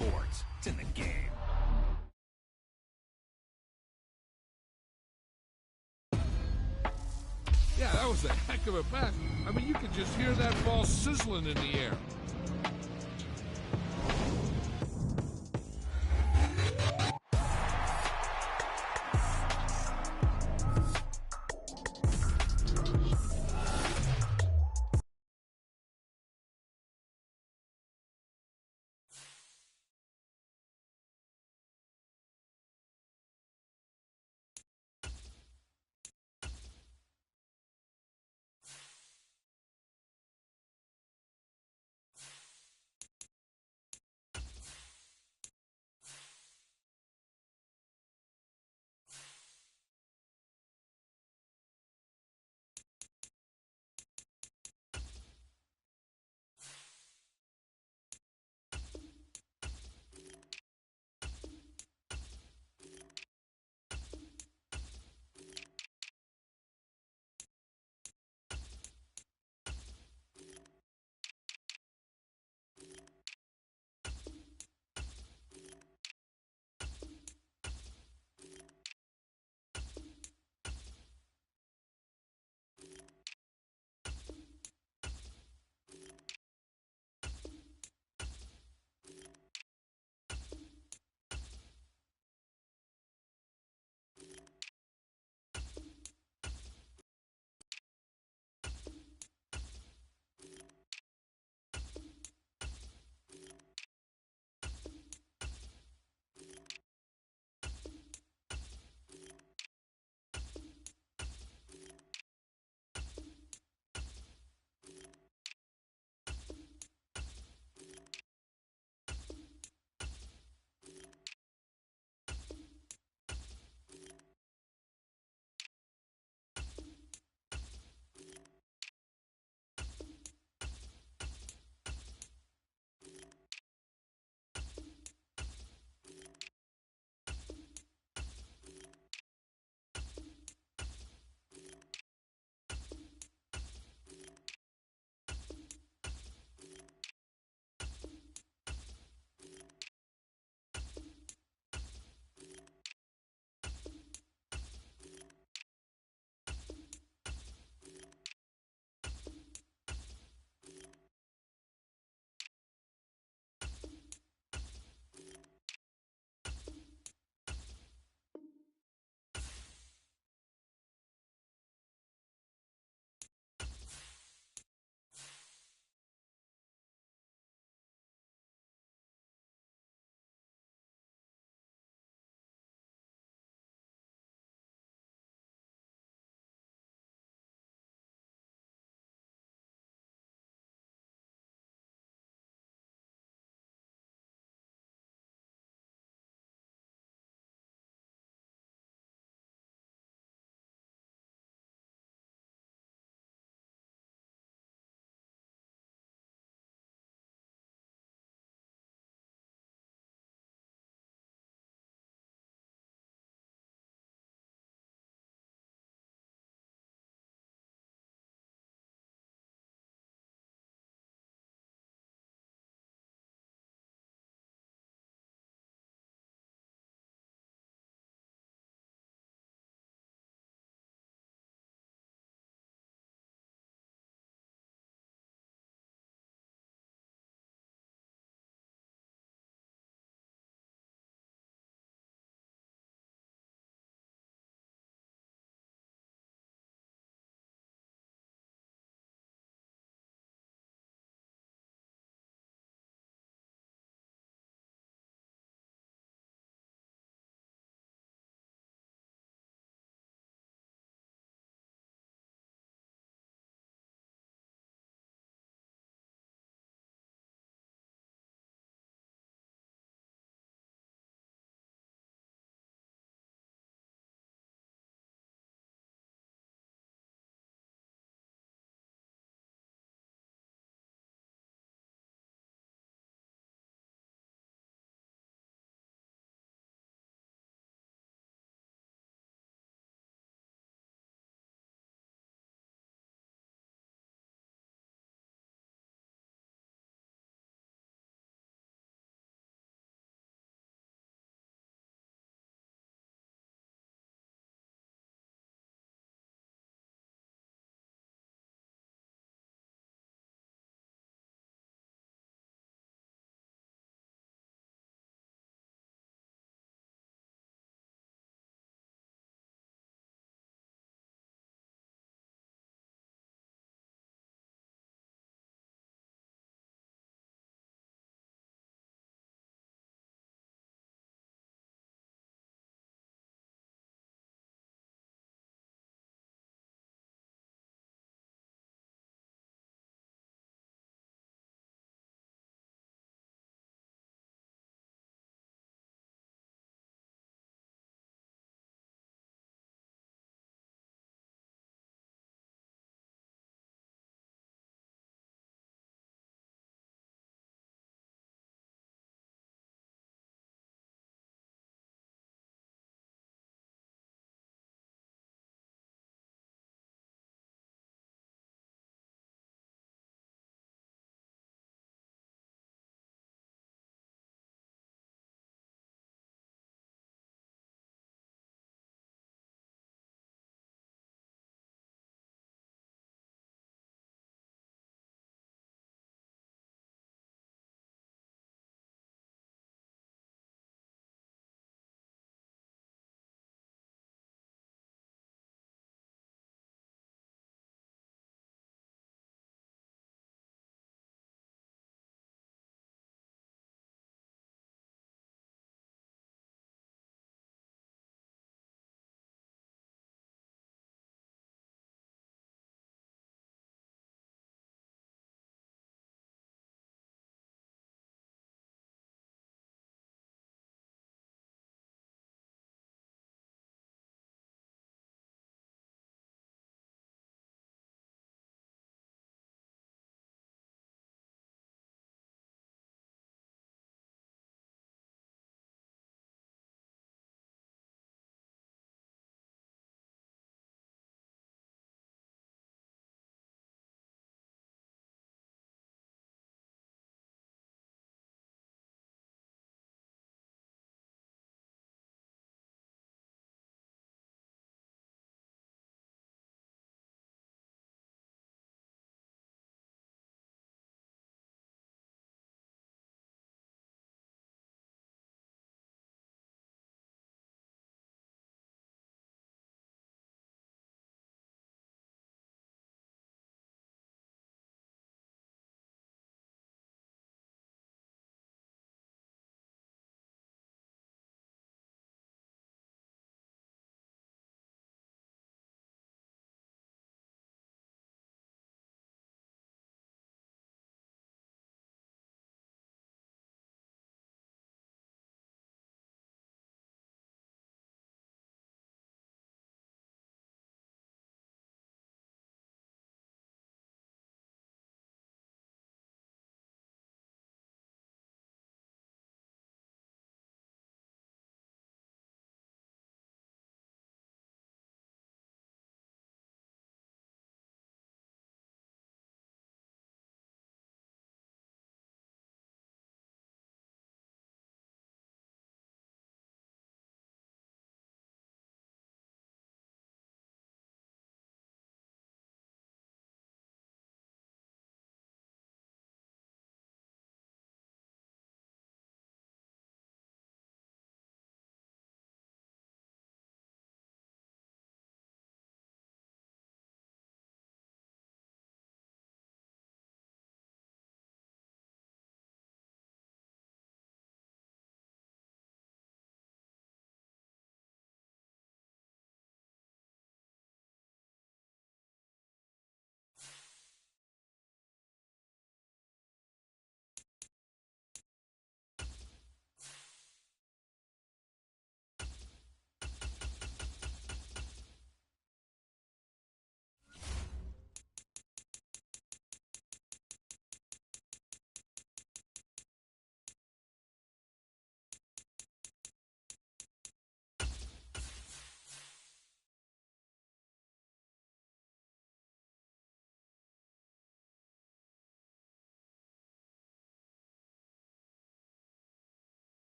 sports. It's in the game. Yeah, that was a heck of a pass. I mean, you could just hear that ball sizzling in the air.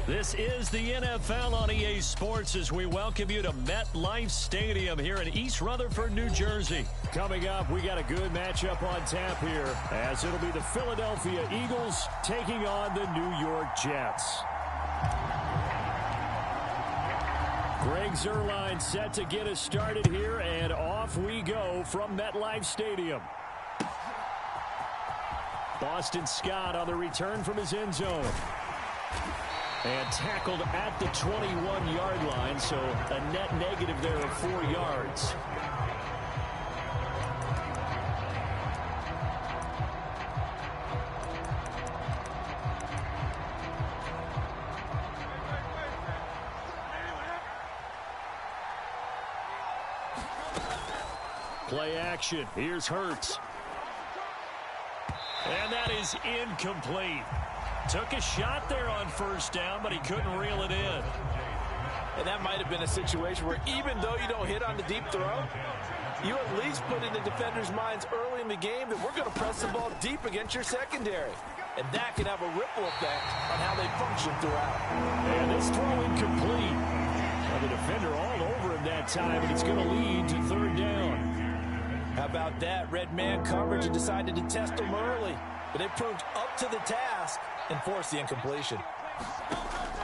This is the NFL on EA Sports as we welcome you to MetLife Stadium here in East Rutherford, New Jersey. Coming up, we got a good matchup on tap here as it'll be the Philadelphia Eagles taking on the New York Jets. Greg Zuerlein set to get us started here, and off we go from MetLife Stadium. Boston Scott on the return from his end zone. And tackled at the 21-yard line, so a net negative there of 4 yards. Play action. Here's Hurts. And that is incomplete. Took a shot there on first down, but he couldn't reel it in. And that might have been a situation where even though you don't hit on the deep throw, you at least put in the defenders' minds early in the game that we're going to press the ball deep against your secondary. And that can have a ripple effect on how they function throughout. And this throw incomplete. Well, the defender all over him that time, and it's going to lead to third down. How about that? Red man coverage and decided to test them early. But they proved up to the task and forced the incompletion.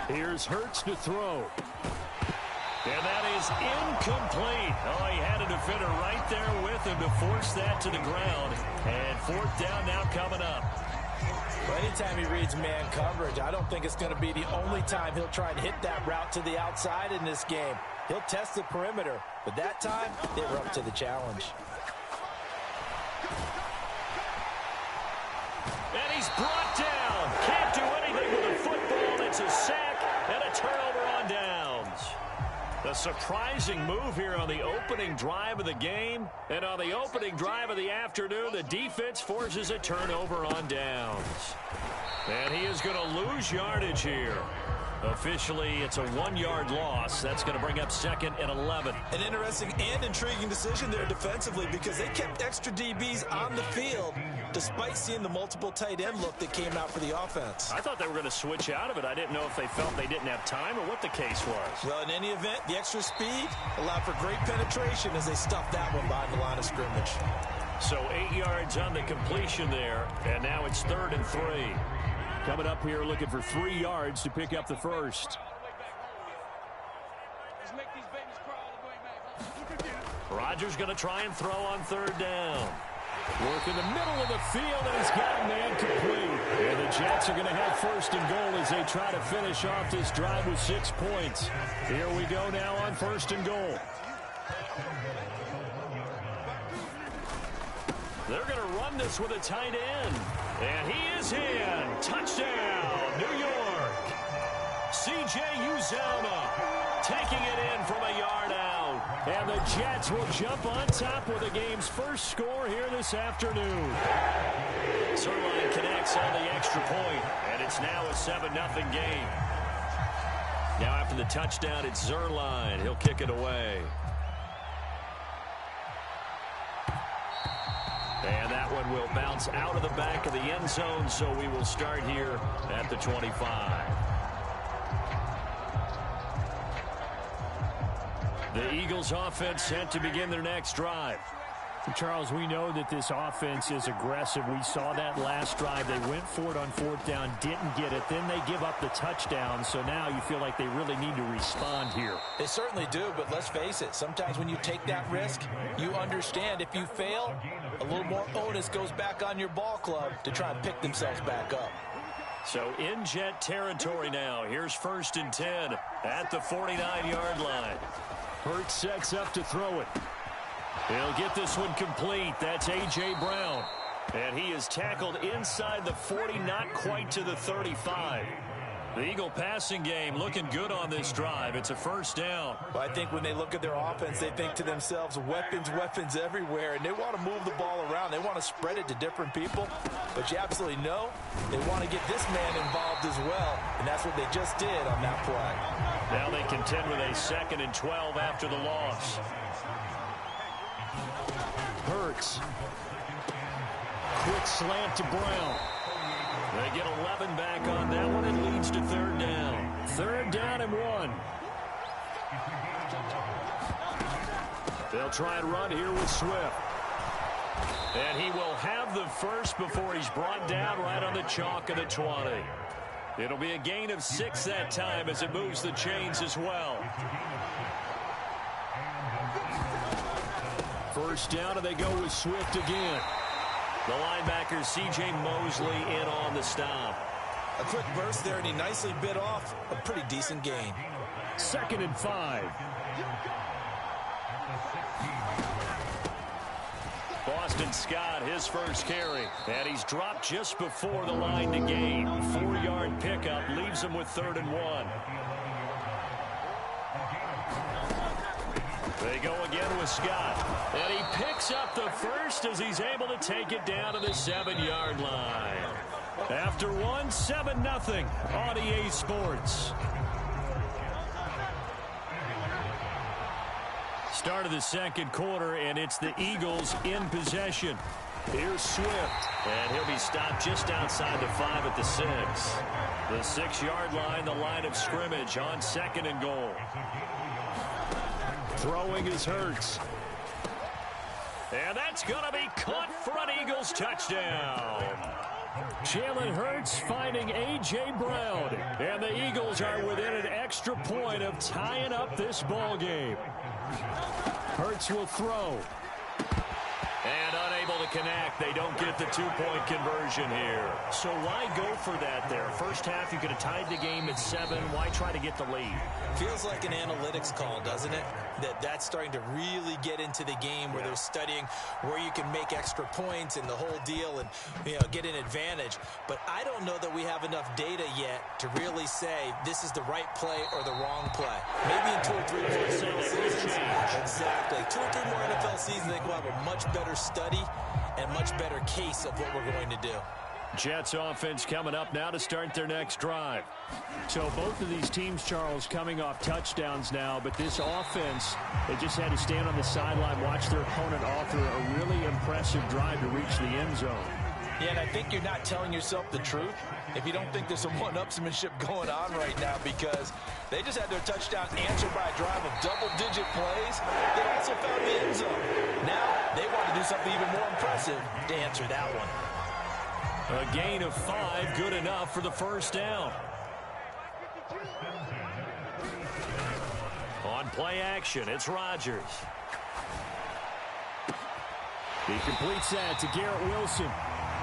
Here's Hurts to throw. And that is incomplete. Oh, he had a defender right there with him to force that to the ground. And fourth down now coming up. Well, anytime he reads man coverage, I don't think it's going to be the only time he'll try and hit that route to the outside in this game. He'll test the perimeter, but that time they were up to the challenge. And he's brought down. Can't do anything with the football. It's a sack and a turnover on downs. A surprising move here on the opening drive of the game. And on the opening drive of the afternoon, the defense forces a turnover on downs. And he is going to lose yardage here. Officially, it's a 1-yard loss. That's going to bring up second and 11. An interesting and intriguing decision there defensively because they kept extra DBs on the field despite seeing the multiple tight end look that came out for the offense. I thought they were going to switch out of it. I didn't know if they felt they didn't have time or what the case was. Well, in any event, the extra speed allowed for great penetration as they stuffed that one behind the line of scrimmage. So 8 yards on the completion there, and now it's 3rd and 3. Coming up here looking for 3 yards to pick up the first. Rodgers going to try and throw on 3rd down. Work in the middle of the field, and he's got a man complete. And the Jets are going to have 1st and goal as they try to finish off this drive with 6 points. Here we go now on 1st and goal. They're going to run this with a tight end. And he is in. Touchdown, New York. C.J. Uzomah taking it in from a yard out. And the Jets will jump on top with the game's first score here this afternoon. Zuerlein connects on the extra point, and it's now a 7-0 game. Now after the touchdown, it's Zuerlein. He'll kick it away. And that one will bounce out of the back of the end zone, so we will start here at the 25. The Eagles offense set to begin their next drive. Charles, we know that this offense is aggressive. We saw that last drive. They went for it on 4th down, didn't get it. Then they give up the touchdown, so now you feel like they really need to respond here. They certainly do, but let's face it. Sometimes when you take that risk, you understand if you fail, a little more onus goes back on your ball club to try and pick themselves back up. So in Jet territory now. Here's 1st and 10 at the 49-yard line. Hurts sets up to throw it. He'll get this one complete. That's A.J. Brown. And he is tackled inside the 40, not quite to the 35. The Eagle passing game looking good on this drive. It's a 1st down. Well, I think when they look at their offense, they think to themselves, weapons, weapons everywhere. And they want to move the ball around. They want to spread it to different people. But you absolutely know they want to get this man involved as well. And that's what they just did on that play. Now they contend with a 2nd and 12 after the loss. Hurts. Quick slant to Brown. They get 11 back on that one. It leads to 3rd down. and 1. They'll try and run here with Swift. And he will have the first before he's brought down right on the chalk of the 20. It'll be a gain of 6 that time as it moves the chains as well. First down, and they go with Swift again. The linebacker, C.J. Mosley, in on the stop. A quick burst there, and he nicely bit off a pretty decent gain. 2nd and 5. Boston Scott, his first carry. And he's dropped just before the line to gain. 4-yard pickup leaves him with 3rd and 1. They go again with Scott. And he picks up the first as he's able to take it down to the 7-yard line. After 1, 7-0 on EA Sports. Start of the second quarter, and it's the Eagles in possession. Here's Swift, and he'll be stopped just outside the 5 at the 6. The 6-yard line, the line of scrimmage on 2nd and goal. Throwing is Hurts. And that's going to be caught for an Eagles touchdown. Jalen Hurts finding A.J. Brown. And the Eagles are within an extra point of tying up this ball game. Hurts will throw. And unable to connect. They don't get the 2-point conversion here. So why go for that there? First half, you could have tied the game at 7. Why try to get the lead? Feels like an analytics call, doesn't it? That's starting to really get into the game where they're studying where you can make extra points and the whole deal and, get an advantage. But I don't know that we have enough data yet to really say this is the right play or the wrong play. Maybe in 2 or 3 more NFL seasons. Exactly. 2 or 3 more NFL seasons, they will have a much better study and much better case of what we're going to do. Jets offense coming up now to start their next drive. So both of these teams, Charles, coming off touchdowns now, but this offense, they just had to stand on the sideline, watch their opponent author a really impressive drive to reach the end zone. Yeah, and I think you're not telling yourself the truth if you don't think there's some one-upsmanship going on right now, because they just had their touchdown answered by a drive of double-digit plays. They also found the end zone. Now they want to do something even more impressive to answer that one. A gain of 5, good enough for the first down. On play action, it's Rodgers. He completes that to Garrett Wilson.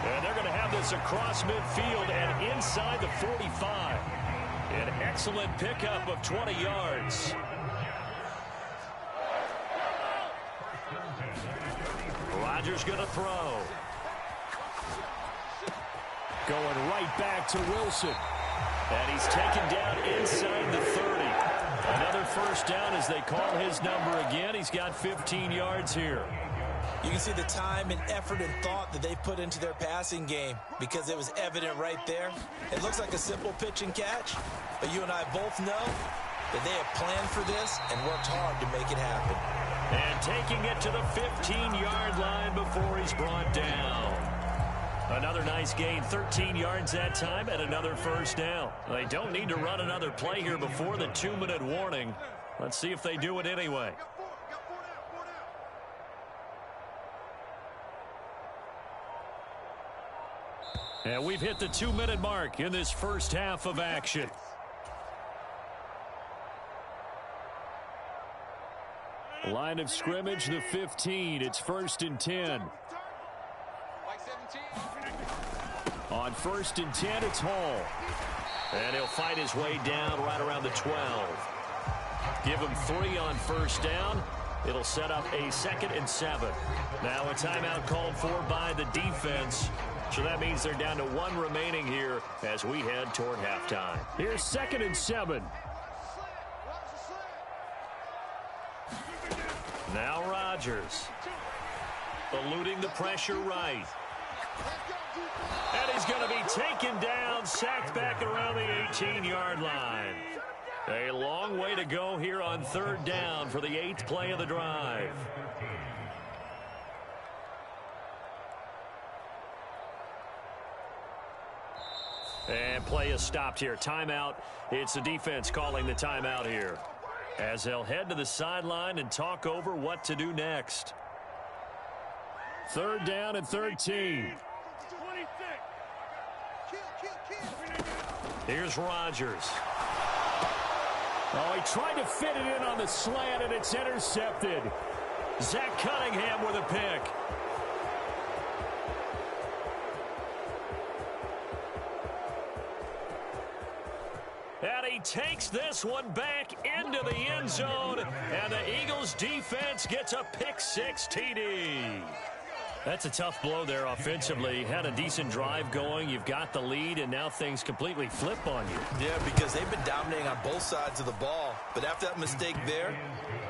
And they're going to have this across midfield and inside the 45. An excellent pickup of 20 yards. Rodgers going to throw. Going right back to Wilson. And he's taken down inside the 30. Another first down as they call his number again. He's got 15 yards here. You can see the time and effort and thought that they put into their passing game because it was evident right there. It looks like a simple pitch and catch, but you and I both know that they have planned for this and worked hard to make it happen. And taking it to the 15-yard line before he's brought down. Another nice gain, 13 yards that time, and another first down. They don't need to run another play here before the 2-minute warning. Let's see if they do it anyway. And we've hit the 2-minute mark in this first half of action. Line of scrimmage, the 15. It's 1st and 10. On 1st and 10, it's Hall. And he'll fight his way down right around the 12. Give him 3 on first down. It'll set up a 2nd and 7. Now a timeout called for by the defense. So that means they're down to 1 remaining here as we head toward halftime. Here's 2nd and 7. Now Rodgers. Eluding the pressure right. And he's going to be taken down, sacked back around the 18-yard line. A long way to go here on 3rd down for the 8th play of the drive. And play is stopped here. Timeout. It's the defense calling the timeout here, as they'll head to the sideline and talk over what to do next. 3rd down and 13. Here's Rodgers. Oh, he tried to fit it in on the slant, and it's intercepted. Zach Cunningham with a pick. And he takes this one back into the end zone, and the Eagles defense gets a pick-6 TD. That's a tough blow there offensively. Had a decent drive going. You've got the lead, and now things completely flip on you. Yeah, because they've been dominating on both sides of the ball. But after that mistake there,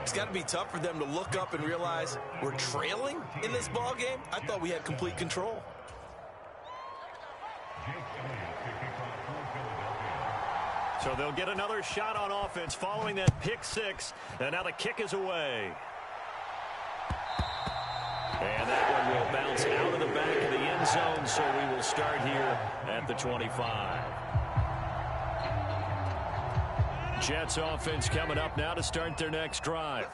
it's got to be tough for them to look up and realize we're trailing in this ball game. I thought we had complete control. So they'll get another shot on offense following that pick-6, and now the kick is away. And that one will bounce out of the back of the end zone, so we will start here at the 25. Jets offense coming up now to start their next drive.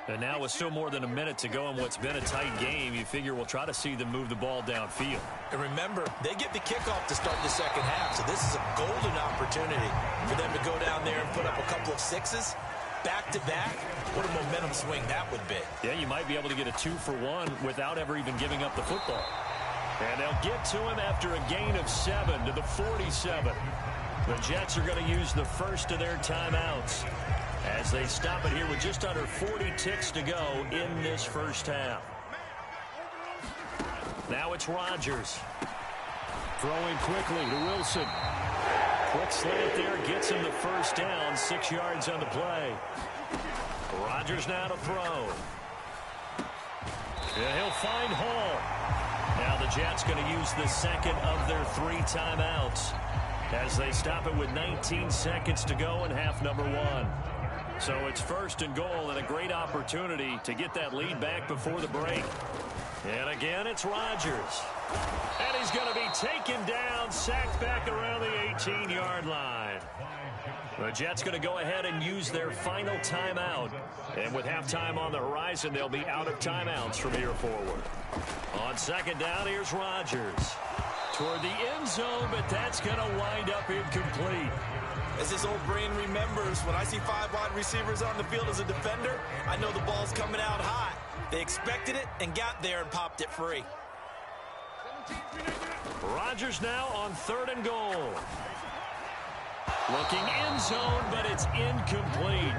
And now with still more than a minute to go in what's been a tight game, you figure we'll try to see them move the ball downfield. And remember, they get the kickoff to start the second half, so this is a golden opportunity for them to go down there and put up a couple of 6s. Back-to-back, what a momentum swing that would be. Yeah, you might be able to get a 2-for-1 without ever even giving up the football. And they'll get to him after a gain of 7 to the 47. The Jets are going to use the first of their timeouts as they stop it here with just under 40 ticks to go in this first half. Now it's Rodgers. Throwing quickly to Wilson. Quick slant there, gets him the first down, 6 yards on the play. Rodgers now to throw. And he'll find Hall. Now the Jets going to use the second of their 3 timeouts as they stop it with 19 seconds to go in half number 1. So it's 1st and goal, and a great opportunity to get that lead back before the break. And again, it's Rodgers. And he's going to be taken down, sacked back around the 18-yard line. The Jets going to go ahead and use their final timeout. And with halftime on the horizon, they'll be out of timeouts from here forward. On 2nd down, here's Rodgers. Toward the end zone, but that's going to wind up incomplete. As his old brain remembers, when I see 5 wide receivers on the field as a defender, I know the ball's coming out hot. They expected it and got there and popped it free. Rodgers now on 3rd and goal. Looking end zone, but it's incomplete.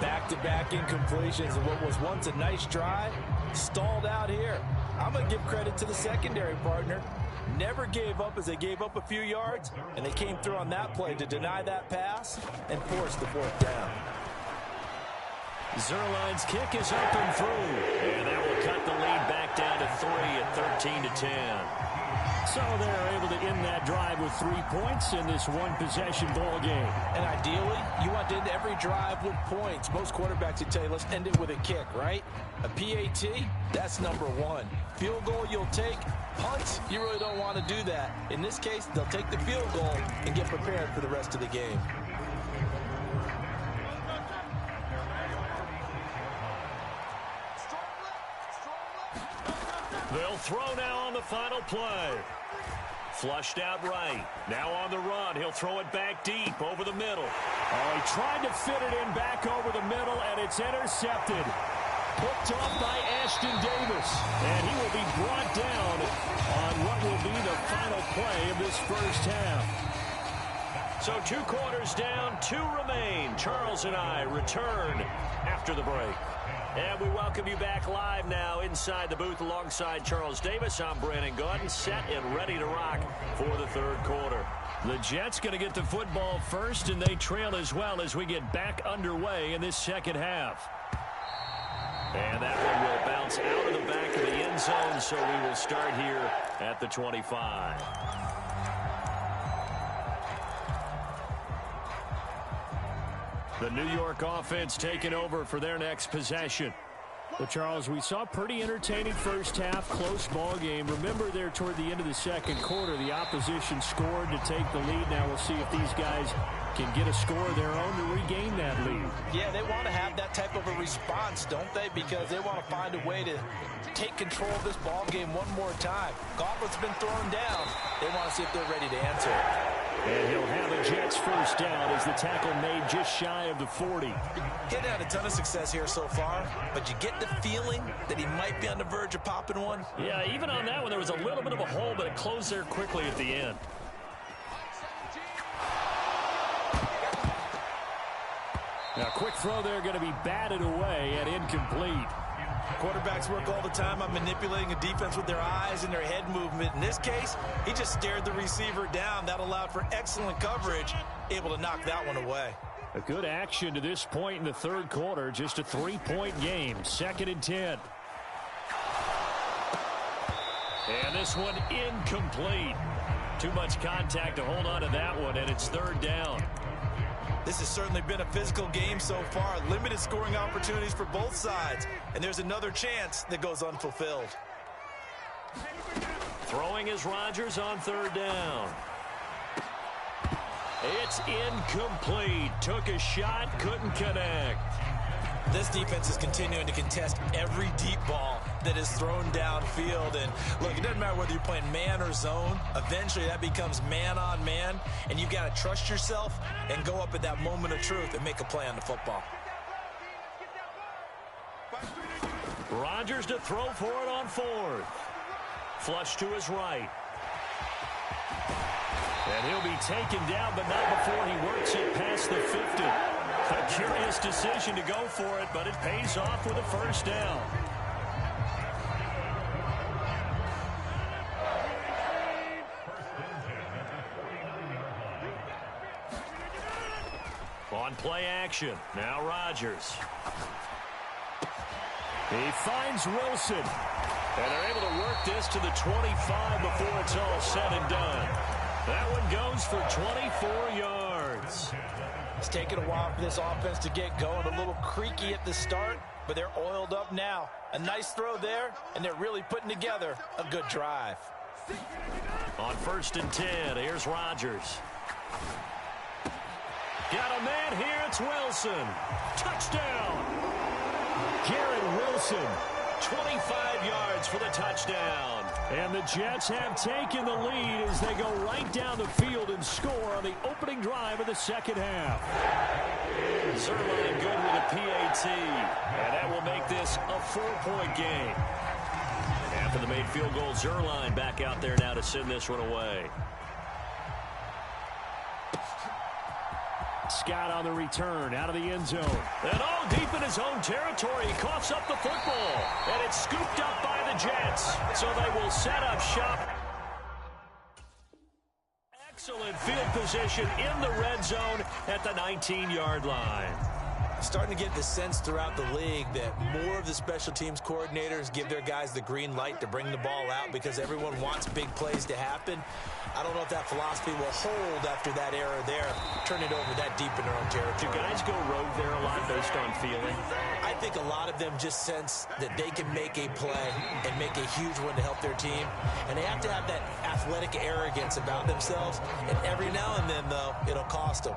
Back-to-back incompletions of what was once a nice drive, stalled out here. I'm going to give credit to the secondary partner. Never gave up as they gave up a few yards, and they came through on that play to deny that pass and force the 4th down. Zerline's kick is up and through, and that will cut the lead back down to 3 at 13-10. So they're able to end that drive with 3 points in this one-possession ball game. And ideally, you want to end every drive with points. Most quarterbacks would tell you, let's end it with a kick, right? A PAT, that's number 1. Field goal you'll take. Punts, you really don't want to do that. In this case, they'll take the field goal and get prepared for the rest of the game. They'll throw now on the final play. Flushed out right. Now on the run. He'll throw it back deep over the middle. Oh, he tried to fit it in back over the middle, and it's intercepted. Hooked off by Ashton Davis. And he will be brought down on what will be the final play of this first half. So 2 quarters down, 2 remain. Charles and I return after the break. And we welcome you back live now inside the booth alongside Charles Davis. I'm Brandon Gaudin, set and ready to rock for the 3rd quarter. The Jets going to get the football first, and they trail as well as we get back underway in this second half. And that one will bounce out of the back of the end zone, so we will start here at the 25. The New York offense taking over for their next possession. Well, Charles, we saw pretty entertaining first half, close ball game. Remember there toward the end of the second quarter, the opposition scored to take the lead. Now we'll see if these guys can get a score of their own to regain that lead. Yeah, they want to have that type of a response, don't they? Because they want to find a way to take control of this ball game one more time. Gauntlet's been thrown down. They want to see if they're ready to answer it. And he'll have a Jets first down as the tackle made just shy of the 40. Getting had a ton of success here so far, but you get the feeling that he might be on the verge of popping one. Yeah, even on that one, there was a little bit of a hole, but it closed there quickly at the end. Now, quick throw there going to be batted away and incomplete. Quarterbacks work all the time on manipulating a defense with their eyes and their head movement. In this case, he just stared the receiver down. That allowed for excellent coverage, able to knock that one away. A good action to this point in the third quarter. Just a 3-point game. 2nd and 10. And this one incomplete. Too much contact to hold on to that one, and it's 3rd down. This has certainly been a physical game so far. Limited scoring opportunities for both sides. And there's another chance that goes unfulfilled. Throwing is Rodgers on 3rd down. It's incomplete. Took a shot, couldn't connect. This defense is continuing to contest every deep ball that is thrown downfield. And look, it doesn't matter whether you're playing man or zone. Eventually that becomes man on man. And you've got to trust yourself and go up at that moment of truth and make a play on the football. Rodgers to throw for it on 4th. Flush to his right. And he'll be taken down, but not before he works it past the 50. A curious decision to go for it, but it pays off with a first down. On play action, now Rodgers. He finds Wilson. And they're able to work this to the 25 before it's all said and done. That one goes for 24 yards. It's taken a while for this offense to get going. A little creaky at the start, but they're oiled up now. A nice throw there, and they're really putting together a good drive. On 1st and 10, here's Rodgers. Got a man here, it's Wilson. Touchdown! Garrett Wilson, 25 yards for the touchdown. And the Jets have taken the lead as they go right down the field and score on the opening drive of the second half. Zuerlein good with a PAT. And that will make this a 4-point game. After the made field goal, Zuerlein back out there now to send this one away. Scott on the return, out of the end zone. And all deep in his own territory, he coughs up the football. And it's scooped up by the Jets. So they will set up shop. Excellent field position in the red zone at the 19-yard line. Starting to get the sense throughout the league that more of the special teams coordinators give their guys the green light to bring the ball out because everyone wants big plays to happen. I don't know if that philosophy will hold after that error there. Turn it over that deep in their own territory. Do guys go rogue there a lot based on feeling? I think a lot of them just sense that they can make a play and make a huge one to help their team. And they have to have that athletic arrogance about themselves. And every now and then, though, it'll cost them.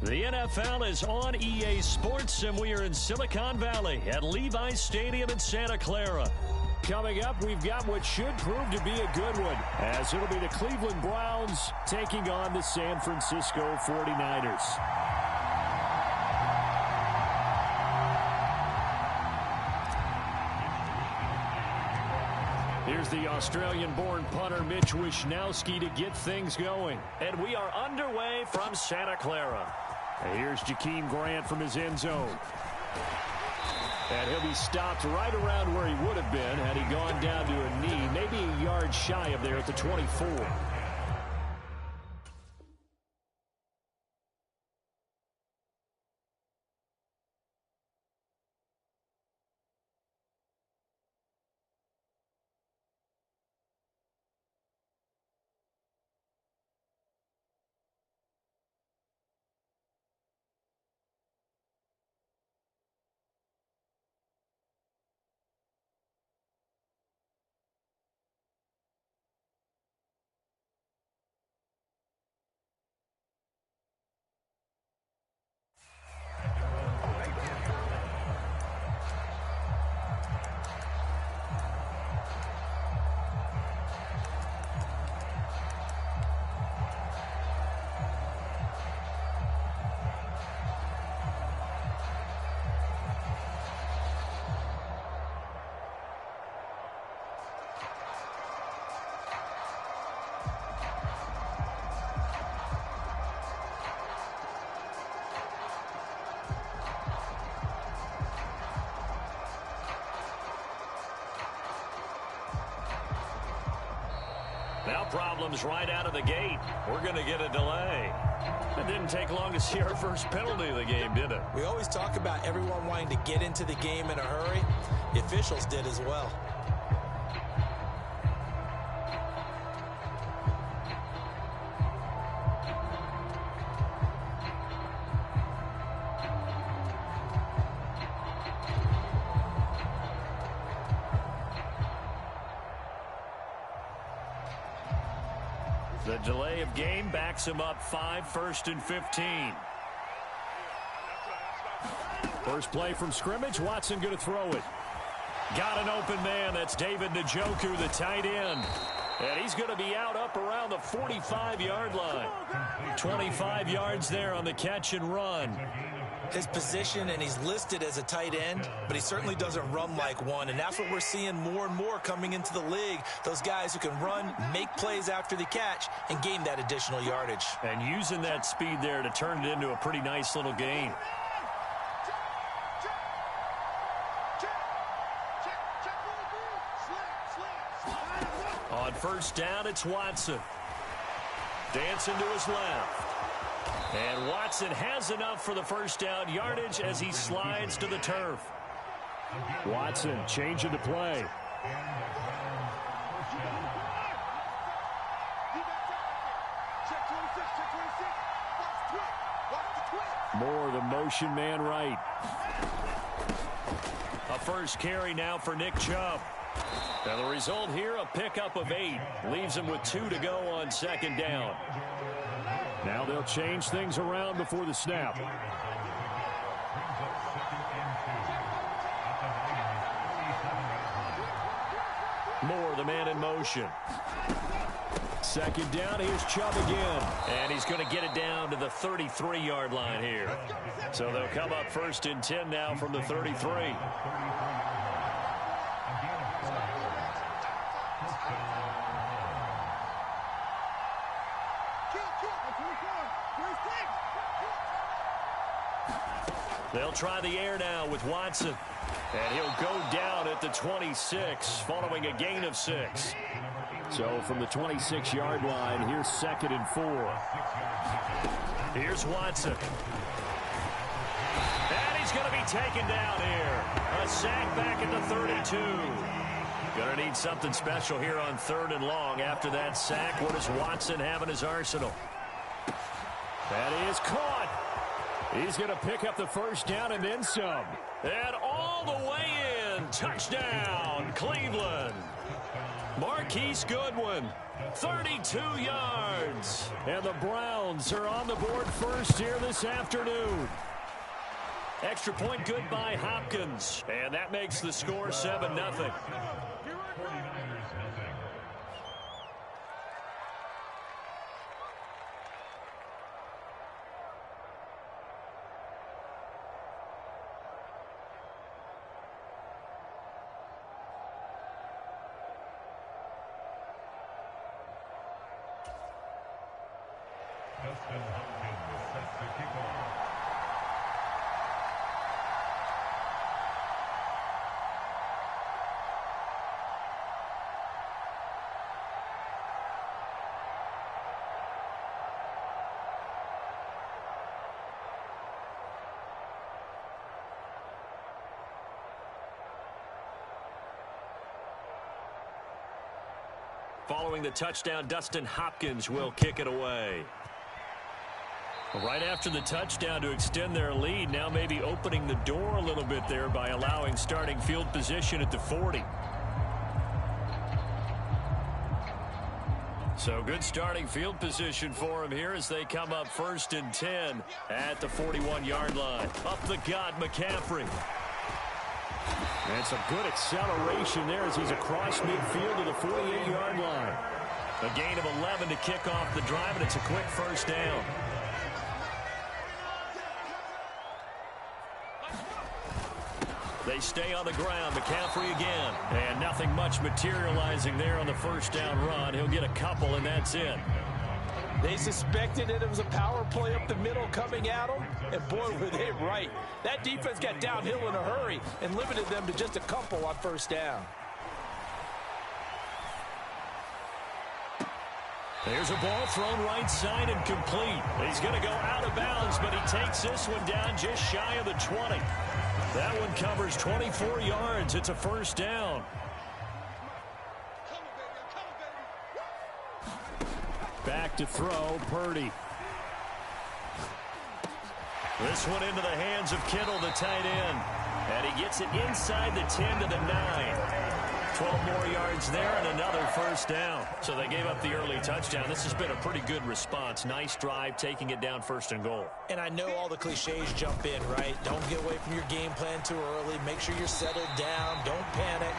The NFL is on EA Sports, and we are in Silicon Valley at Levi's Stadium in Santa Clara. Coming up, we've got what should prove to be a good one, as it'll be the Cleveland Browns taking on the San Francisco 49ers. Here's the Australian-born punter Mitch Wishnowsky to get things going. And we are underway from Santa Clara. And here's Jakeem Grant from his end zone. And he'll be stopped right around where he would have been had he gone down to a knee, maybe a yard shy of there at the 24. Now problems right out of the gate. We're going to get a delay. It didn't take long to see our first penalty of the game, did it? We always talk about everyone wanting to get into the game in a hurry. The officials did as well. The delay of game backs him up 5, 1st and 15. First play from scrimmage. Watson going to throw it. Got an open man. That's David Njoku, the tight end. And he's going to be out up around the 45-yard line. 25 yards there on the catch and run. His position, and he's listed as a tight end, but he certainly doesn't run like one, and that's what we're seeing more and more coming into the league. Those guys who can run, make plays after the catch, and gain that additional yardage. And using that speed there to turn it into a pretty nice little gain. On first down, it's Watson. Dancing to his left. And Watson has enough for the first down yardage as he slides to the turf. Watson changing the play. More the motion man right. A first carry now for Nick Chubb. And the result here, a pickup of 8. Leaves him with 2 to go on second down. Now they'll change things around before the snap. Moore, the man in motion. Second down, here's Chubb again. And he's going to get it down to the 33-yard line here. So they'll come up 1st and 10 now from the 33. They'll try the air now with Watson. And he'll go down at the 26 following a gain of 6. So from the 26-yard line, here's 2nd and 4. Here's Watson. And he's going to be taken down here. A sack back at the 32. Going to need something special here on 3rd and long. After that sack, what does Watson have in his arsenal? That is caught. He's going to pick up the first down and then some. And all the way in. Touchdown, Cleveland. Marquise Goodwin, 32 yards. And the Browns are on the board first here this afternoon. Extra point good by Hopkins. And that makes the score 7-0. Following the touchdown, Dustin Hopkins will kick it away. Right after the touchdown to extend their lead, now maybe opening the door a little bit there by allowing starting field position at the 40. So good starting field position for him here as they come up 1st and 10 at the 41-yard line. Up the gut, McCaffrey. And some good acceleration there as he's across midfield to the 48-yard line. A gain of 11 to kick off the drive, and it's a quick first down. They stay on the ground. McCaffrey again. And nothing much materializing there on the first down run. He'll get a couple, and that's it. They suspected that it was a power play up the middle coming at them, and boy, were they right. That defense got downhill in a hurry and limited them to just a couple on first down. There's a ball thrown right side and complete. He's going to go out of bounds, but he takes this one down just shy of the 20. That one covers 24 yards. It's a first down. Back to throw, Purdy. This one into the hands of Kittle, the tight end. And he gets it inside the 10 to the 9. 12 more yards there and another first down. So they gave up the early touchdown. This has been a pretty good response. Nice drive, taking it down 1st and goal. And I know all the cliches jump in, right? Don't get away from your game plan too early. Make sure you're settled down. Don't panic.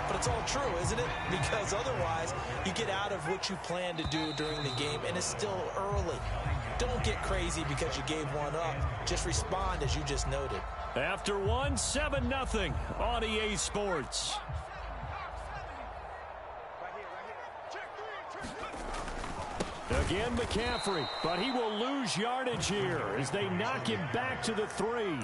But it's all true, isn't it? Because otherwise, you get out of what you plan to do during the game, and it's still early. Don't get crazy because you gave one up. Just respond as you just noted. After one, 7-0 on EA Sports. Again, McCaffrey, but he will lose yardage here as they knock him back to the 3.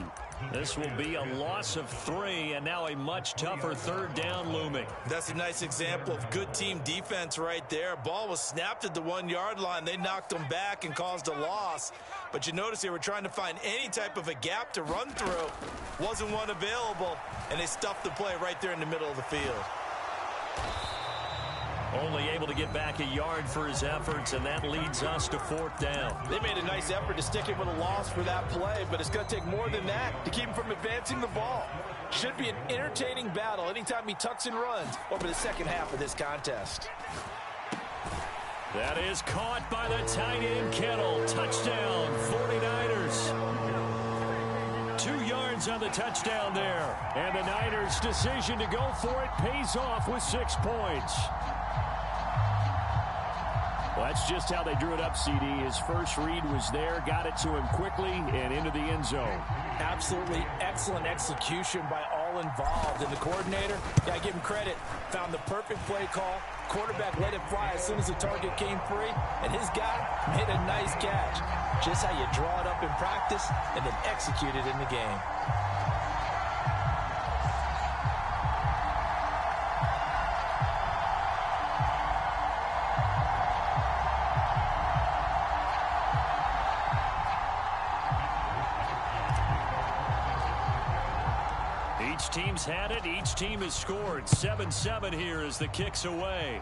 This will be a loss of 3, and now a much tougher 3rd down looming. That's a nice example of good team defense right there. Ball was snapped at the 1-yard line. They knocked him back and caused a loss. But you notice they were trying to find any type of a gap to run through. Wasn't one available, and they stuffed the play right there in the middle of the field. Only able to get back a yard for his efforts, and that leads us to 4th down. They made a nice effort to stick him with a loss for that play, but it's going to take more than that to keep him from advancing the ball. Should be an entertaining battle anytime he tucks and runs over the second half of this contest. That is caught by the tight end, Kittle. Touchdown, 49ers. 2 yards on the touchdown there. And the Niners' decision to go for it pays off with 6 points. Well, that's just how they drew it up, CD. His first read was there, got it to him quickly, and into the end zone. Absolutely excellent execution by all involved. And the coordinator, gotta give him credit, found the perfect play call. Quarterback let it fly as soon as the target came free, and his guy made a nice catch. Just how you draw it up in practice and then execute it in the game. Each team's had it. Each team has scored. 7-7 here as the kick's away.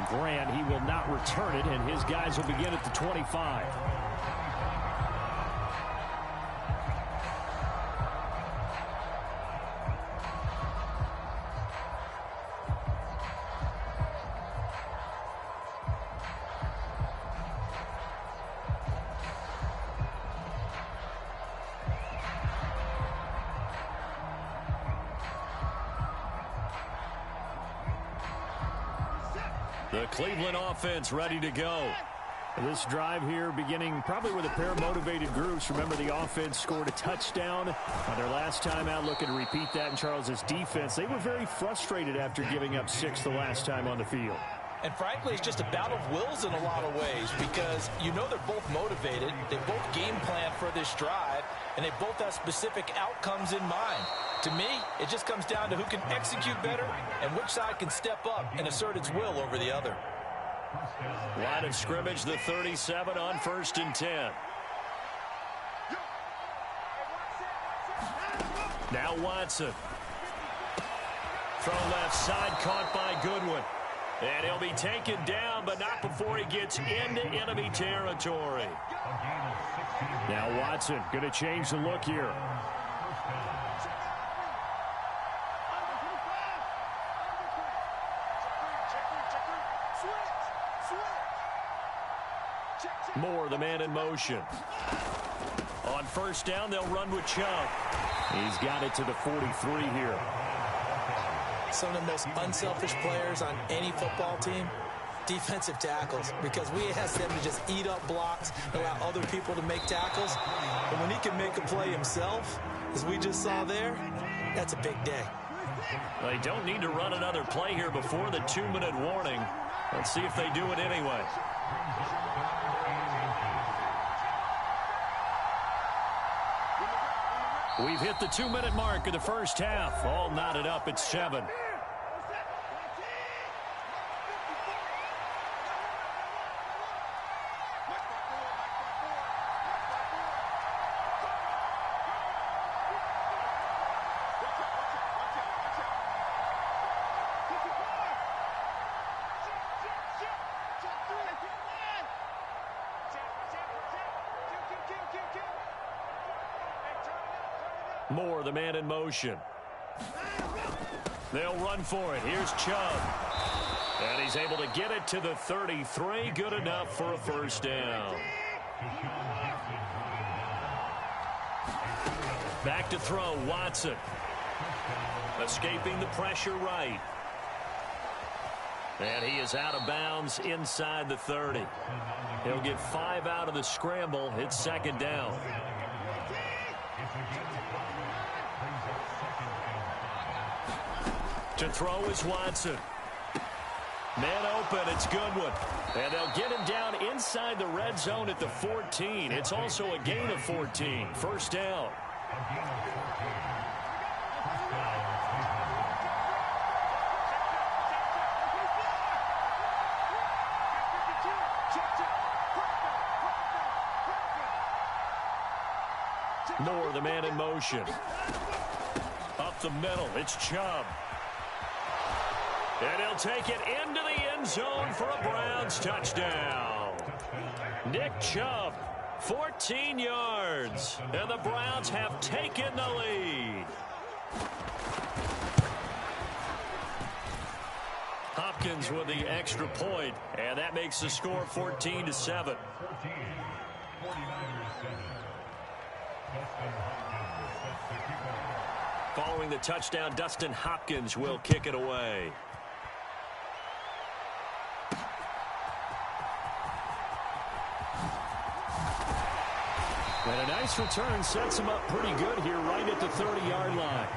Grant, he will not return it, and his guys will begin at the 25. The Cleveland offense ready to go. This drive here beginning probably with a pair of motivated groups. Remember, the offense scored a touchdown on their last time out. Looking to repeat that in Charles' defense. They were very frustrated after giving up 6 the last time on the field. And frankly, it's just a battle of wills in a lot of ways because you know they're both motivated. They both game plan for this drive, and they both have specific outcomes in mind. To me, it just comes down to who can execute better and which side can step up and assert its will over the other. Line of scrimmage, the 37 on 1st and 10. Now Watson. Throw left side, caught by Goodwin. And he'll be taken down, but not before he gets into enemy territory. Now Watson going to change the look here. Moore, the man in motion. On 1st down, they'll run with Chubb. He's got it to the 43 here. Some of the most unselfish players on any football team, defensive tackles, because we ask them to just eat up blocks, allow other people to make tackles. But when he can make a play himself, as we just saw there, that's a big day. They don't need to run another play here before the 2-minute warning. Let's see if they do it anyway. We've hit the 2-minute mark of the first half. All knotted up at 7. Moore, the man in motion. They'll run for it. Here's Chubb. And he's able to get it to the 33. Good enough for a 1st down. Back to throw, Watson. Escaping the pressure right. And he is out of bounds inside the 30. He'll get 5 out of the scramble. It's 2nd down. To throw is Watson. Man open, it's Goodwin. And they'll get him down inside the red zone at the 14. It's also a gain of 14. 1st down. Moore, the man in motion. Up the middle, it's Chubb. And he'll take it into the end zone for a Browns touchdown. Nick Chubb, 14 yards. And the Browns have taken the lead. Hopkins with the extra point, and that makes the score 14-7. Following the touchdown, Dustin Hopkins will kick it away. And a nice return sets him up pretty good here right at the 30-yard line.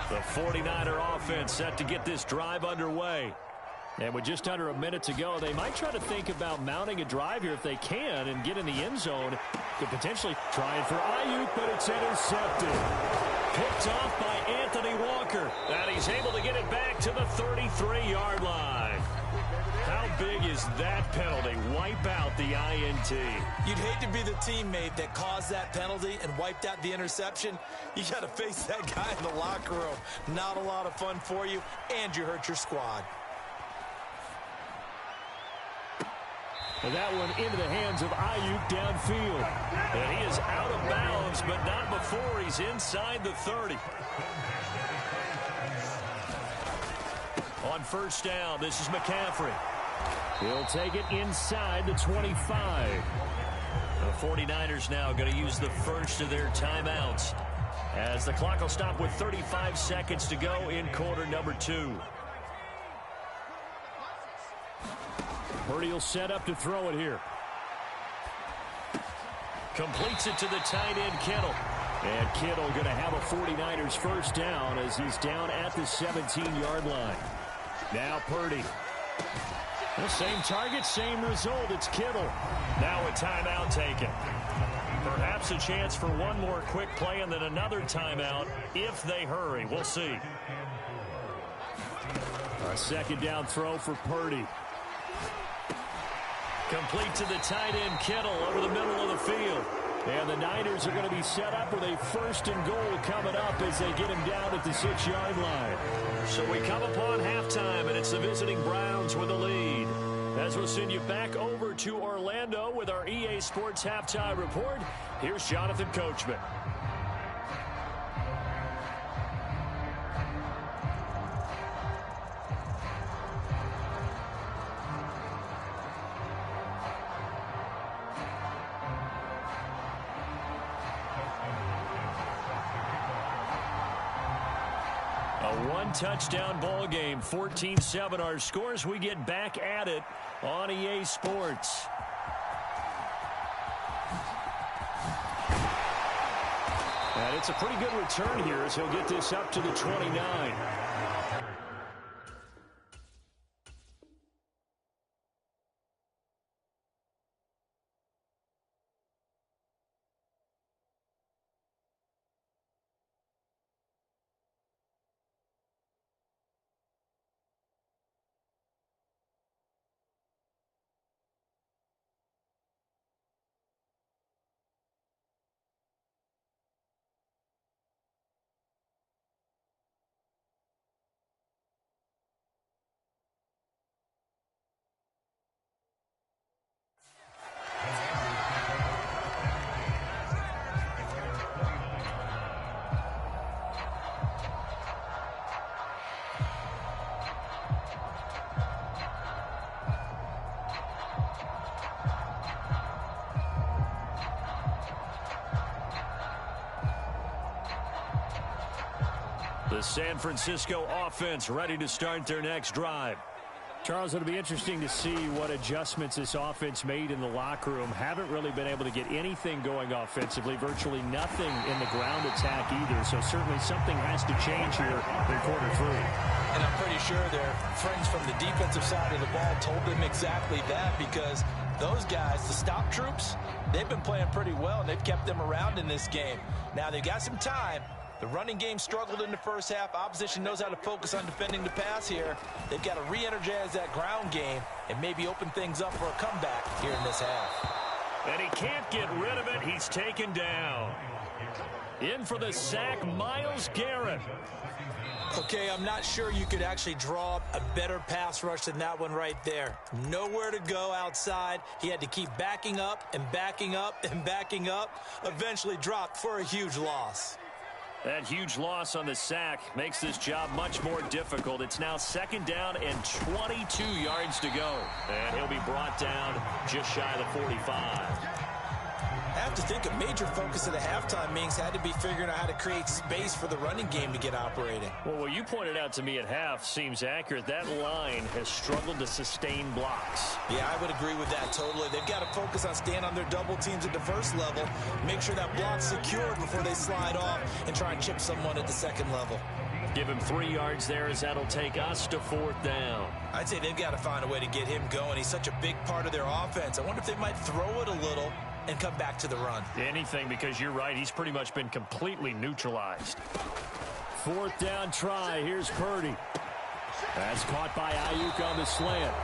The 49er offense set to get this drive underway. And with just under a minute to go, they might try to think about mounting a drive here if they can and get in the end zone. Could potentially try it for Ayuk, but it's intercepted. Picked off by Anthony Walker. And he's able to get it back to the 33-yard line. How big is that penalty? Wipe out the INT. You'd hate to be the teammate that caused that penalty and wiped out the interception. You got to face that guy in the locker room. Not a lot of fun for you, and you hurt your squad. And that one into the hands of Ayuk downfield. And he is out of bounds, but not before he's inside the 30. On 1st down, this is McCaffrey. He'll take it inside the 25. The 49ers now going to use the first of their timeouts. as the clock will stop with 35 seconds to go in quarter number 2. Purdy will set up to throw it here. Completes it to the tight end, Kittle. And Kittle going to have a 49ers first down as he's down at the 17-yard line. Now Purdy. The same target, same result. It's Kittle. Now a timeout taken. Perhaps a chance for one more quick play and then another timeout if they hurry. We'll see. A second down throw for Purdy. Complete to the tight end, Kittle, over the middle of the field. And the Niners are going to be set up with a first and goal coming up as they get him down at the 6-yard line. So we come upon halftime, and it's the visiting Browns with the lead. As we'll send you back over to Orlando with our EA Sports Halftime Report, here's Jonathan Coachman. Touchdown ball game, 14-7 our scores. We get back at it on EA Sports. And it's a pretty good return here as he'll get this up to the 29. The San Francisco offense ready to start their next drive. Charles, it'll be interesting to see what adjustments this offense made in the locker room. Haven't really been able to get anything going offensively, virtually nothing in the ground attack either. So certainly something has to change here in quarter 3. And I'm pretty sure their friends from the defensive side of the ball told them exactly that, because those guys, the stop troops, they've been playing pretty well, and they've kept them around in this game. Now they've got some time. The running game struggled in the first half. Opposition knows how to focus on defending the pass here. They've got to re-energize that ground game and maybe open things up for a comeback here in this half. And he can't get rid of it. He's taken down. In for the sack, Myles Garrett. Okay, I'm not sure you could actually draw up a better pass rush than that one right there. Nowhere to go outside. He had to keep backing up and backing up and backing up. Eventually dropped for a huge loss. That huge loss on the sack makes this job much more difficult. It's now second down and 22 yards to go. And he'll be brought down just shy of the 45. I have to think a major focus of the halftime meetings had to be figuring out how to create space for the running game to get operating. Well, what you pointed out to me at half seems accurate. That line has struggled to sustain blocks. Yeah, I would agree with that totally. They've got to focus on staying on their double teams at the first level, make sure that block's secured before they slide off and try and chip someone at the second level. Give him 3 yards there as that'll take us to 4th down. I'd say they've got to find a way to get him going. He's such a big part of their offense. I wonder if they might throw it a little and come back to the run. Anything, because you're right. He's pretty much been completely neutralized. 4th down try. Here's Purdy. That's caught by Ayuk on the slant.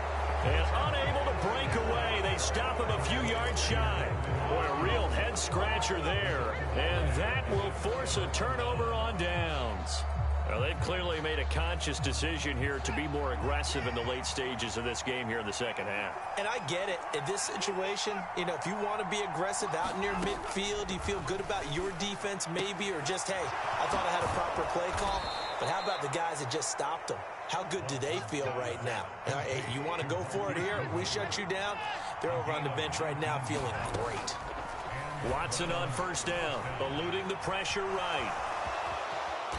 And unable to break away. They stop him a few yards shy. Boy, a real head-scratcher there. And that will force a turnover on downs. Well, they've clearly made a conscious decision here to be more aggressive in the late stages of this game here in the second half. And I get it. In this situation, you know, if you want to be aggressive out near midfield, you feel good about your defense maybe, or just, hey, I thought I had a proper play call. But how about the guys that just stopped them? How good do they feel right now? Hey, you want to go for it here? We shut you down? They're over on the bench right now feeling great. Watson on first down, eluding the pressure right.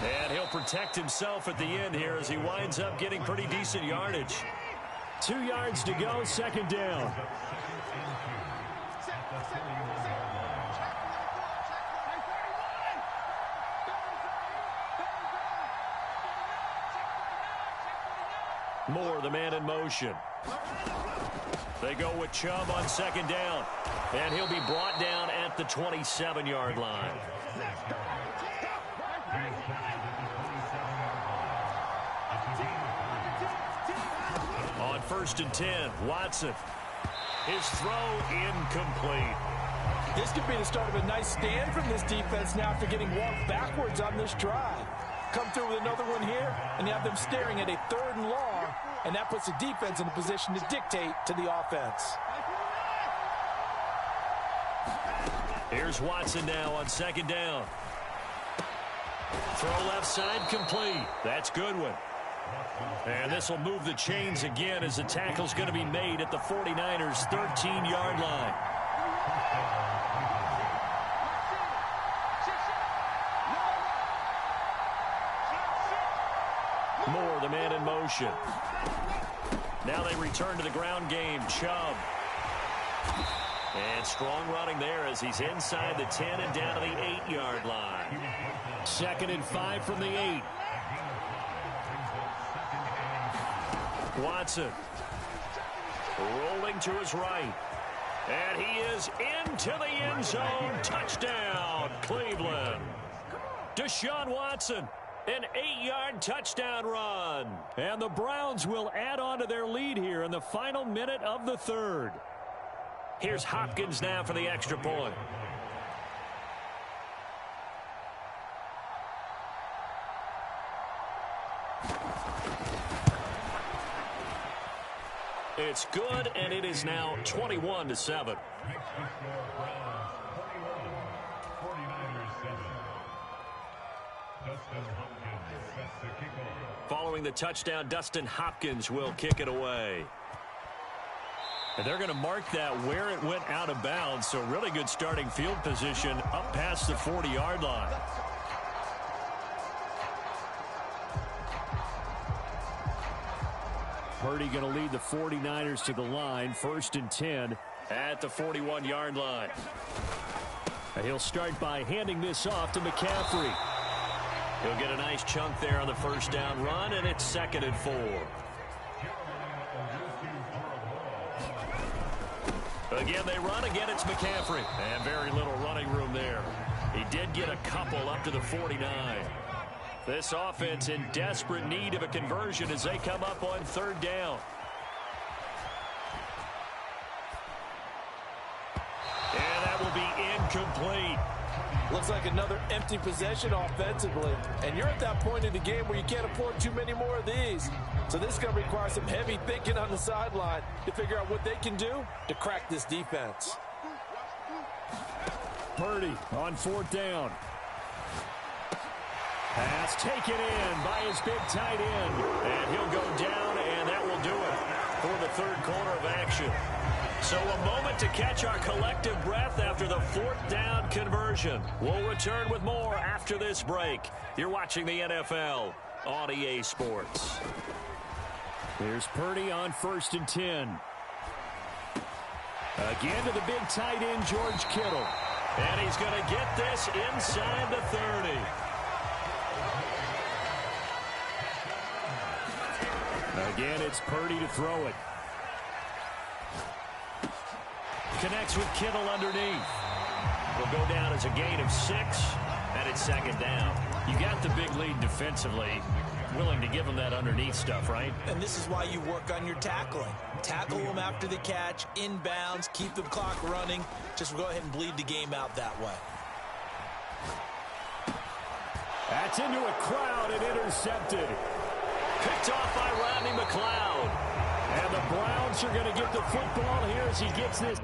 And he'll protect himself at the end here as he winds up getting pretty decent yardage. 2 yards to go, second down. Moore, the man in motion. They go with Chubb on second down. And he'll be brought down at the 27-yard line. On first and 10, Watson. His throw incomplete. This could be the start of a nice stand from this defense now after getting walked backwards on this drive. Come through with another one here, and you have them staring at a 3rd and long, and that puts the defense in a position to dictate to the offense. Here's Watson now on second down. Throw left side complete. That's Goodwin. And this will move the chains again as the tackle's going to be made at the 49ers' 13-yard line. Moore, the man in motion. Now they return to the ground game. Chubb. And strong running there as he's inside the 10 and down to the 8-yard line. 2nd and 5 from the 8. Watson. Rolling to his right. And he is into the end zone. Touchdown, Cleveland. Deshaun Watson. An 8-yard touchdown run. And the Browns will add on to their lead here in the final minute of the 3rd. Here's Hopkins now for the extra point. It's good, and it is now 21-7. Following the touchdown, Dustin Hopkins will kick it away. And they're going to mark that where it went out of bounds, so really good starting field position up past the 40-yard line. Purdy going to lead the 49ers to the line, 1st and 10 at the 41-yard line. And he'll start by handing this off to McCaffrey. He'll get a nice chunk there on the first down run, and it's 2nd and 4. Again, they run. Again, it's McCaffrey. And very little running room there. He did get a couple up to the 49. This offense in desperate need of a conversion as they come up on 3rd down. And that will be incomplete. Looks like another empty possession offensively. And you're at that point in the game where you can't afford too many more of these. So this is going to require some heavy thinking on the sideline to figure out what they can do to crack this defense. Purdy on 4th down. Pass taken in by his big tight end. And he'll go down, and that will do it for the 3rd quarter of action. So a moment to catch our collective breath after the 4th down conversion. We'll return with more after this break. You're watching the NFL on EA Sports. Here's Purdy on 1st and 10. Again to the big tight end, George Kittle. And he's going to get this inside the 30. Again, it's Purdy to throw it. Connects with Kittle underneath. Will go down as a gain of 6, and it's 2nd down. You got the big lead defensively. Willing to give them that underneath stuff, right? And this is why you work on your tackling. Tackle them after the catch, inbounds, keep the clock running. Just go ahead and bleed the game out that way. That's into a crowd and intercepted. Picked off by Rodney McLeod. And the Browns are going to get the football here as he gets this.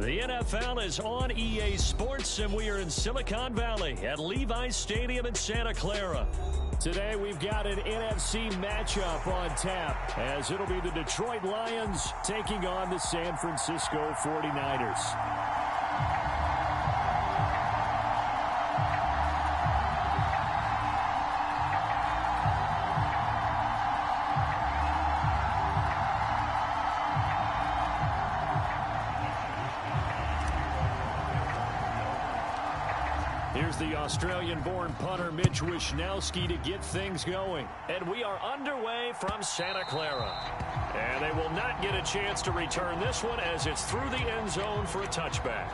The NFL is on EA Sports, and we are in Silicon Valley at Levi's Stadium in Santa Clara. Today we've got an NFC matchup on tap, as it'll be the Detroit Lions taking on the San Francisco 49ers. Here's the Australian-born punter Mitch Wishnowsky to get things going. And we are underway from Santa Clara. And they will not get a chance to return this one as it's through the end zone for a touchback.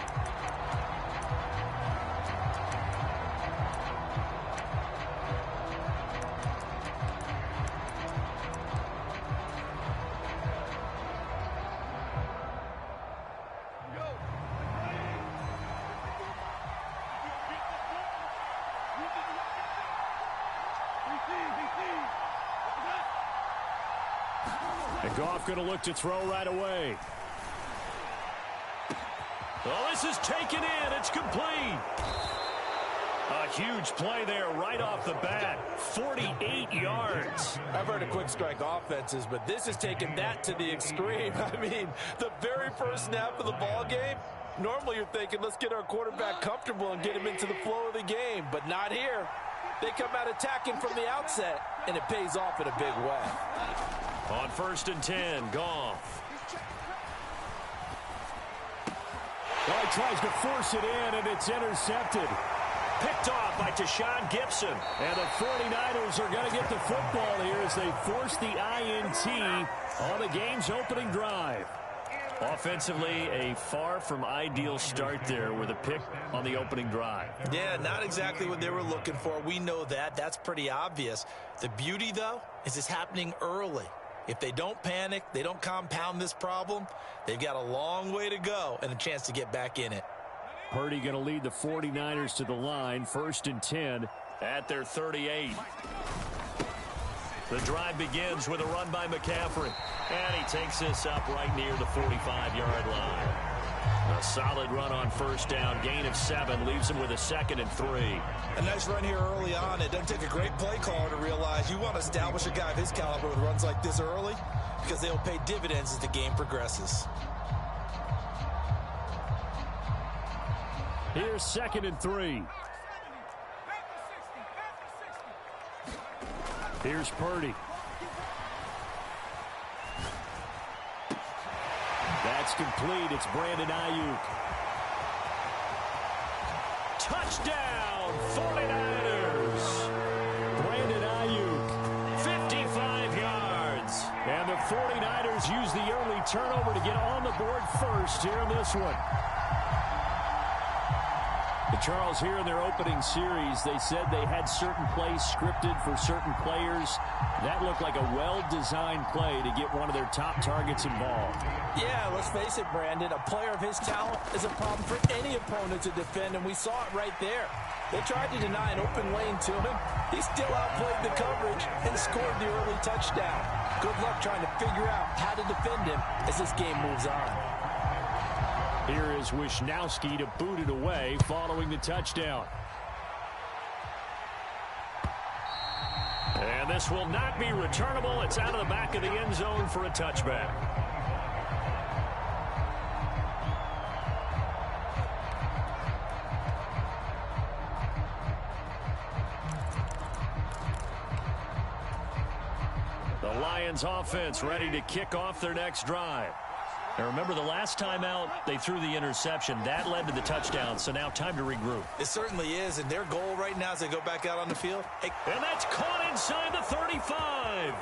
And Goff going to look to throw right away. Oh, this is taken in. It's complete. A huge play there right off the bat. 48 yards. I've heard of quick strike offenses, but this has taken that to the extreme. I mean, the very first snap of the ball game, normally you're thinking, let's get our quarterback comfortable and get him into the flow of the game, but not here. They come out attacking from the outset, and it pays off in a big way. On 1st and 10, Goff. Well, he tries to force it in, and it's intercepted. Picked off by Tashawn Gibson. And the 49ers are going to get the football here as they force the INT on the game's opening drive. Offensively, a far from ideal start there with a pick on the opening drive. Yeah, not exactly what they were looking for. We know that. That's pretty obvious. The beauty, though, is it's happening early. If they don't panic, they don't compound this problem, they've got a long way to go and a chance to get back in it. Purdy going to lead the 49ers to the line, 1st and 10 at their 38. The drive begins with a run by McCaffrey. And he takes this up right near the 45-yard line. A solid run on 1st down. Gain of 7 leaves him with a 2nd and 3. A nice run here early on. It doesn't take a great play caller to realize you want to establish a guy of his caliber with runs like this early because they'll pay dividends as the game progresses. Here's 2nd and 3. Here's Purdy. That's complete. It's Brandon Ayuk. Touchdown, 49ers. Brandon Ayuk. 55 yards. And the 49ers use the early turnover to get on the board first here in this one. Charles, here in their opening series, they said they had certain plays scripted for certain players. That looked like a well-designed play to get one of their top targets involved. Yeah, let's face it, Brandon. A player of his talent is a problem for any opponent to defend, and we saw it right there. They tried to deny an open lane to him. He still outplayed the coverage and scored the early touchdown. Good luck trying to figure out how to defend him as this game moves on. Here is Wishnowsky to boot it away following the touchdown. And this will not be returnable. It's out of the back of the end zone for a touchback. The Lions offense ready to kick off their next drive. Now remember, the last time out, they threw the interception. That led to the touchdown, so now time to regroup. It certainly is, and their goal right now is to go back out on the field. Hey. And that's caught inside the 35.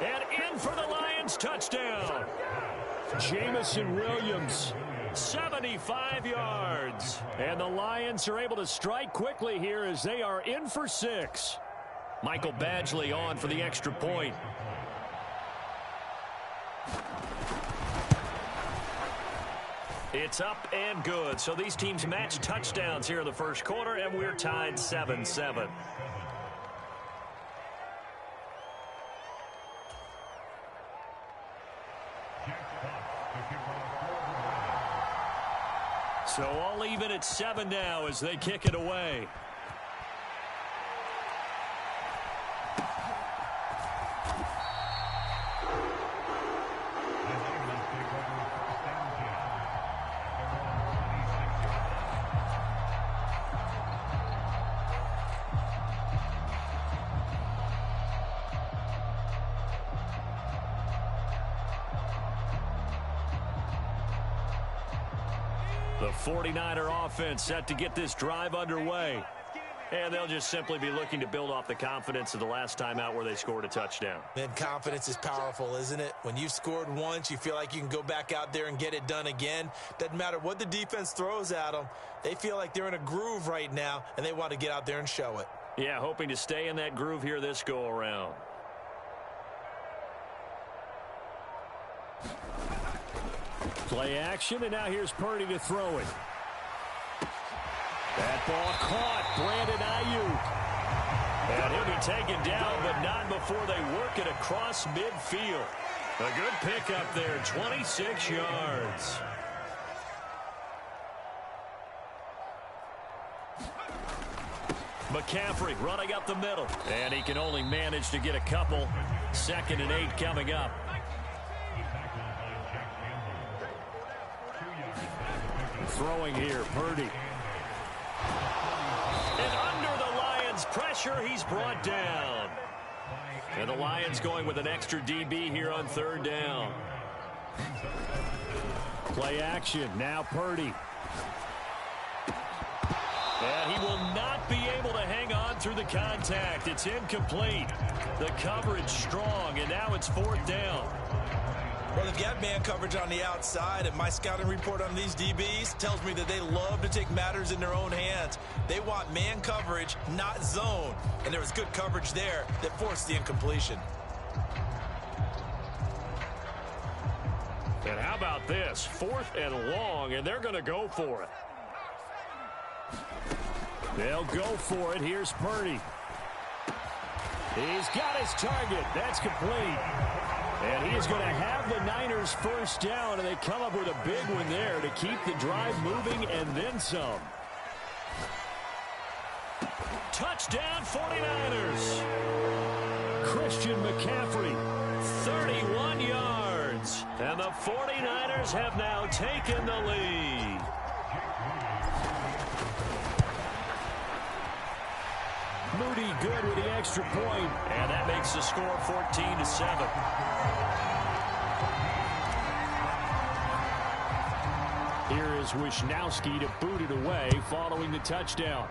And in for the Lions touchdown. Jamison Williams. 75 yards. And the Lions are able to strike quickly here as they are in for 6. Michael Badgley on for the extra point. It's up and good. So these teams match touchdowns here in the first quarter, and we're tied 7-7. So all even at 7 now as they kick it away. The 49er offense set to get this drive underway. And they'll just simply be looking to build off the confidence of the last time out where they scored a touchdown. And confidence is powerful, isn't it? When you've scored once, you feel like you can go back out there and get it done again. Doesn't matter what the defense throws at them. They feel like they're in a groove right now, and they want to get out there and show it. Yeah, hoping to stay in that groove here this go-around. Play action, and now here's Purdy to throw it. That ball caught. Brandon Ayuk. And he'll be taken down, but not before they work it across midfield. A good pickup there, 26 yards. McCaffrey running up the middle. And he can only manage to get a couple. 2nd and 8 coming up. Throwing here, Purdy. And under the Lions' pressure, he's brought down. And the Lions going with an extra DB here on 3rd down. Play action, now Purdy. And he will not be able to hang on through the contact. It's incomplete. The coverage strong, and now it's 4th down. Well, they've got man coverage on the outside, and my scouting report on these DBs tells me that they love to take matters in their own hands. They want man coverage, not zone. And there was good coverage there that forced the incompletion. And how about this? 4th and long, and they're going to go for it. They'll go for it. Here's Purdy. He's got his target. That's complete. And he is going to have the Niners first down, and they come up with a big one there to keep the drive moving and then some. Touchdown 49ers. Christian McCaffrey, 31 yards. And the 49ers have now taken the lead. Moody good with the extra point, and that makes the score 14-7. Here is Wisnowski to boot it away following the touchdown.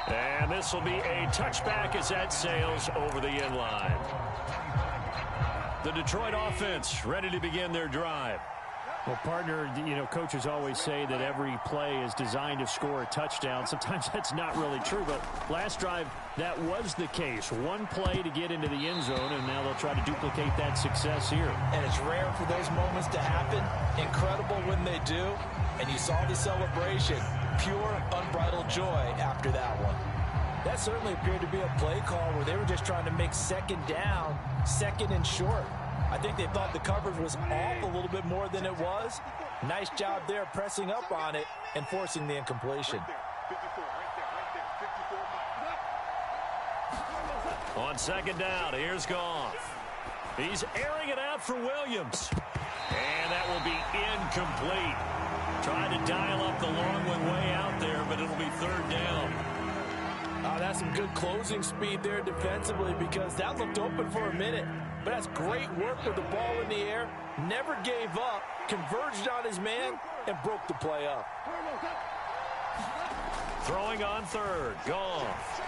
And this will be a touchback as that sails over the end line. The Detroit offense ready to begin their drive. Well, partner, you know, coaches always say that every play is designed to score a touchdown. Sometimes that's not really true, but last drive, that was the case. One play to get into the end zone, and now they'll try to duplicate that success here. And it's rare for those moments to happen. Incredible when they do. And you saw the celebration. Pure, unbridled joy after that one. That certainly appeared to be a play call where they were just trying to make 2nd down, 2nd and short. I think they thought the coverage was off a little bit more than it was. Nice job there pressing up on it and forcing the incompletion. On 2nd down, here's Goff. He's airing it out for Williams. And that will be incomplete. Trying to dial up the long one way out there, but it'll be 3rd down. That's some good closing speed there defensively because that looked open for a minute. But that's great work with the ball in the air. Never gave up, converged on his man, and broke the play up. Throwing on 3rd, Goff.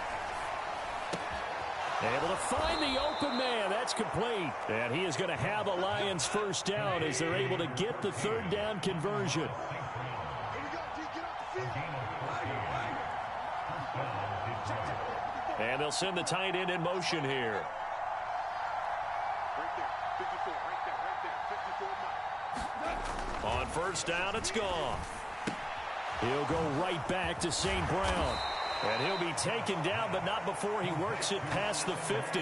Able to find the open man. That's complete. And he is going to have a Lions first down as they're able to get the 3rd down conversion. And they'll send the tight end in motion here. On 1st down, it's Goff. He'll go right back to St. Brown. And he'll be taken down, but not before he works it past the 50.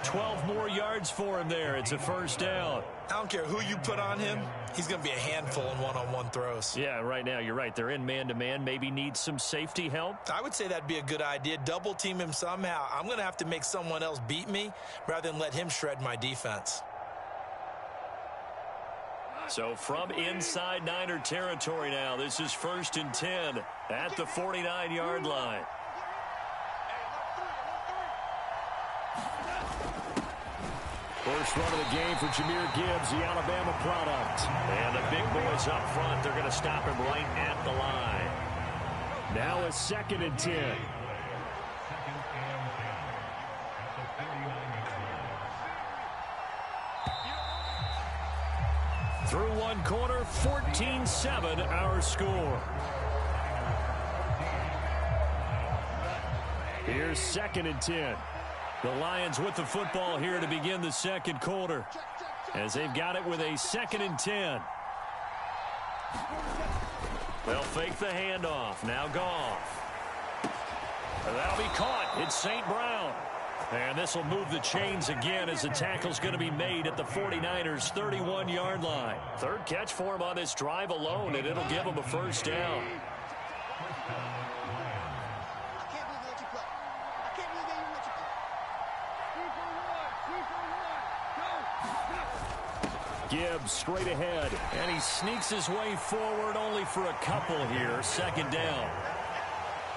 12 more yards for him there. It's a first down. I don't care who you put on him. He's going to be a handful in one-on-one throws. Yeah, right now you're right. They're in man-to-man. Maybe needs some safety help. I would say that'd be a good idea. Double team him somehow. I'm going to have to make someone else beat me rather than let him shred my defense. So from inside Niner territory now, this is 1st and 10 at the 49-yard line. First run of the game for Jahmyr Gibbs, the Alabama product. And the big boys up front, they're going to stop him right at the line. Now a 2nd and 10. Through one quarter, 14-7 our score. Here's 2nd and 10. The Lions with the football here to begin the second quarter, as they've got it with a 2nd and 10. They'll fake the handoff. Now Goff. That'll be caught. It's St. Brown. And this will move the chains again as the tackle's going to be made at the 49ers' 31-yard line. Third catch for him on this drive alone, and it'll give him a first down. Gibbs straight ahead, and he sneaks his way forward only for a couple here. 2nd down.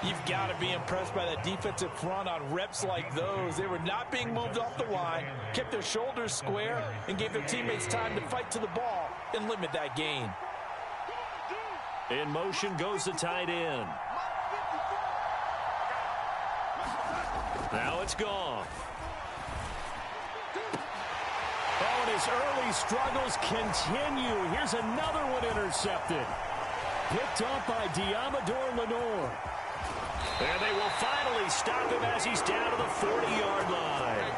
You've got to be impressed by that defensive front on reps like those. They were not being moved off the line, kept their shoulders square, and gave their teammates time to fight to the ball and limit that gain. In motion goes the tight end. Now it's Goff. Oh, and his early struggles continue. Here's another one intercepted. Picked off by Diamador Lenore. And they will finally stop him as he's down to the 40-yard line.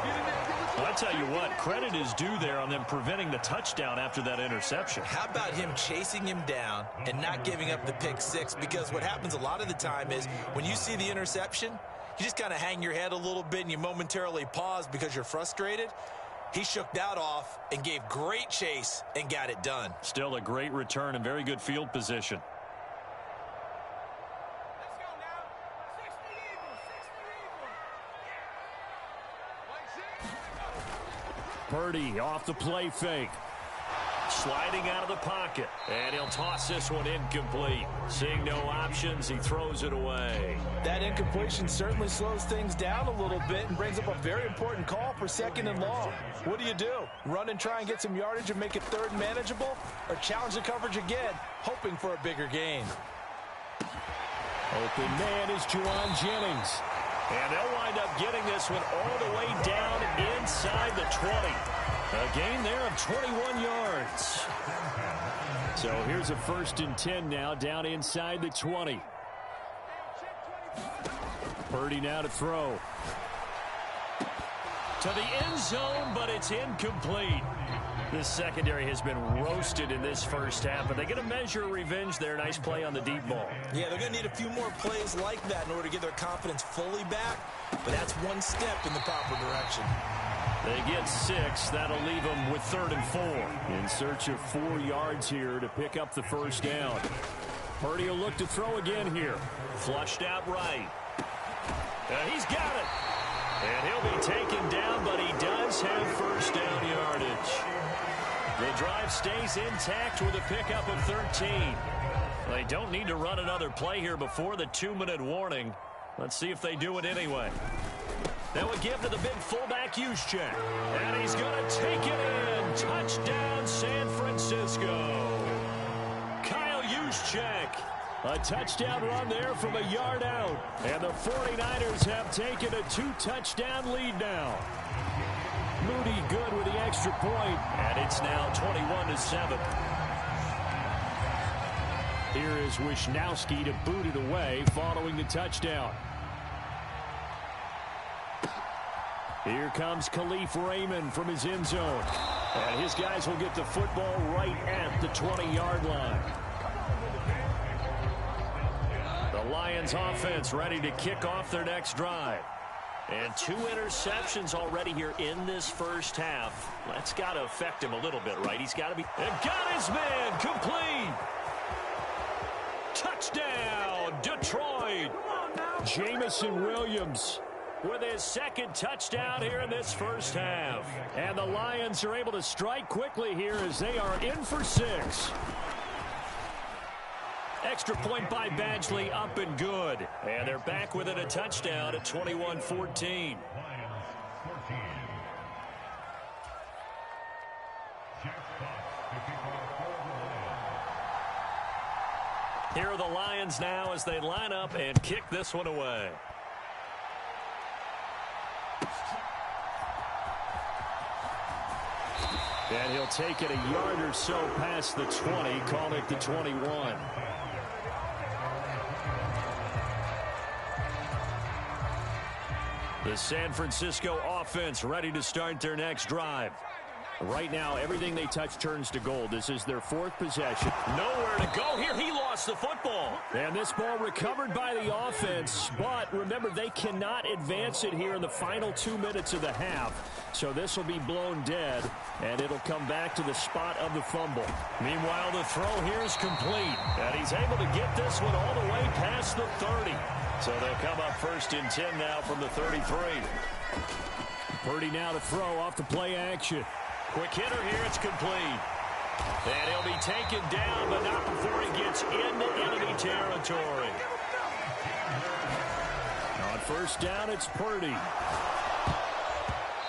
Well, I tell you what, credit is due there on them preventing the touchdown after that interception. How about him chasing him down and not giving up the pick six? Because what happens a lot of the time is when you see the interception, you just kind of hang your head a little bit and you momentarily pause because you're frustrated. He shook that off and gave great chase and got it done. Still a great return and very good field position. Purdy off the play fake. Sliding out of the pocket. And he'll toss this one incomplete. Seeing no options, he throws it away. That incompletion certainly slows things down a little bit and brings up a very important call for 2nd and long. What do? Run and try and get some yardage and make it 3rd and manageable? Or challenge the coverage again, hoping for a bigger gain? Open man is Juwan Jennings. And they'll wind up getting this one all the way down inside the 20. A gain there of 21 yards. So here's a 1st and 10 now down inside the 20. Purdy now to throw. To the end zone, but it's incomplete. This secondary has been roasted in this first half, but they're going to measure revenge there. Nice play on the deep ball. Yeah, they're going to need a few more plays like that in order to get their confidence fully back, but that's one step in the proper direction. They get 6. That'll leave them with 3rd and 4. In search of 4 yards here to pick up the first down. Purdy will look to throw again here. Flushed out right. He's got it. And he'll be taken down, but he does have first down yardage. The drive stays intact with a pickup of 13. They don't need to run another play here before the 2-minute warning. Let's see if they do it anyway. They will give to the big fullback Juszczyk. And he's going to take it in. Touchdown, San Francisco. Kyle Juszczyk. A touchdown run there from a yard out. And the 49ers have taken a 2-touchdown lead now. Moody good with the extra point. And it's now 21-7. Here is Wisnowski to boot it away following the touchdown. Here comes Khalif Raymond from his end zone. And his guys will get the football right at the 20-yard line. The Lions Lions offense ready to kick off their next drive. And 2 interceptions already here in this first half. That's got to affect him a little bit, right? He's got to be... And got his man complete. Touchdown, Detroit. Jamison Williams with his second touchdown here in this first half. And the Lions are able to strike quickly here as they are in for 6. Extra point by Badgley, up and good. And they're back within a touchdown at 21-14. Here are the Lions now as they line up and kick this one away. And he'll take it a yard or so past the 20, calling it the 21. The San Francisco offense ready to start their next drive. Right now, everything they touch turns to gold. This is their 4th possession. Nowhere to go here. He lost the football. And this ball recovered by the offense. But remember, they cannot advance it here in the final 2 minutes of the half. So this will be blown dead, and it'll come back to the spot of the fumble. Meanwhile, the throw here is complete. And he's able to get this one all the way past the 30. So they'll come up 1st and 10 now from the 33. Purdy now to throw off the play action. Quick hitter here, it's complete. And he'll be taken down, but not before he gets into enemy territory. On 1st down, it's Purdy.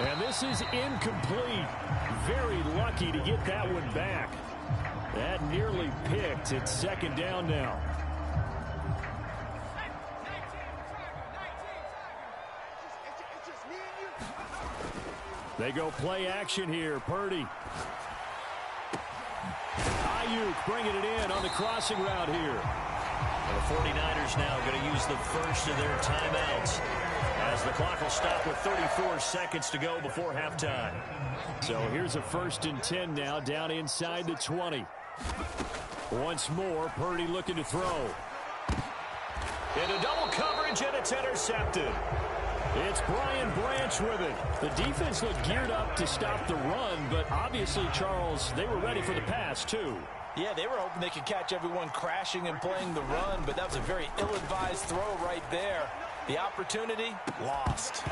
And this is incomplete. Very lucky to get that one back. That nearly picked. It's 2nd down now. They go play action here. Purdy. Ayuk bringing it in on the crossing route here. And the 49ers now going to use the first of their timeouts as the clock will stop with 34 seconds to go before halftime. So here's a 1st and 10 now down inside the 20. Once more, Purdy looking to throw. Into double coverage, and it's intercepted. It's Brian Branch with it. The defense looked geared up to stop the run, but obviously, Charles, they were ready for the pass, too. Yeah, they were hoping they could catch everyone crashing and playing the run, but that was a very ill-advised throw right there. The opportunity, lost.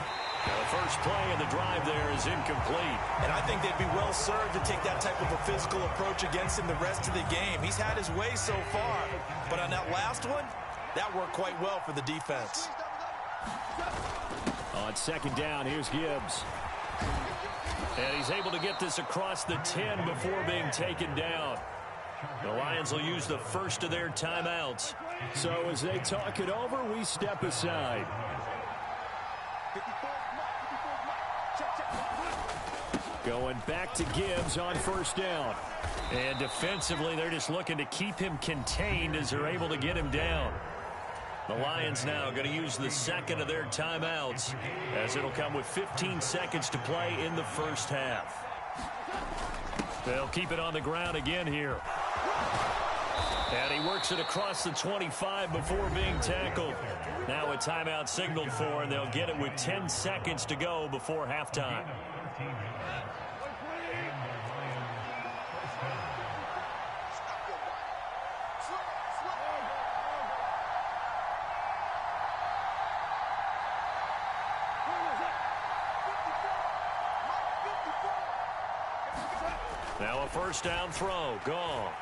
Now the first play of the drive there is incomplete. And I think they'd be well served to take that type of a physical approach against him the rest of the game. He's had his way so far, but on that last one, that worked quite well for the defense. On 2nd down, here's Gibbs. And he's able to get this across the 10 before being taken down. The Lions will use the first of their timeouts. So as they talk it over, we step aside. Going back to Gibbs on 1st down. And defensively, they're just looking to keep him contained as they're able to get him down. The Lions now going to use the 2nd of their timeouts as it'll come with 15 seconds to play in the first half. They'll keep it on the ground again here. And he works it across the 25 before being tackled. Now a timeout signaled for, and they'll get it with 10 seconds to go before halftime. Now a 1st down throw, gone.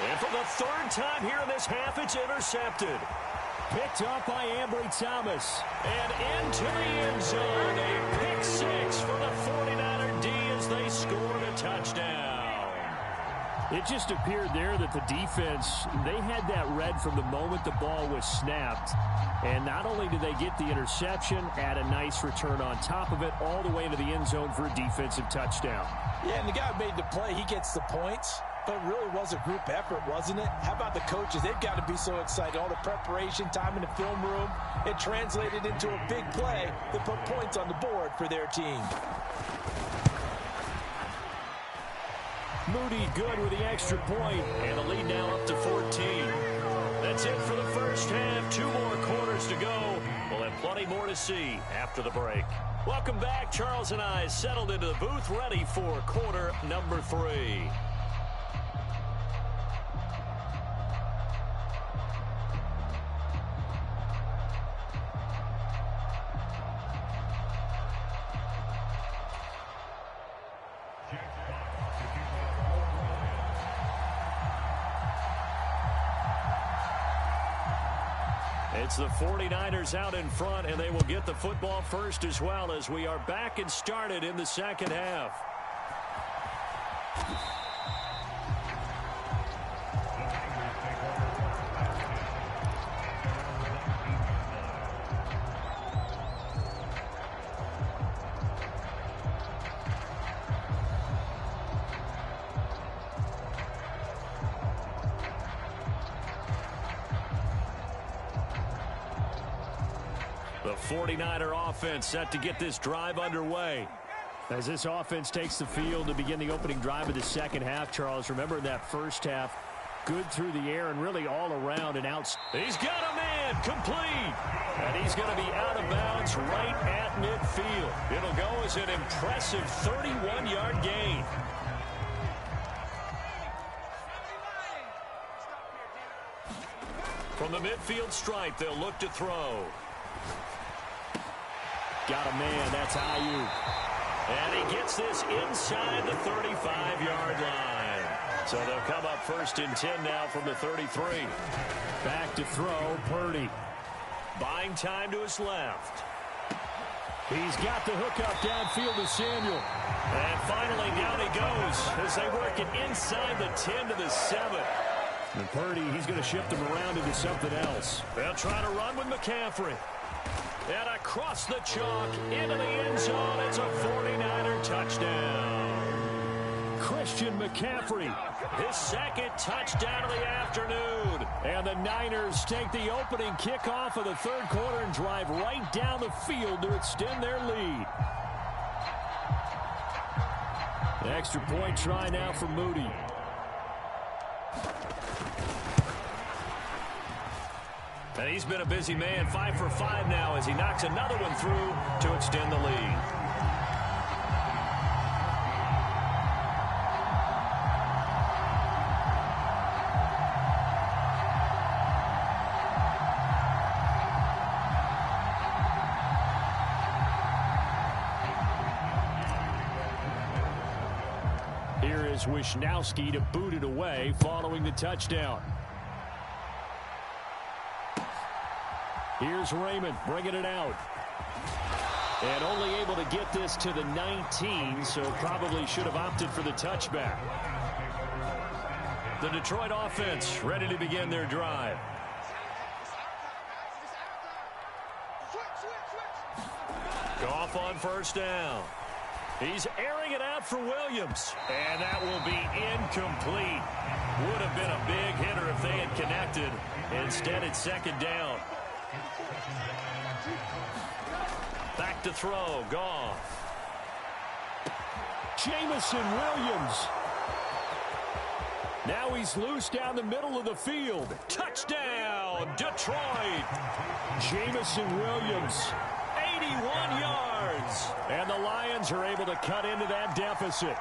And for the 3rd time here in this half, it's intercepted. Picked up by Ambry Thomas. And into the end zone, a pick 6 for the 49er D as they scored a touchdown. It just appeared there that the defense, they had that read from the moment the ball was snapped. And not only did they get the interception, add a nice return on top of it, all the way into the end zone for a defensive touchdown. Yeah, and the guy who made the play, he gets the points. But it really was a group effort, wasn't it? How about the coaches? They've got to be so excited. All the preparation, time in the film room, it translated into a big play that put points on the board for their team. Moody good with the extra point, and the lead now up to 14. That's it for the first half. 2 more quarters to go. We'll have plenty more to see after the break. Welcome back. Charles and I settled into the booth, ready for quarter number 3. It's the 49ers out in front, and they will get the football first as well as we are back and started in the second half. The 49er offense set to get this drive underway. As this offense takes the field to begin the opening drive of the second half, Charles, remember in that first half, good through the air and really all around and out. He's got a man complete. And he's going to be out of bounds right at midfield. It'll go as an impressive 31-yard gain. From the midfield stripe, they'll look to throw. Got a man, that's Ayuk. And he gets this inside the 35-yard line. So they'll come up first and 10 now from the 33. Back to throw, Purdy. Buying time to his left. He's got the hook up downfield to Samuel. And finally down he goes as they work it inside the 10 to the 7. And Purdy, he's going to shift them around into something else. They'll try to run with McCaffrey. And across the chalk, into the end zone, it's a 49er touchdown. Christian McCaffrey, his second touchdown of the afternoon. And the Niners take the opening kickoff of the third quarter and drive right down the field to extend their lead. The extra point try now for Moody. And he's been a busy man, 5 for 5 now as he knocks another one through to extend the lead. Here is Wisnowski to boot it away following the touchdown. Here's Raymond bringing it out. And only able to get this to the 19, so probably should have opted for the touchback. The Detroit offense ready to begin their drive. Goff on first down. He's airing it out for Williams. And that will be incomplete. Would have been a big hitter if they had connected. Instead, it's second down. Back to throw, Goff. Jamison Williams. Now he's loose down the middle of the field. Touchdown, Detroit. Jamison Williams, 81 yards. And the Lions are able to cut into that deficit.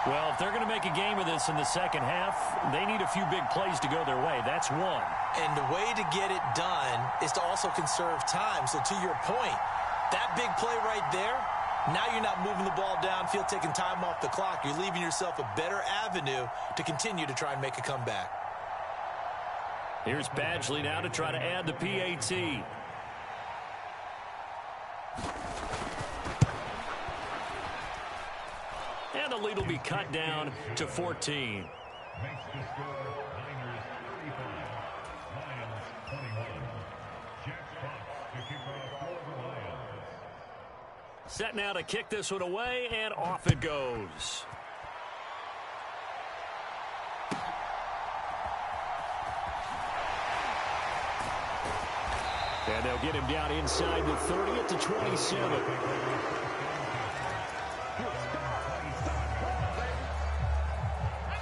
Well, if they're going to make a game of this in the second half, they need a few big plays to go their way. That's one. And the way to get it done is to also conserve time. So to your point, that big play right there, now you're not moving the ball downfield, taking time off the clock. You're leaving yourself a better avenue to continue to try and make a comeback. Here's Badgley now to try to add the PAT. And the lead will be cut down to 14. Set now to kick this one away, and off it goes. And they'll get him down inside the 30 at the 27.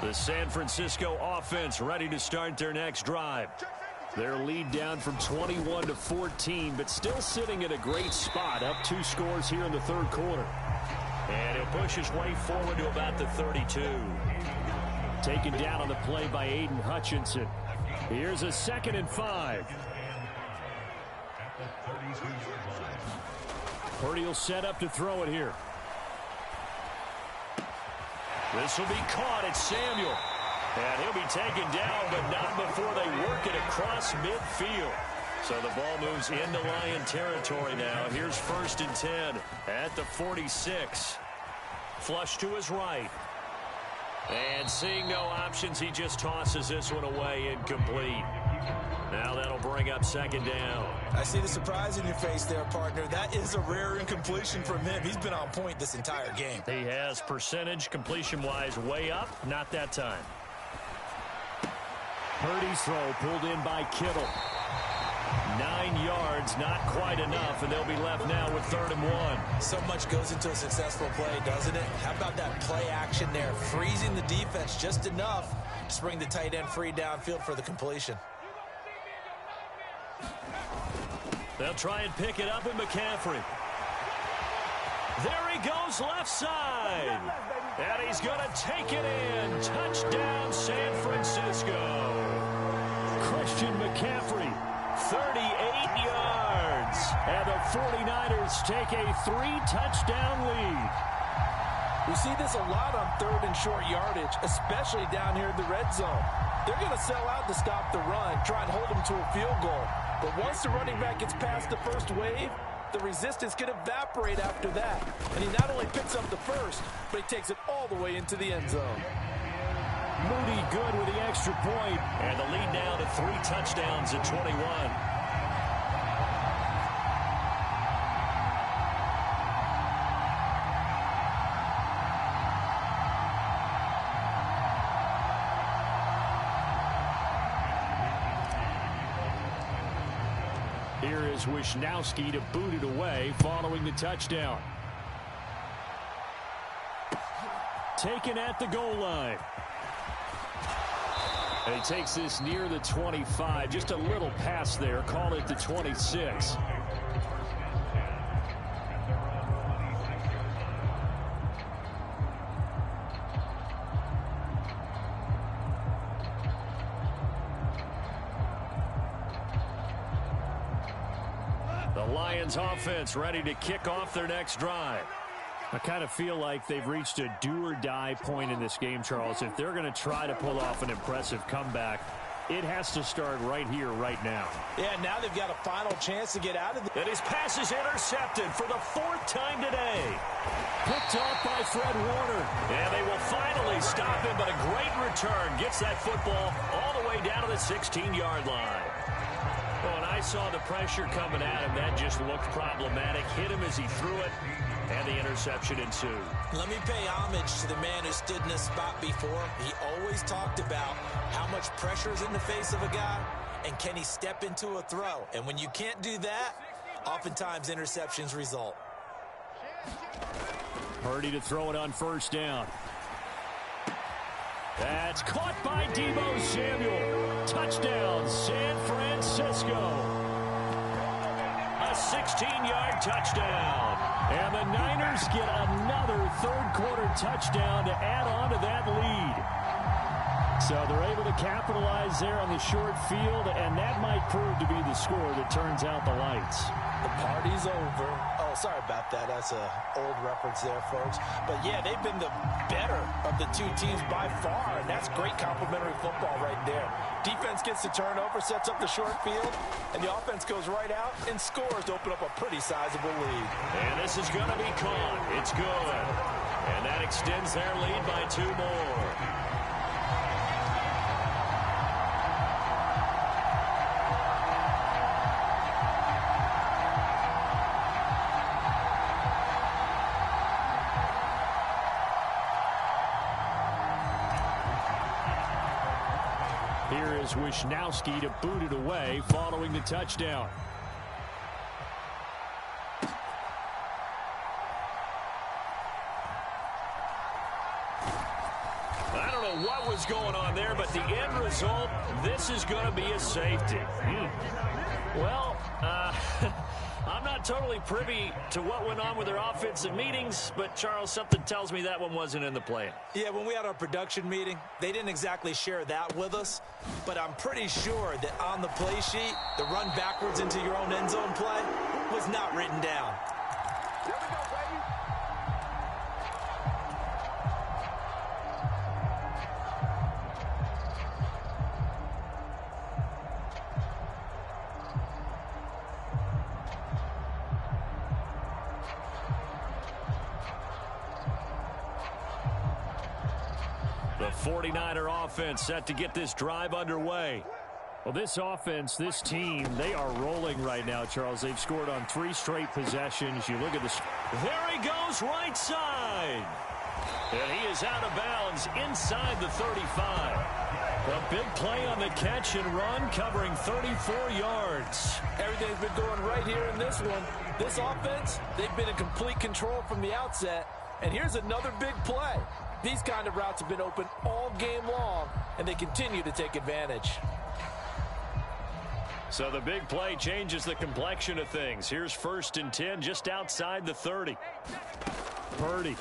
The San Francisco offense ready to start their next drive. Their lead down from 21 to 14, but still sitting at a great spot, up 2 scores here in the third quarter. And he'll push his way forward to about the 32. Taken down on the play by Aiden Hutchinson. Here's a 2nd and 5. Purdy will set up to throw it here. This will be caught. It's Samuel. And he'll be taken down, but not before they work it across midfield. So the ball moves into Lion territory now. Here's 1st and 10 at the 46. Flush to his right. And seeing no options, he just tosses this one away, incomplete. Now that'll bring up 2nd down. I see the surprise in your face there, partner. That is a rare incompletion from him. He's been on point this entire game. He has percentage completion-wise way up. Not that time. Purdy's throw pulled in by Kittle. 9 yards, not quite enough, and they'll be left now with 3rd and 1. So much goes into a successful play, doesn't it? How about that play action there? Freezing the defense just enough to bring the tight end free downfield for the completion. They'll try and pick it up with McCaffrey. There he goes, left side. And he's going to take it in. Touchdown, San Francisco. Christian McCaffrey, 38 yards. And the 49ers take a 3-touchdown lead. We see this a lot on 3rd and short yardage, especially down here in the red zone. They're going to sell out to stop the run, try and hold them to a field goal. But once the running back gets past the first wave, the resistance can evaporate after that. And he not only picks up the first, but he takes it all the way into the end zone. Moody good with the extra point. And the lead now to 3 touchdowns at 21. Here is Wisnowski to boot it away following the touchdown. Taken at the goal line. And he takes this near the 25. Just a little pass there. Call it the 26. The Lions offense ready to kick off their next drive. I kind of feel like they've reached a do-or-die point in this game, Charles. If they're going to try to pull off an impressive comeback, it has to start right here, right now. Yeah, now they've got a final chance to get out of And his pass is intercepted for the 4th time today. Picked off by Fred Warner. And they will finally stop him, but a great return. Gets that football all the way down to the 16-yard line. Well, when I saw the pressure coming at him, that just looked problematic. Hit him as he threw it, and the interception ensued. Let me pay homage to the man who stood in this spot before. He always talked about how much pressure is in the face of a guy, and can he step into a throw. And when you can't do that, oftentimes interceptions result. Purdy to throw it on 1st down. That's caught by Deebo Samuel. Touchdown, San Francisco. A 16-yard touchdown. And the Niners get another 3rd quarter touchdown to add on to that lead. So they're able to capitalize there on the short field, and that might prove to be the score that turns out the lights. The party's over. Oh, sorry about that. That's an old reference there, folks. But, yeah, they've been the better of the 2 teams by far, and that's great complimentary football right there. Defense gets the turnover, sets up the short field, and the offense goes right out and scores to open up a pretty sizable lead. And this is going to be caught. It's good. And that extends their lead by 2 more. Here is Wisnowski to boot it away following the touchdown. I don't know what was going on there, but the end result, this is going to be a safety. Well, I'm not totally privy to what went on with their offensive meetings, but, Charles, something tells me that one wasn't in the plan. Yeah, when we had our production meeting, they didn't exactly share that with us, but I'm pretty sure that on the play sheet, the run backwards into your own end zone play was not written down. Here we go, baby. The 49er offense set to get this drive underway. Well, this offense, this team, they are rolling right now, Charles. They've scored on 3 straight possessions. You look at this. There he goes, right side. And he is out of bounds inside the 35. A big play on the catch and run, covering 34 yards. Everything's been going right here in this one. This offense, they've been in complete control from the outset. And here's another big play. These kind of routes have been open all game long, and they continue to take advantage. So the big play changes the complexion of things. Here's 1st and 10 just outside the 30. Purdy.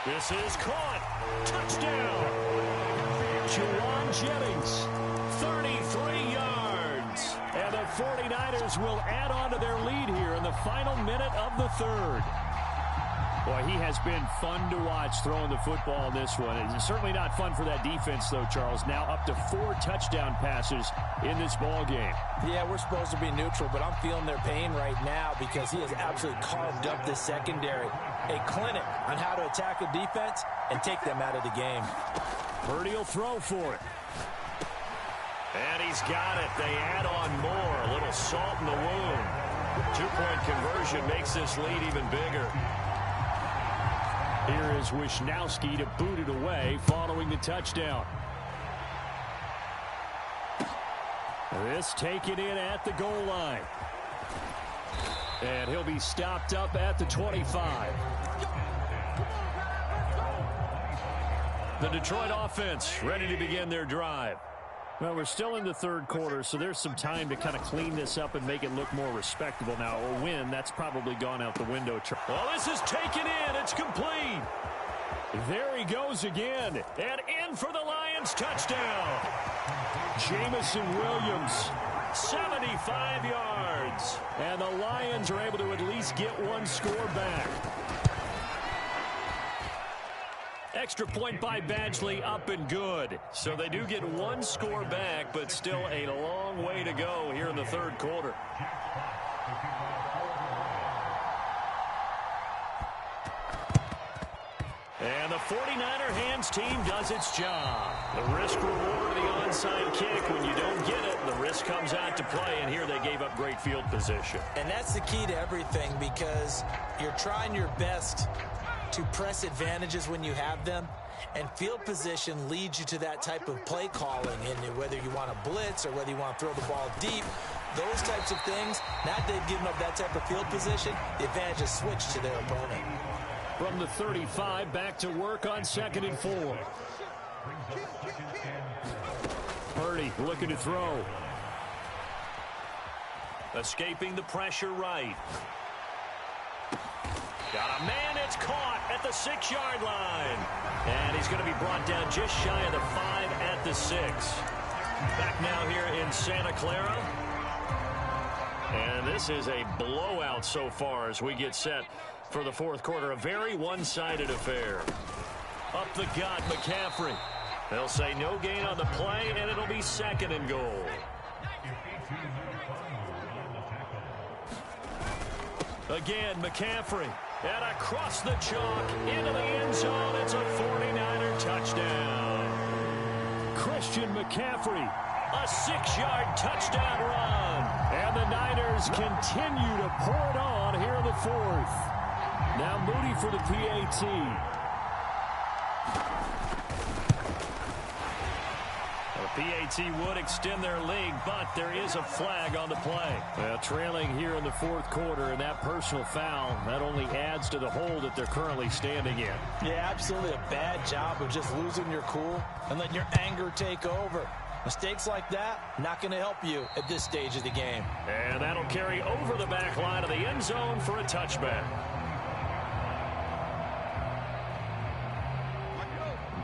This is caught. Touchdown. Juwan Jennings, 33 yards. And the 49ers will add on to their lead here in the final minute of the 3rd. Boy, he has been fun to watch throwing the football in this one. It's certainly not fun for that defense, though, Charles. Now up to 4 touchdown passes in this ball game. Yeah, we're supposed to be neutral, but I'm feeling their pain right now because he has absolutely carved up this secondary. A clinic on how to attack a defense and take them out of the game. Purdy will throw for it. And he's got it. They add on more. A little salt in the wound. 2-point conversion makes this lead even bigger. Here is Wisnowski to boot it away following the touchdown. This taken in at the goal line. And he'll be stopped up at the 25. The Detroit offense ready to begin their drive. Well, we're still in the 3rd quarter, so there's some time to kind of clean this up and make it look more respectable. Now, a win, that's probably gone out the window. Well, this is taken in. It's complete. There he goes again. And in for the Lions touchdown. Jamison Williams. 75 yards. And the Lions are able to at least get 1 score back. Extra point by Badgley, up and good. So they do get 1 score back, but still a long way to go here in the 3rd quarter. And the 49er hands team does its job. The risk reward of the onside kick. When you don't get it, the risk comes out to play, and here they gave up great field position. And that's the key to everything, because you're trying your best to press advantages when you have them, and field position leads you to that type of play calling. And whether you want to blitz or whether you want to throw the ball deep, those types of things, now that they've given up that type of field position, the advantage is switched to their opponent. From the 35, back to work on 2nd and 4. Purdy looking to throw. Escaping the pressure right. Got a man, it's caught at the 6-yard line. And he's going to be brought down just shy of the 5 at the 6. Back now here in Santa Clara. And this is a blowout so far as we get set for the 4th quarter. A very one-sided affair. Up the gut, McCaffrey. They'll say no gain on the play, and it'll be 2nd and goal. Again, McCaffrey. And across the chalk, into the end zone. It's a 49er touchdown. Christian McCaffrey. A 6-yard touchdown run. And the Niners continue to pour it on here in the 4th. Now Moody for the PAT. The PAT would extend their lead, but there is a flag on the play. Well, trailing here in the fourth quarter, and that personal foul, that only adds to the hole that they're currently standing in. Yeah, absolutely a bad job of just losing your cool and letting your anger take over. Mistakes like that, not going to help you at this stage of the game. And that'll carry over the back line of the end zone for a touchback.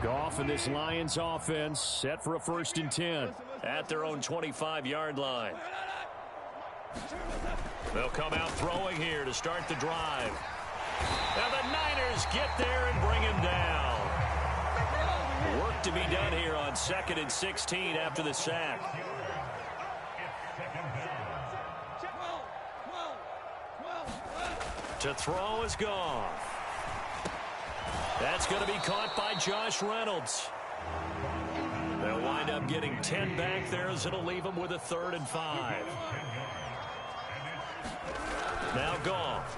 Goff and this Lions offense set for a 1st and 10 at their own 25-yard line. They'll come out throwing here to start the drive. Now the Niners get there and bring him down. Work to be done here on 2nd and 16 after the sack. To throw is Goff. That's going to be caught by Josh Reynolds. They'll wind up getting 10 back there as it'll leave them with a 3rd and 5. Now Goff.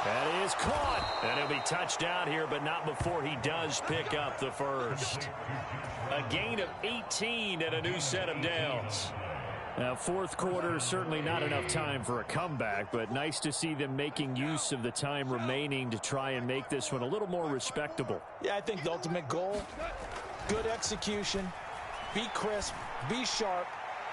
That is caught. And he'll be touched down here, but not before he does pick up the first. A gain of 18 and a new set of downs. Now, fourth quarter, certainly not enough time for a comeback, but nice to see them making use of the time remaining to try and make this one a little more respectable. Yeah, I think the ultimate goal, good execution, be crisp, be sharp,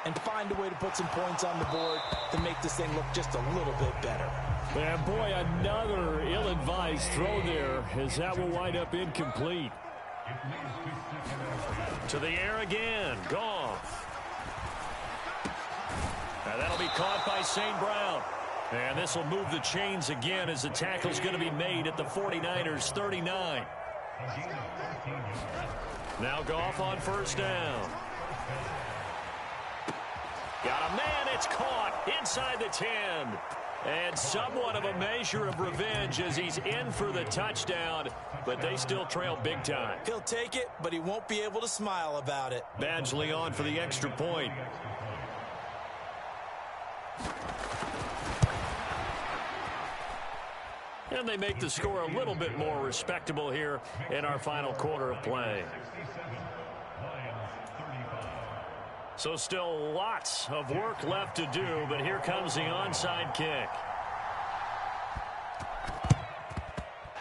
and find a way to put some points on the board to make this thing look just a little bit better. And boy, another ill-advised throw there, as that will wind up incomplete. To the air again, Goff. Now that'll be caught by St. Brown. And this will move the chains again as the tackle's going to be made at the 49ers 39. Now Goff on 1st down. Got a man, it's caught inside the 10. And somewhat of a measure of revenge as he's in for the touchdown, but they still trail big time. He'll take it, but he won't be able to smile about it. Badgley on for the extra point. And they make the score a little bit more respectable here in our final quarter of play. So still lots of work left to do, but here comes the onside kick.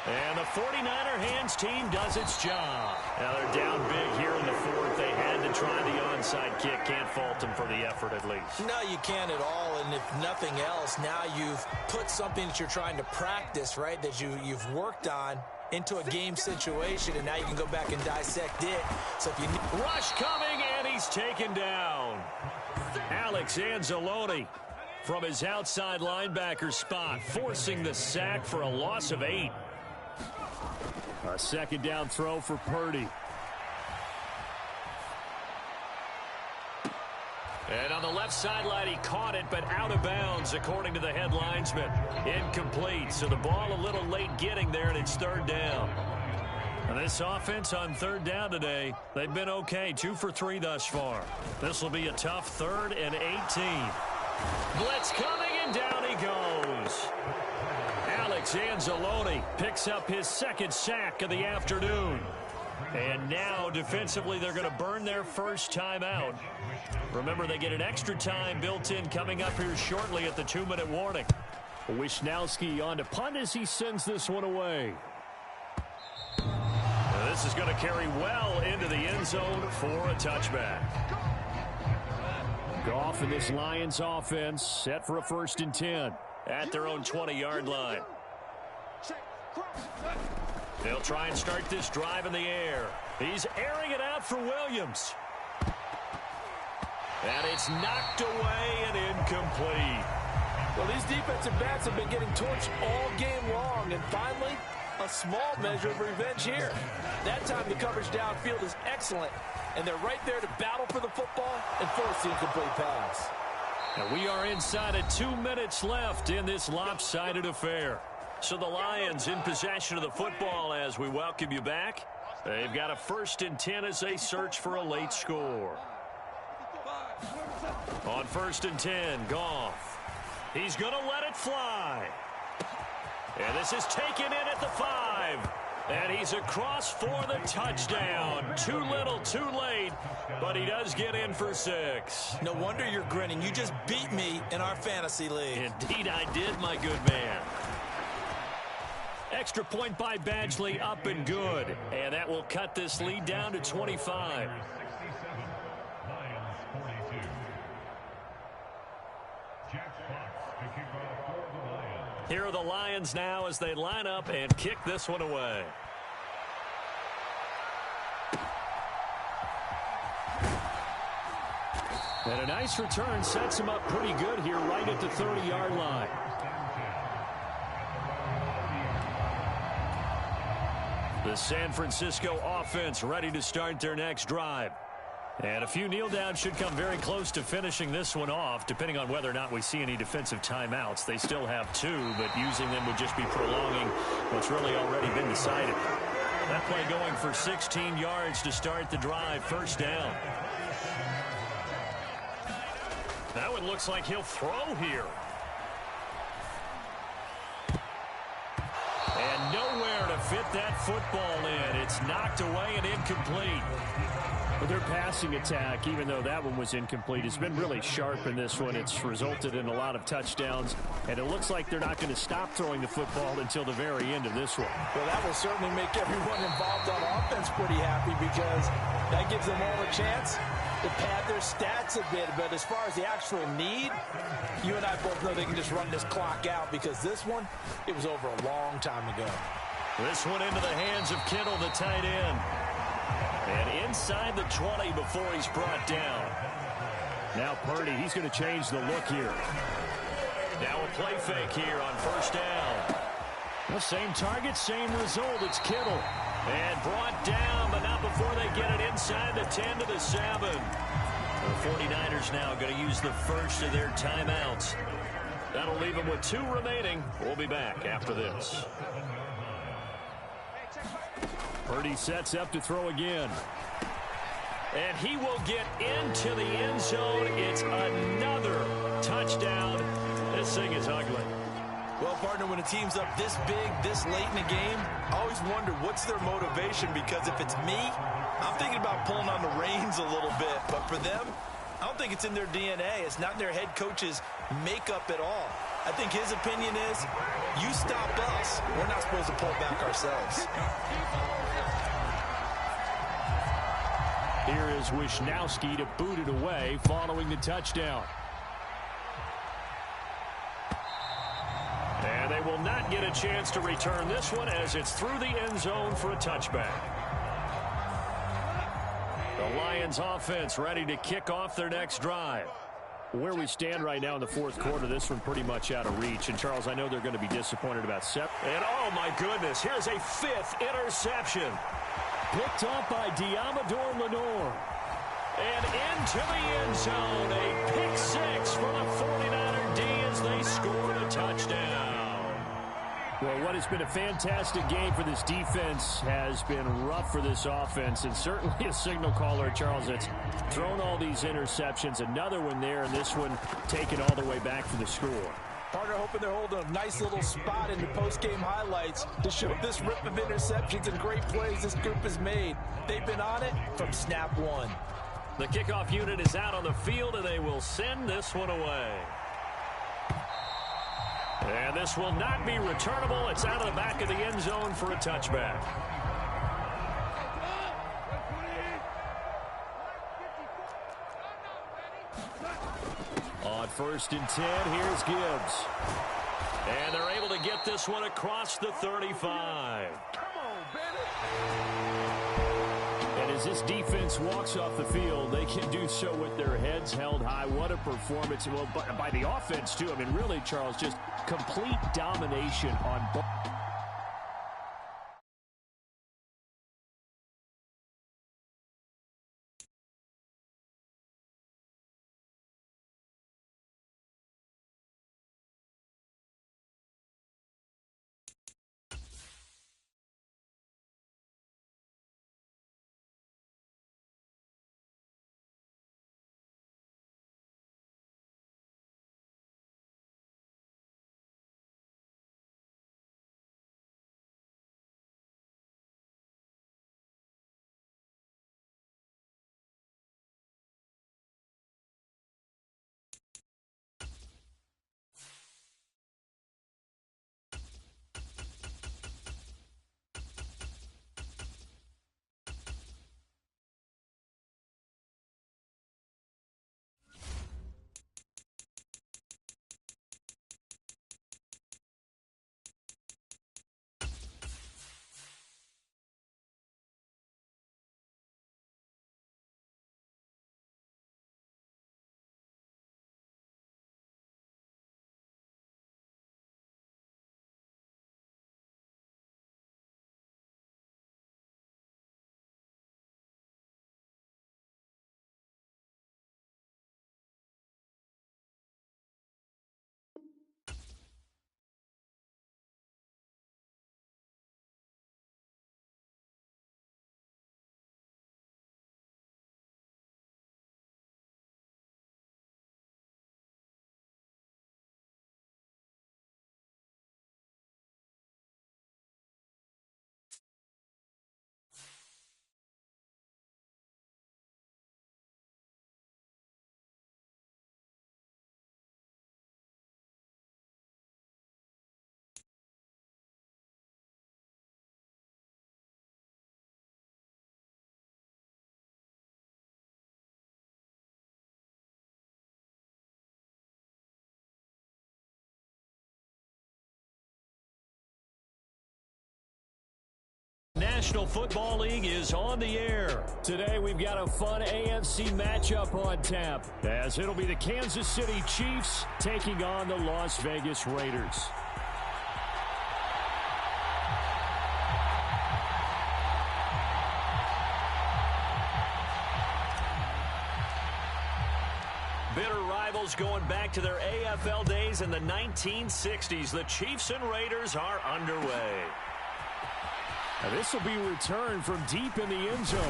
And the 49er hands team does its job. Now they're down big here in the fourth. They had to try the onside kick. Can't fault them for the effort at least. No, you can't at all. And if nothing else, now you've put something that you're trying to practice, right, that you've worked on into a game situation, and now you can go back and dissect it. So if you rush coming, and he's taken down. Alex Anzalone from his outside linebacker spot, forcing the sack for a loss of 8. A 2nd down throw for Purdy. And on the left sideline, he caught it, but out of bounds, according to the head linesman. Incomplete, so the ball a little late getting there, and it's 3rd down. And this offense on 3rd down today, they've been okay, 2 for 3 thus far. This will be a tough 3rd and 18. Blitz coming, and down he goes. Alex Anzalone picks up his 2nd sack of the afternoon. And now, defensively, they're going to burn their first timeout. Remember, they get an extra time built in coming up here shortly at the 2-minute warning. Wisnowski on to punt as he sends this one away. Now, this is going to carry well into the end zone for a touchback. Goff and this Lions offense set for a 1st and 10 at their own 20-yard line. They'll try and start this drive in the air. He's airing it out for Williams. And it's knocked away and incomplete. Well, these defensive backs have been getting torched all game long, and finally, a small measure of revenge here. That time the coverage downfield is excellent, and they're right there to battle for the football and force the incomplete pass. And we are inside of 2 minutes left in this lopsided affair. So the Lions in possession of the football as we welcome you back. They've got a 1st and 10 as they search for a late score. On 1st and 10, Goff. He's going to let it fly. And this is taken in at the 5. And he's across for the touchdown. Too little, too late, but he does get in for 6. No wonder you're grinning. You just beat me in our fantasy league. Indeed I did, my good man. Extra point by Badgley, up and good. And that will cut this lead down to 25. Here are the Lions now as they line up and kick this one away. And a nice return sets him up pretty good here right at the 30-yard line. The San Francisco offense ready to start their next drive. And a few kneel downs should come very close to finishing this one off, depending on whether or not we see any defensive timeouts. They still have 2, but using them would just be prolonging what's really already been decided. That play going for 16 yards to start the drive, first down. Now it looks like he'll throw here. And nowhere to fit that football in. It's knocked away and incomplete. But their passing attack, even though that one was incomplete, has been really sharp in this one. It's resulted in a lot of touchdowns, and it looks like they're not going to stop throwing the football until the very end of this one. Well, that will certainly make everyone involved on offense pretty happy because that gives them all a chance to pad their stats a bit. But as far as the actual need, you and I both know they can just run this clock out because this one, it was over a long time ago. This one into the hands of Kittle, the tight end. And inside the 20 before he's brought down. Now Purdy, he's going to change the look here. Now a play fake here on first down. The same target, same result. It's Kittle. And brought down, but not before they get it inside the 10 to the 7. The 49ers now going to use the first of their timeouts. That'll leave them with 2 remaining. We'll be back after this. Purdy sets up to throw again. And he will get into the end zone. It's another touchdown. This thing is ugly. Well, partner, when a team's up this big, this late in the game, I always wonder what's their motivation, because if it's me, I'm thinking about pulling on the reins a little bit. But for them, I don't think it's in their DNA. It's not in their head coach's makeup at all. I think his opinion is, you stop us, we're not supposed to pull back ourselves. Here is Wisnowski to boot it away following the touchdown. And they will not get a chance to return this one as it's through the end zone for a touchback. The Lions offense ready to kick off their next drive. Where we stand right now in the fourth quarter, this one pretty much out of reach. And, Charles, I know they're going to be disappointed about And, oh, my goodness, here's a 5th interception. Picked off by Diamador Lenore. And into the end zone, a pick 6 for the 49er D as they scored a touchdown. Well, what has been a fantastic game for this defense has been rough for this offense, and certainly a signal caller, Charles, that's thrown all these interceptions. Another one there, and this one taken all the way back for the score. Partner, hoping they're holding a nice little spot in the post-game highlights to show this rip of interceptions and great plays this group has made. They've been on it from snap 1. The kickoff unit is out on the field, and they will send this one away. And this will not be returnable. It's out of the back of the end zone for a touchback. On 1st and 10, here's Gibbs. And they're able to get this one across the 35. Come on, baby. And as this defense walks off the field, they can do so with their heads held high. What a performance. Well, by the offense, too. I mean, really, Charles, just complete domination on both. National Football League is on the air. Today we've got a fun AFC matchup on tap, as it'll be the Kansas City Chiefs taking on the Las Vegas Raiders. Bitter rivals going back to their AFL days in the 1960s. The Chiefs and Raiders are underway. Now this will be returned from deep in the end zone.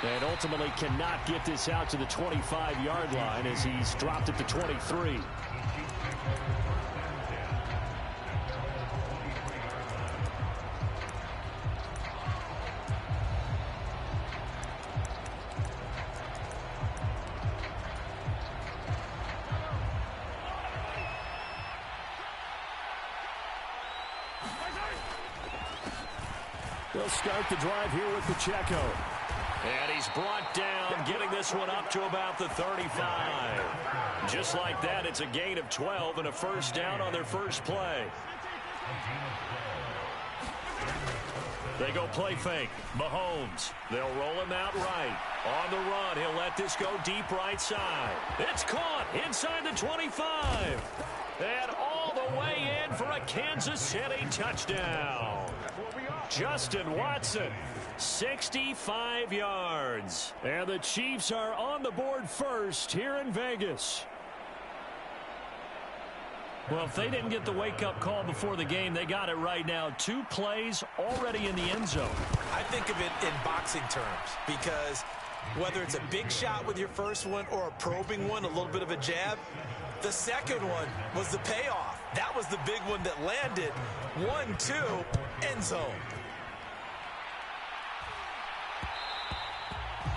And ultimately cannot get this out to the 25-yard line as he's dropped at the 23. They'll start the drive here with Pacheco. And he's brought down, getting this one up to about the 35. Just like that, it's a gain of 12 and a first down on their first play. They go play fake. Mahomes. They'll roll him out right. On the run, he'll let this go deep right side. It's caught inside the 25. And all the way in for a Kansas City touchdown. Justin Watson, 65 yards. And the Chiefs are on the board first here in Vegas. Well, if they didn't get the wake-up call before the game, they got it right now. 2 plays already in the end zone. I think of it in boxing terms, because whether it's a big shot with your first one or a probing one, a little bit of a jab, the second one was the payoff. That was the big one that landed. 1-2, end zone.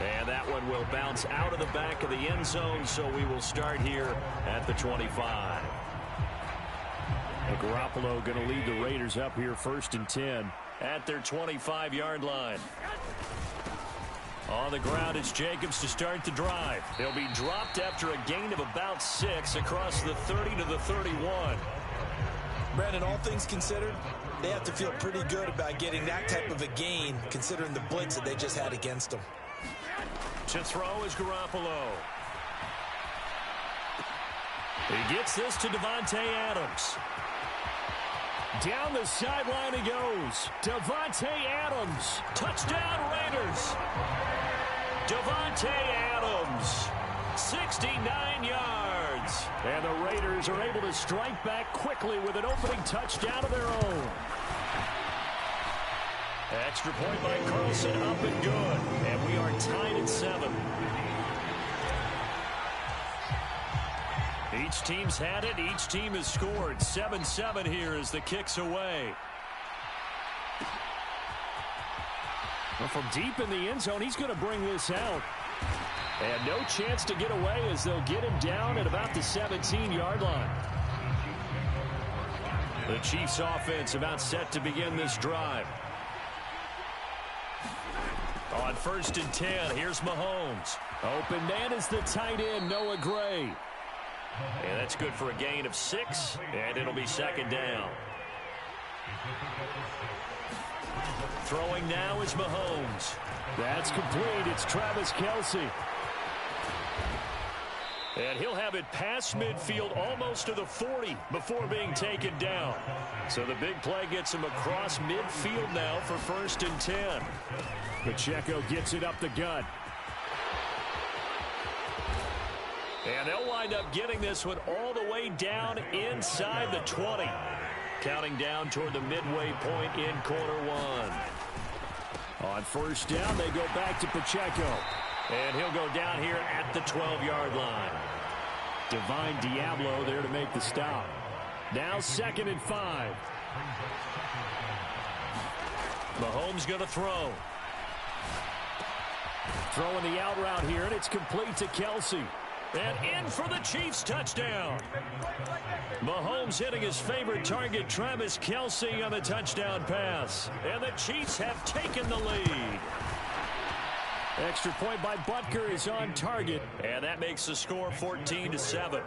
And that one will bounce out of the back of the end zone, so we will start here at the 25. Garoppolo going to lead the Raiders up here first and 10. At their 25-yard line. On the ground, it's Jacobs to start the drive. They'll be dropped after a gain of about 6 across the 30 to the 31. Brandon, all things considered, they have to feel pretty good about getting that type of a gain, considering the blitz that they just had against them. To throw is Garoppolo. He gets this to Davante Adams. Down the sideline he goes. Davante Adams. Touchdown Raiders. Davante Adams. 69 yards. And the Raiders are able to strike back quickly with an opening touchdown of their own. Extra point by Carlson, up and good. And we are tied at 7. Each team's had it. Each team has scored. 7-7 here as the kick's away. Well, from deep in the end zone, he's going to bring this out. And no chance to get away as they'll get him down at about the 17-yard line. The Chiefs offense about set to begin this drive. On 1st and 10, here's Mahomes. Open man is the tight end, Noah Gray. And that's good for a gain of 6, and it'll be 2nd down. Throwing now is Mahomes. That's complete. It's Travis Kelce. And he'll have it past midfield almost to the 40 before being taken down. So the big play gets him across midfield now for 1st and 10. Pacheco gets it up the gut. And they'll wind up getting this one all the way down inside the 20. Counting down toward the midway point in quarter 1. On 1st down, they go back to Pacheco. And he'll go down here at the 12-yard line. Divine Diablo there to make the stop. Now 2nd and 5. Mahomes going to throw. Throwing the out route here, and it's complete to Kelce. And in for the Chiefs touchdown. Mahomes hitting his favorite target, Travis Kelce, on the touchdown pass. And the Chiefs have taken the lead. Extra point by Butker is on target. And that makes the score 14-7.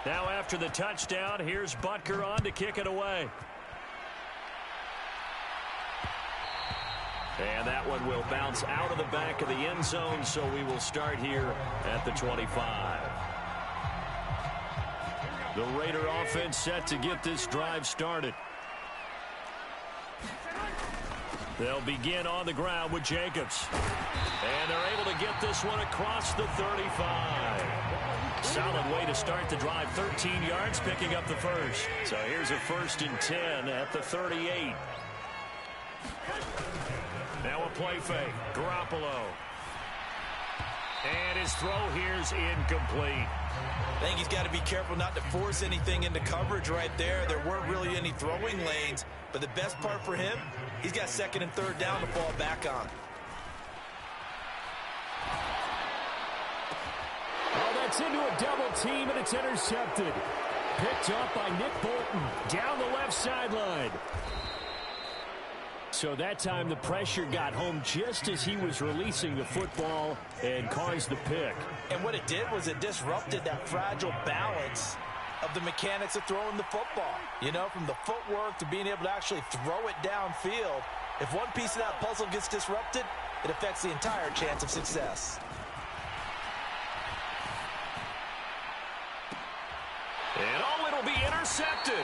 Now after the touchdown, here's Butker on to kick it away. And that one will bounce out of the back of the end zone, so we will start here at the 25. The Raider offense set to get this drive started. They'll begin on the ground with Jacobs. And they're able to get this one across the 35. Solid way to start the drive. 13 yards, picking up the first. So here's a 1st and 10 at the 38. Now a play fake. Garoppolo. And his throw here's incomplete. I think he's got to be careful not to force anything into coverage right there. There weren't really any throwing lanes. But the best part for him, he's got 2nd and 3rd down to fall back on. Oh, that's into a double team, and it's intercepted. Picked up by Nick Bolton down the left sideline. So that time the pressure got home just as he was releasing the football and caused the pick. And what it did was it disrupted that fragile balance of the mechanics of throwing the football. You know, from the footwork to being able to actually throw it downfield. If one piece of that puzzle gets disrupted, it affects the entire chance of success. And oh, it'll be intercepted.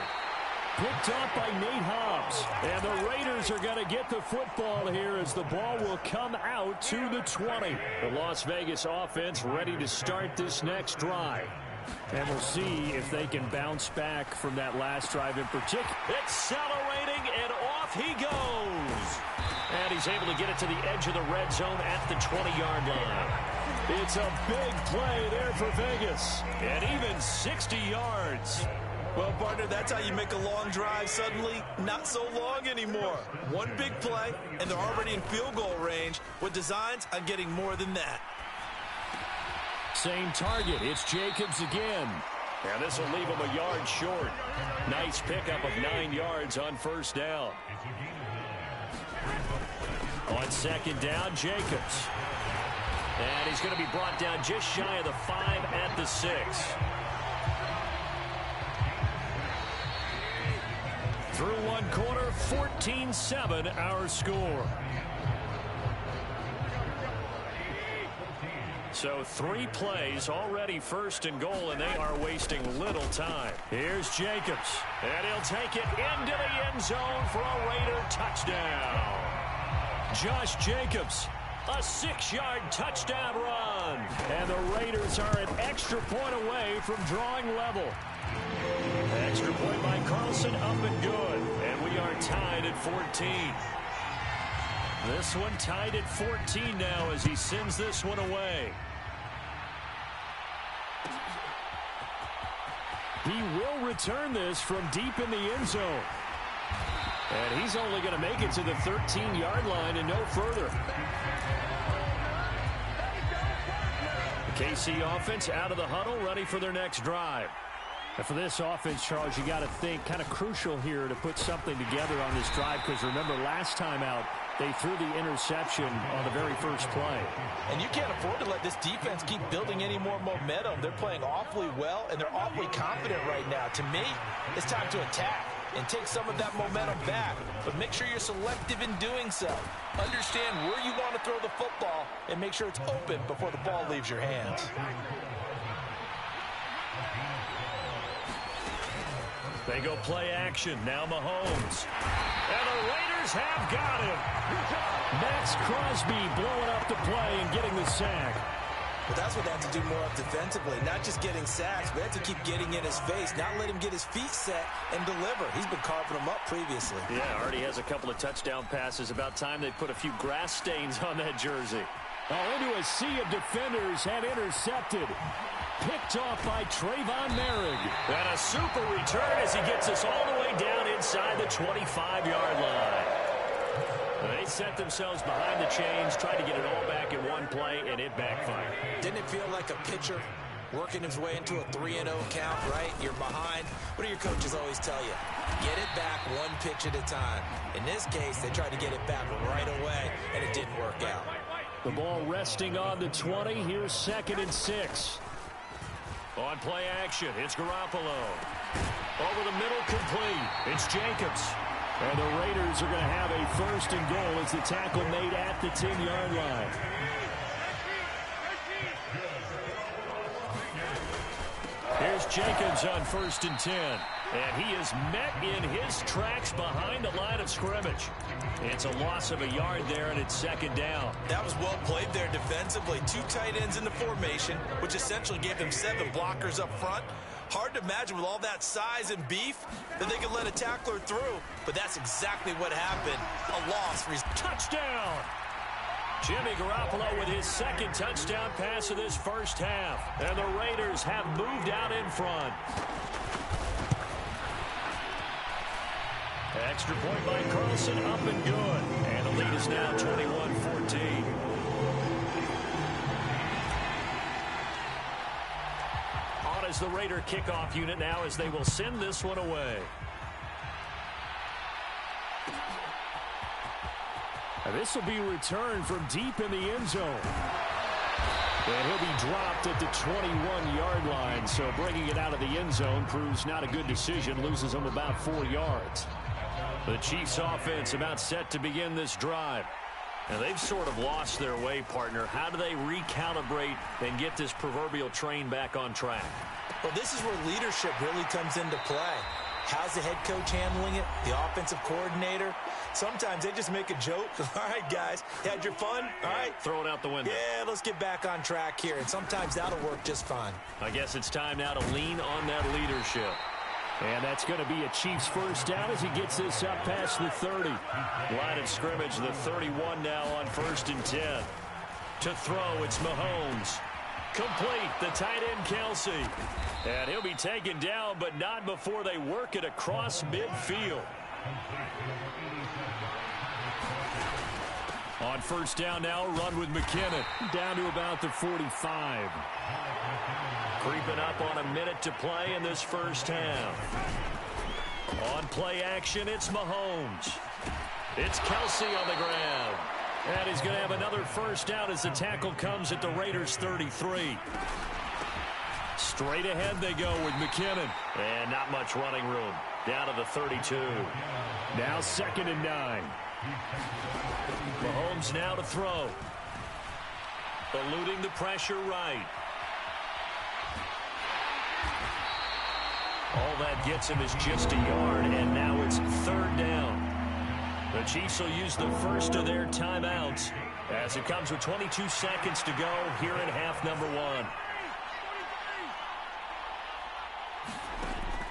Picked up by Nate Hobbs. And the Raiders are going to get the football here as the ball will come out to the 20. The Las Vegas offense ready to start this next drive. And we'll see if they can bounce back from that last drive in particular. Accelerating, and off he goes. And he's able to get it to the edge of the red zone at the 20-yard line. It's a big play there for Vegas. And even 60 yards. Well, partner, that's how you make a long drive suddenly not so long anymore. One big play, and they're already in field goal range with designs on getting more than that. Same target. It's Jacobs again. And this will leave him a yard short. Nice pickup of 9 yards on 1st down. On 2nd down, Jacobs. And he's going to be brought down just shy of the 5 at the 6. Through one quarter, 14-7 our score. So 3 plays already 1st and goal, and they are wasting little time. Here's Jacobs, and he'll take it into the end zone for a Raider touchdown. Josh Jacobs, a 6-yard touchdown run. And the Raiders are an extra point away from drawing level. Extra point by Carlson, up and good. And we are tied at 14. This one tied at 14 now as he sends this one away. He will return this from deep in the end zone. And he's only going to make it to the 13-yard line and no further. The KC offense out of the huddle, ready for their next drive. And for this offense, Charles, you got to think kind of crucial here to put something together on this drive, because remember last time out they threw the interception on the very first play. And you can't afford to let this defense keep building any more momentum. They're playing awfully well, and they're awfully confident right now. To me, it's time to attack and take some of that momentum back, but make sure you're selective in doing so. Understand where you want to throw the football and make sure it's open before the ball leaves your hands. They go play action. Now Mahomes. And the Raiders have got him. Max Crosby blowing up the play and getting the sack. But that's what they have to do more of defensively. Not just getting sacks, but they have to keep getting in his face. Not let him get his feet set and deliver. He's been carving them up previously. Yeah, already has a couple of touchdown passes. About time they put a few grass stains on that jersey. Oh, into a sea of defenders and intercepted. Picked off by Trayvon Merrick. And a super return as he gets us all the way down inside the 25-yard line. They set themselves behind the chains, tried to get it all back in one play, and it backfired. Didn't it feel like a pitcher working his way into a 3-0 count, right? You're behind. What do your coaches always tell you? Get it back one pitch at a time. In this case, they tried to get it back right away, and it didn't work out. The ball resting on the 20. Here's 2nd and 6. On play action, it's Garoppolo. Over the middle, complete. It's Jacobs. And the Raiders are going to have a 1st and goal as the tackle made at the 10-yard line. Here's Jacobs on 1st and 10. And he is met in his tracks behind the line of scrimmage. It's a loss of a yard there, and it's 2nd down. That was well played there defensively. 2 tight ends in the formation, which essentially gave them 7 blockers up front. Hard to imagine with all that size and beef that they could let a tackler through, but that's exactly what happened. A loss for his touchdown. Jimmy Garoppolo with his 2nd touchdown pass of this first half. And the Raiders have moved out in front. Extra point by Carlson, up and good. And the lead is now 21-14. On is the Raider kickoff unit now as they will send this one away. And this will be returned from deep in the end zone. And he'll be dropped at the 21-yard line. So bringing it out of the end zone proves not a good decision. Loses him about 4 yards. The Chiefs offense about set to begin this drive. And they've sort of lost their way, partner. How do they recalibrate and get this proverbial train back on track? Well, this is where leadership really comes into play. How's the head coach handling it? The offensive coordinator? Sometimes they just make a joke. All right, guys, had your fun? All right. Throw it out the window. Yeah, let's get back on track here. And sometimes that'll work just fine. I guess it's time now to lean on that leadership. And that's going to be a Chiefs 1st down as he gets this up past the 30. Line of scrimmage, the 31 now on 1st and 10. To throw, it's Mahomes. Complete, the tight end Kelsey. And he'll be taken down, but not before they work it across midfield. On 1st down now, run with McKinnon. Down to about the 45. Creeping up on a minute to play in this first half. On play action, it's Mahomes. It's Kelsey on the ground. And he's going to have another 1st down as the tackle comes at the Raiders' 33. Straight ahead they go with McKinnon. And not much running room. Down to the 32. Now 2nd and 9. Mahomes now to throw. Eluding the pressure right. All that gets him is just a yard, and now it's 3rd down. The Chiefs will use the first of their timeouts as it comes with 22 seconds to go here in half number 1.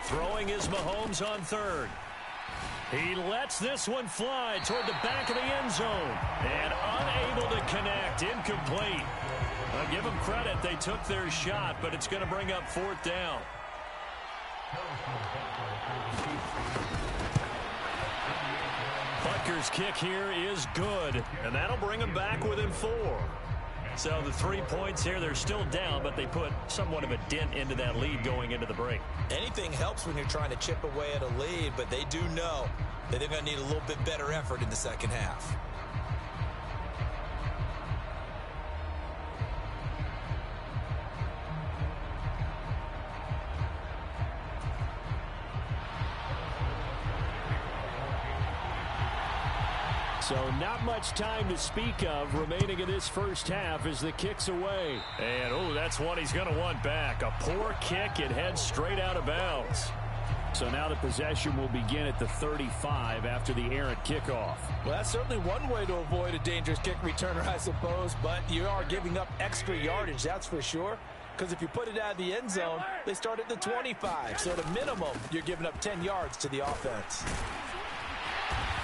Throwing is Mahomes on 3rd. He lets this one fly toward the back of the end zone and unable to connect. Incomplete. I'll give them credit. They took their shot, but it's going to bring up 4th down. Butker's kick here is good, and that'll bring them back within 4. So the 3 points here, they're still down, but they put somewhat of a dent into that lead going into the break. Anything helps when you're trying to chip away at a lead, but they do know that they're going to need a little bit better effort in the second half. So not much time to speak of remaining in this first half as the kick's away. And, oh, that's one he's going to want back. A poor kick. It heads straight out of bounds. So now the possession will begin at the 35 after the errant kickoff. Well, that's certainly one way to avoid a dangerous kick returner, I suppose. But you are giving up extra yardage, that's for sure. Because if you put it out of the end zone, they start at the 25. So at a minimum, you're giving up 10 yards to the offense.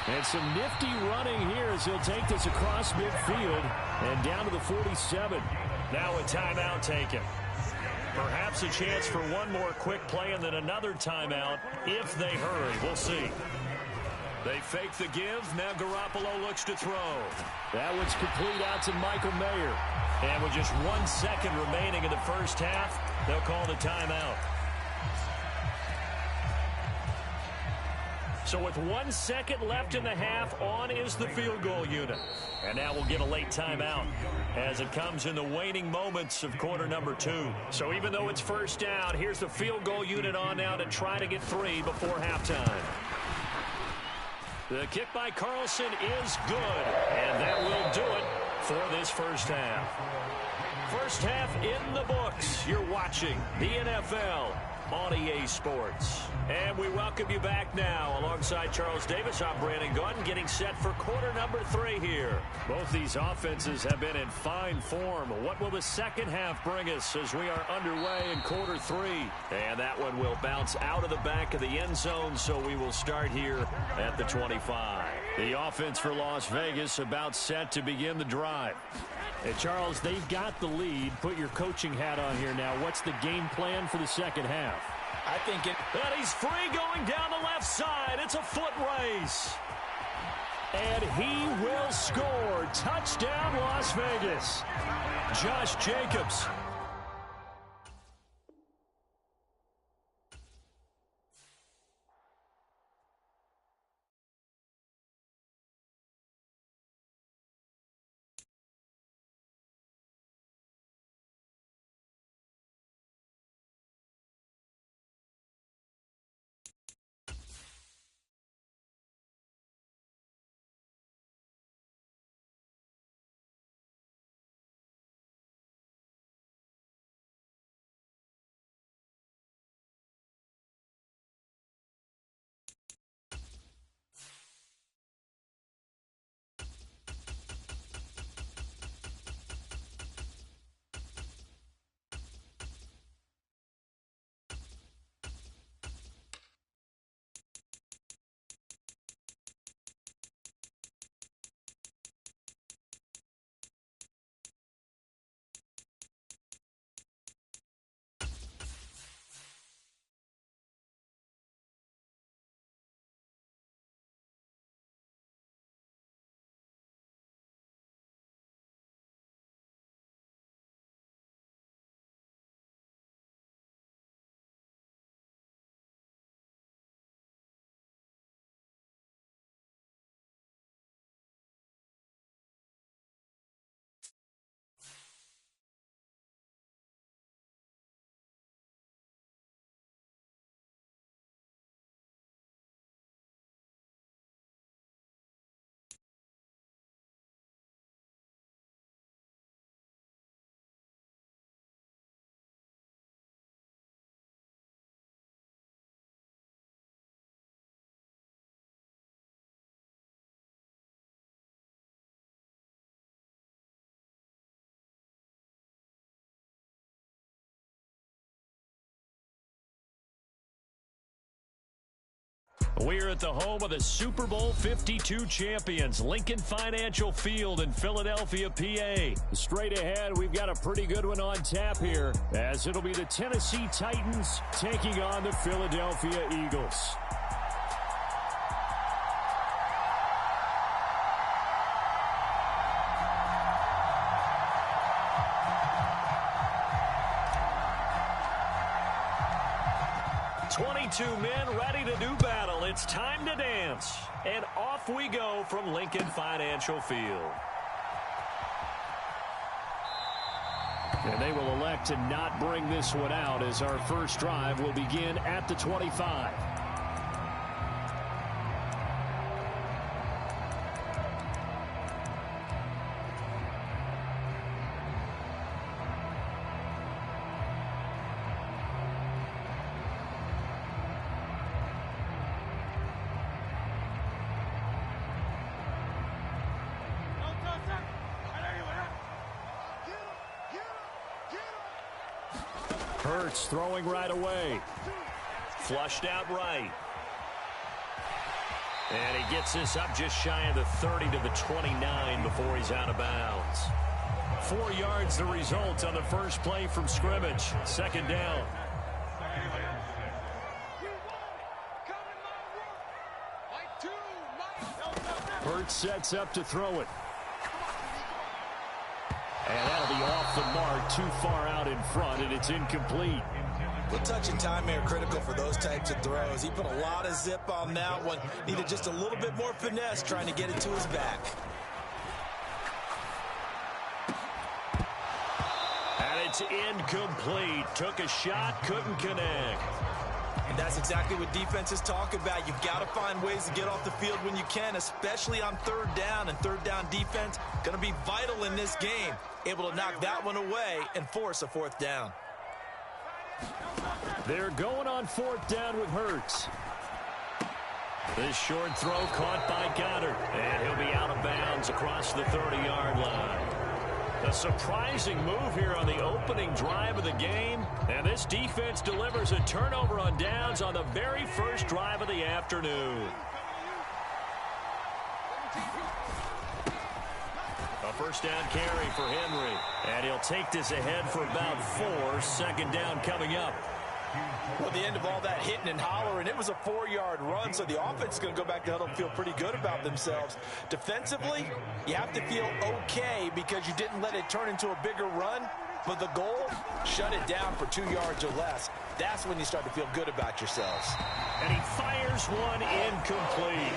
And some nifty running here as he'll take this across midfield and down to the 47. Now a timeout taken. Perhaps a chance for one more quick play and then another timeout if they hurry. We'll see. They fake the give. Now Garoppolo looks to throw. That one's complete out to Michael Mayer. And with just 1 second remaining in the first half, they'll call the timeout. So with 1 second left in the half, on is the field goal unit. And now we'll get a late timeout as it comes in the waning moments of quarter number 2. So even though it's first down, here's the field goal unit on now to try to get 3 before halftime. The kick by Carlson is good, and that will do it for this first half. First half in the books. You're watching the NFL on EA Sports. And we welcome you back now. Alongside Charles Davis, I'm Brandon Gunn, getting set for quarter number 3 here. Both these offenses have been in fine form. What will the second half bring us as we are underway in quarter 3? And that one will bounce out of the back of the end zone, so we will start here at the 25. The offense for Las Vegas about set to begin the drive. And Charles, they've got the lead. Put your coaching hat on here now. What's the game plan for the second half? I think it... And he's free going down the left side. It's a foot race. And he will score. Touchdown, Las Vegas. Josh Jacobs. We're at the home of the Super Bowl 52 champions, Lincoln Financial Field in Philadelphia, PA. Straight ahead, we've got a pretty good one on tap here, as it'll be the Tennessee Titans taking on the Philadelphia Eagles. Two men ready to do battle. It's time to dance. And off we go from Lincoln Financial Field. And they will elect to not bring this one out as our first drive will begin at the 25. Hurts throwing right away. Flushed out right. And he gets this up just shy of the 30 to the 29 before he's out of bounds. 4 yards the result on the first play from scrimmage. Second down. Hurts sets up to throw it. And that'll be off the mark, too far out in front, and it's incomplete. Well, touch and time are critical for those types of throws. He put a lot of zip on that one. Needed just a little bit more finesse trying to get it to his back. And it's incomplete. Took a shot, couldn't connect. And that's exactly what defenses talk about. You've got to find ways to get off the field when you can, especially on third down. And third down defense going to be vital in this game. Able to knock that one away and force a fourth down. They're going on fourth down with Hurts. This short throw caught by Goddard. And he'll be out of bounds across the 30-yard line. A surprising move here on the opening drive of the game. And this defense delivers a turnover on downs on the very first drive of the afternoon. A first down carry for Henry. And he'll take this ahead for about 4. Second down coming up. Well, the end of all that hitting and hollering, it was a 4-yard run, so the offense is going to go back to huddle and feel pretty good about themselves. Defensively, you have to feel okay because you didn't let it turn into a bigger run, but the goal, shut it down for 2 yards or less. That's when you start to feel good about yourselves. And he fires one incomplete.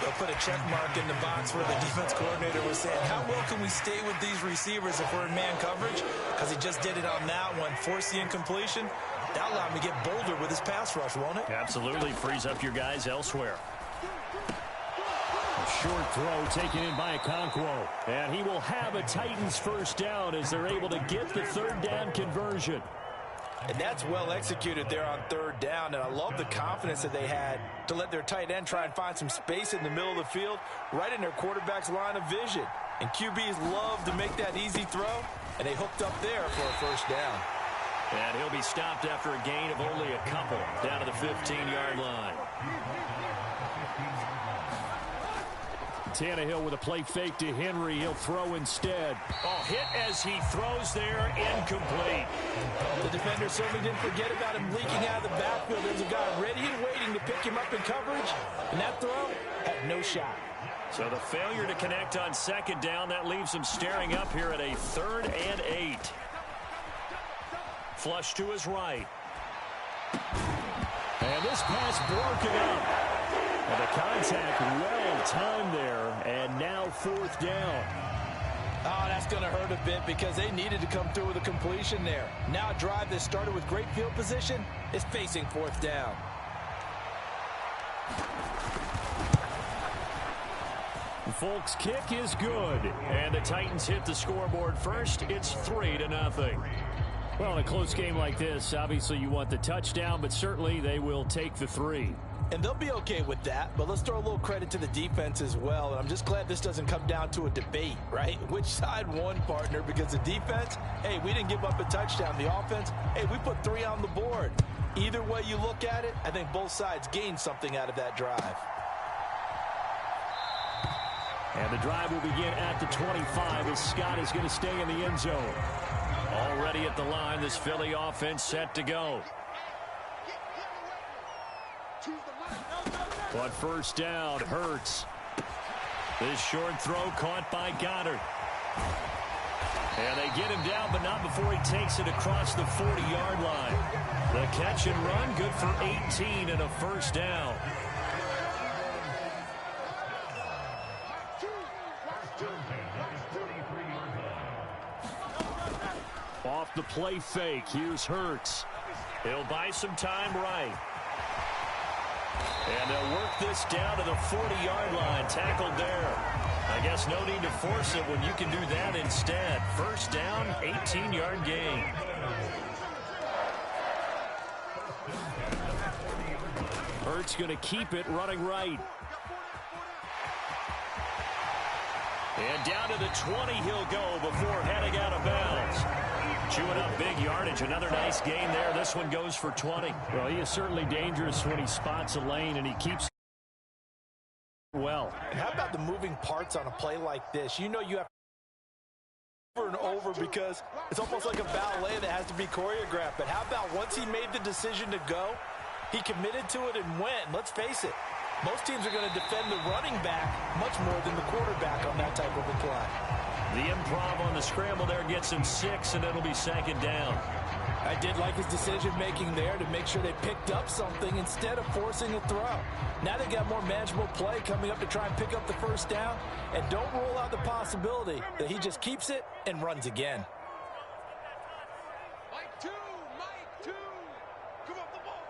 They'll put a check mark in the box where the defense coordinator was saying, how well can we stay with these receivers if we're in man coverage? Because he just did it on that one, force the incompletion. That'll allow him to get bolder with his pass rush, won't it? Absolutely. Frees up your guys elsewhere. A short throw taken in by Okonkwo. And he will have a Titans first down as they're able to get the third down conversion. And that's well executed there on third down. And I love the confidence that they had to let their tight end try and find some space in the middle of the field, right in their quarterback's line of vision. And QBs love to make that easy throw, and they hooked up there for a first down. And he'll be stopped after a gain of only a couple down to the 15-yard line. Tannehill with a play fake to Henry. He'll throw instead. Oh, hit as he throws there, incomplete. The defender certainly didn't forget about him leaking out of the backfield. There's a guy ready and waiting to pick him up in coverage, and that throw had no shot. So the failure to connect on second down, that leaves him staring up here at a 3rd and 8. Flush to his right. And this pass broken up. And the contact well timed there. And now 4th down. Oh, that's going to hurt a bit because they needed to come through with a completion there. Now a drive that started with great field position is facing 4th down. Folks, kick is good. And the Titans hit the scoreboard first. It's 3-0. Well, in a close game like this, obviously you want the touchdown, but certainly they will take the 3. And they'll be okay with that, but let's throw a little credit to the defense as well. And I'm just glad this doesn't come down to a debate, right? Which side won, partner? Because the defense, hey, we didn't give up a touchdown. The offense, hey, we put 3 on the board. Either way you look at it, I think both sides gained something out of that drive. And the drive will begin at the 25 as Scott is going to stay in the end zone. Already at the line, this Philly offense set to go. But first down, Hurts. This short throw caught by Goddard. And they get him down, but not before he takes it across the 40-yard line. The catch and run, good for 18 and a first down. Off the play fake, here's Hurts. He'll buy some time right. And they'll work this down to the 40-yard line, tackled there. I guess no need to force it when you can do that instead. First down, 18-yard gain. Hurts going to keep it running right. And down to the 20 he'll go before heading out of bounds. Chewing up big yardage. Another nice gain there. This one goes for 20. Well, he is certainly dangerous when he spots a lane, and he keeps well. And how about the moving parts on a play like this? You know you have over and over because it's almost like a ballet that has to be choreographed. But how about once he made the decision to go, he committed to it and went. Let's face it, most teams are going to defend the running back much more than the quarterback on that type of a play. The improv on the scramble there gets him 6, and it'll be second down. I did like his decision-making there to make sure they picked up something instead of forcing a throw. Now they got more manageable play coming up to try and pick up the first down, and don't rule out the possibility that he just keeps it and runs again. Mike two. Come up the ball.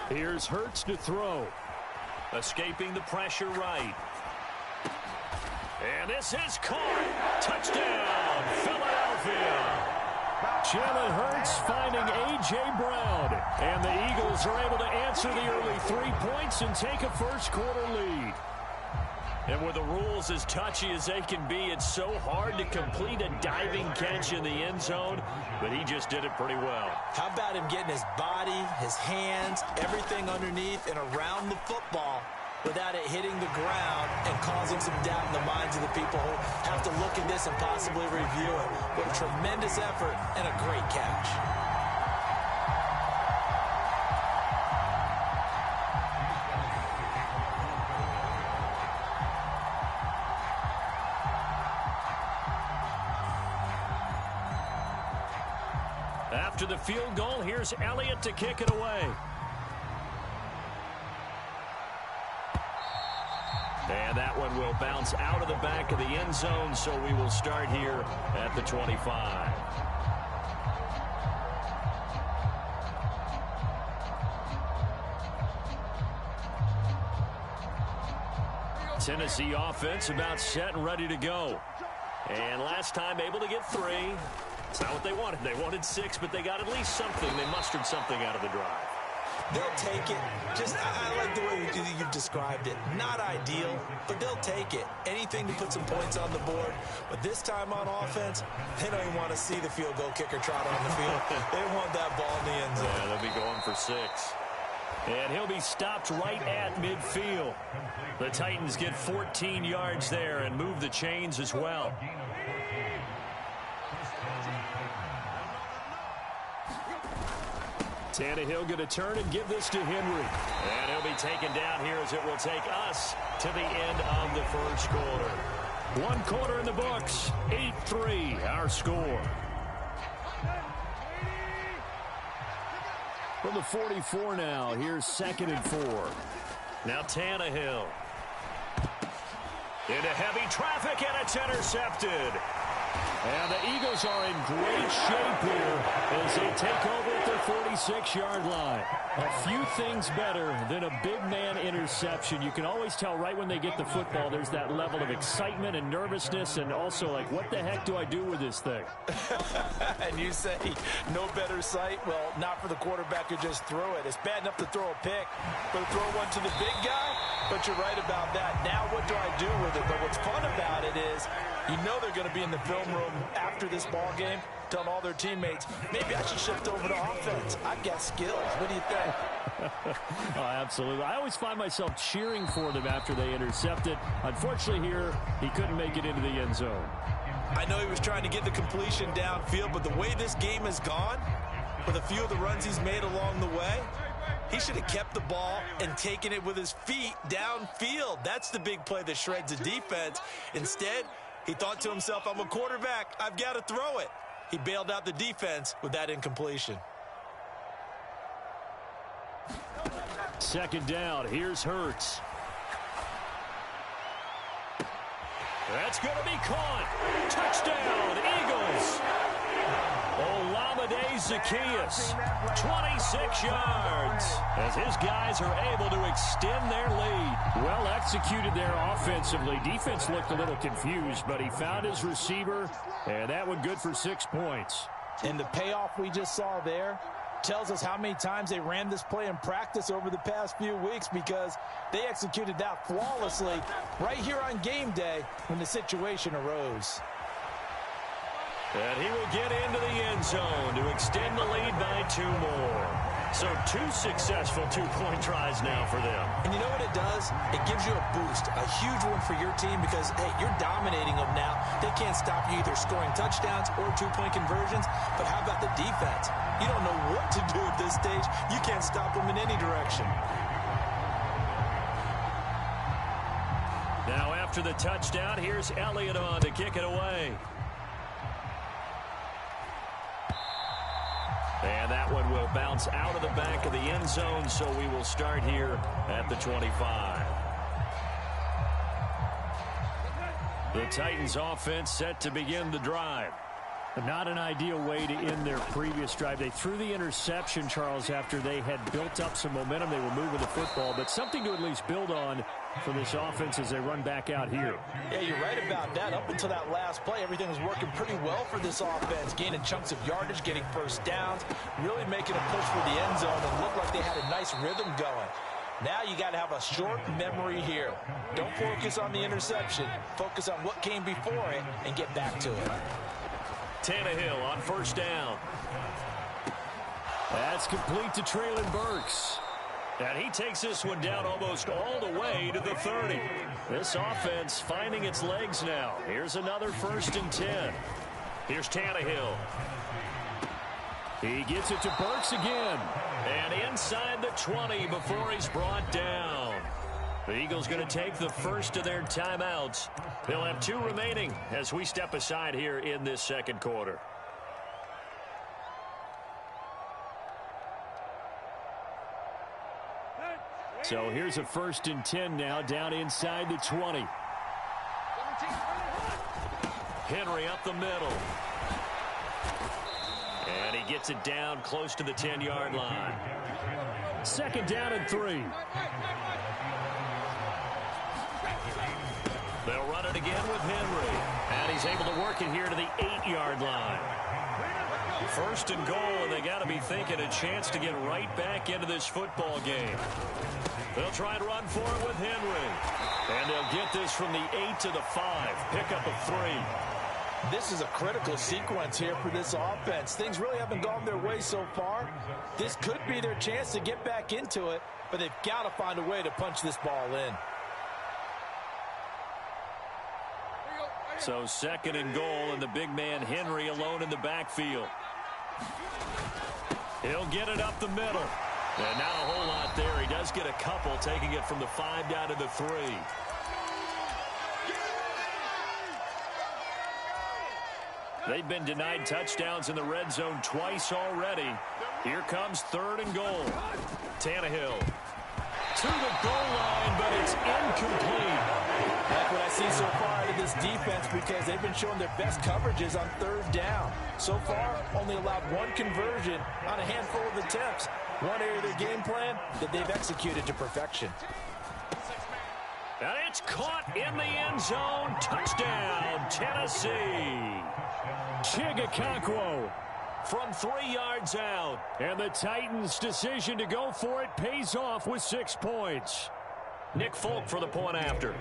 Here's Hurts to throw. Escaping the pressure right. And this is caught. Touchdown, Philadelphia. Jalen Hurts finding A.J. Brown. And the Eagles are able to answer the early 3 points and take a first-quarter lead. And with the rules as touchy as they can be, it's so hard to complete a diving catch in the end zone, but he just did it pretty well. How about him getting his body, his hands, everything underneath and around the football without it hitting the ground and causing some doubt in the minds of the people who have to look at this and possibly review it. What a tremendous effort and a great catch. After the field goal, here's Elliott to kick it away. And that one will bounce out of the back of the end zone, so we will start here at the 25. Tennessee offense about set and ready to go. And last time able to get 3. It's not what they wanted. They wanted 6, but they got at least something. They mustered something out of the drive. They'll take it. Just, I like the way you've described it. Not ideal, but they'll take it. Anything to put some points on the board. But this time on offense, they don't even want to see the field goal kicker trot on the field. They want that ball in the end zone. Yeah, they'll be going for 6. And he'll be stopped right at midfield. The Titans get 14 yards there and move the chains as well. Tannehill going to turn and give this to Henry. And he'll be taken down here as it will take us to the end of the first quarter. 1 quarter in the books. 8-3 our score. From the 44 now, here's 2nd and 4. Now Tannehill. Into heavy traffic, and it's intercepted. And the Eagles are in great shape here as they take over at their 46-yard line. A few things better than a big man interception. You can always tell right when they get the football, there's that level of excitement and nervousness, and also like, what the heck do I do with this thing? And you say no better sight? Well, not for the quarterback who just threw it. It's bad enough to throw a pick, but to throw one to the big guy? But you're right about that. Now what do I do with it? But what's fun about it is you know they're going to be in the film room after this ball game telling all their teammates, maybe I should shift over to offense. I've got skills. What do you think? Oh, absolutely. I always find myself cheering for them after they intercept it. Unfortunately here, he couldn't make it into the end zone. I know he was trying to get the completion downfield, but the way this game has gone, with a few of the runs he's made along the way, he should have kept the ball and taken it with his feet downfield. That's the big play that shreds the defense. Instead, he thought to himself, I'm a quarterback. I've got to throw it. He bailed out the defense with that incompletion. 2nd down. Here's Hurts. That's going to be caught. Touchdown, Eagles. Olamide Zaccheaus, 26 yards, as his guys are able to extend their lead. Well executed there offensively. Defense looked a little confused, but he found his receiver, and that one good for 6 points. And the payoff we just saw there tells us how many times they ran this play in practice over the past few weeks, because they executed that flawlessly right here on game day when the situation arose. And he will get into the end zone to extend the lead by 2 more. So 2 successful two-point tries now for them. And you know what it does? It gives you a boost, a huge one for your team, because, hey, you're dominating them now. They can't stop you either scoring touchdowns or 2-point conversions. But how about the defense? You don't know what to do at this stage. You can't stop them in any direction. Now after the touchdown, here's Elliott on to kick it away. And that one will bounce out of the back of the end zone, so we will start here at the 25. The Titans offense set to begin the drive. Not an ideal way to end their previous drive. They threw the interception, Charles, after they had built up some momentum. They were moving the football, but something to at least build on for this offense as they run back out here. Yeah, you're right about that. Up until that last play, everything was working pretty well for this offense, gaining chunks of yardage, getting first downs, really making a push for the end zone, and looked like they had a nice rhythm going. Now you got to have a short memory here. Don't focus on the interception. Focus on what came before it and get back to it. Tannehill on first down. That's complete to Treylon Burks. And he takes this one down almost all the way to the 30. This offense finding its legs now. Here's another 1st and 10. Here's Tannehill. He gets it to Burks again. And inside the 20 before he's brought down. The Eagles going to take the first of their timeouts. They'll have 2 remaining as we step aside here in this second quarter. So here's a 1st and 10 now down inside the 20. Henry up the middle. And he gets it down close to the 10-yard line. 2nd down and 3. They'll run it again with Henry. And he's able to work it here to the 8-yard line. 1st and goal, and they got to be thinking a chance to get right back into this football game. They'll try and run for it with Henry. And they'll get this from the 8 to the 5. Pickup of 3. This is a critical sequence here for this offense. Things really haven't gone their way so far. This could be their chance to get back into it, but they've got to find a way to punch this ball in. So 2nd and goal, and the big man Henry alone in the backfield. He'll get it up the middle. And not a whole lot there. He does get a couple, taking it from the 5 down to the 3. They've been denied touchdowns in the red zone twice already. Here comes 3rd and goal. Tannehill to the goal line, but it's incomplete. That's what I see so far out of this defense, because they've been showing their best coverages on 3rd down. So far, only allowed 1 conversion on a handful of attempts. One area of their game plan that they've executed to perfection. And it's caught in the end zone. Touchdown, Tennessee. Chigakonkwo from 3 yards out. And the Titans' decision to go for it pays off with 6 points. Nick Folk for the point after.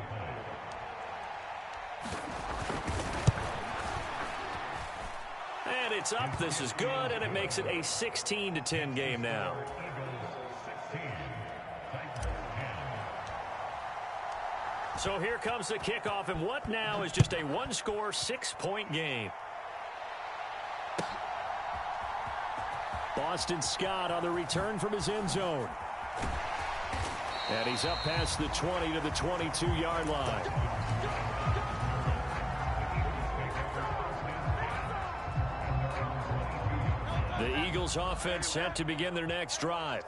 And it's up. This is good, and it makes it a 16-10 game now. So here comes the kickoff, and what now is just a 1-score, 6-point game. Boston Scott on the return from his end zone. And he's up past the 20 to the 22-yard line. The Eagles offense set to begin their next drive.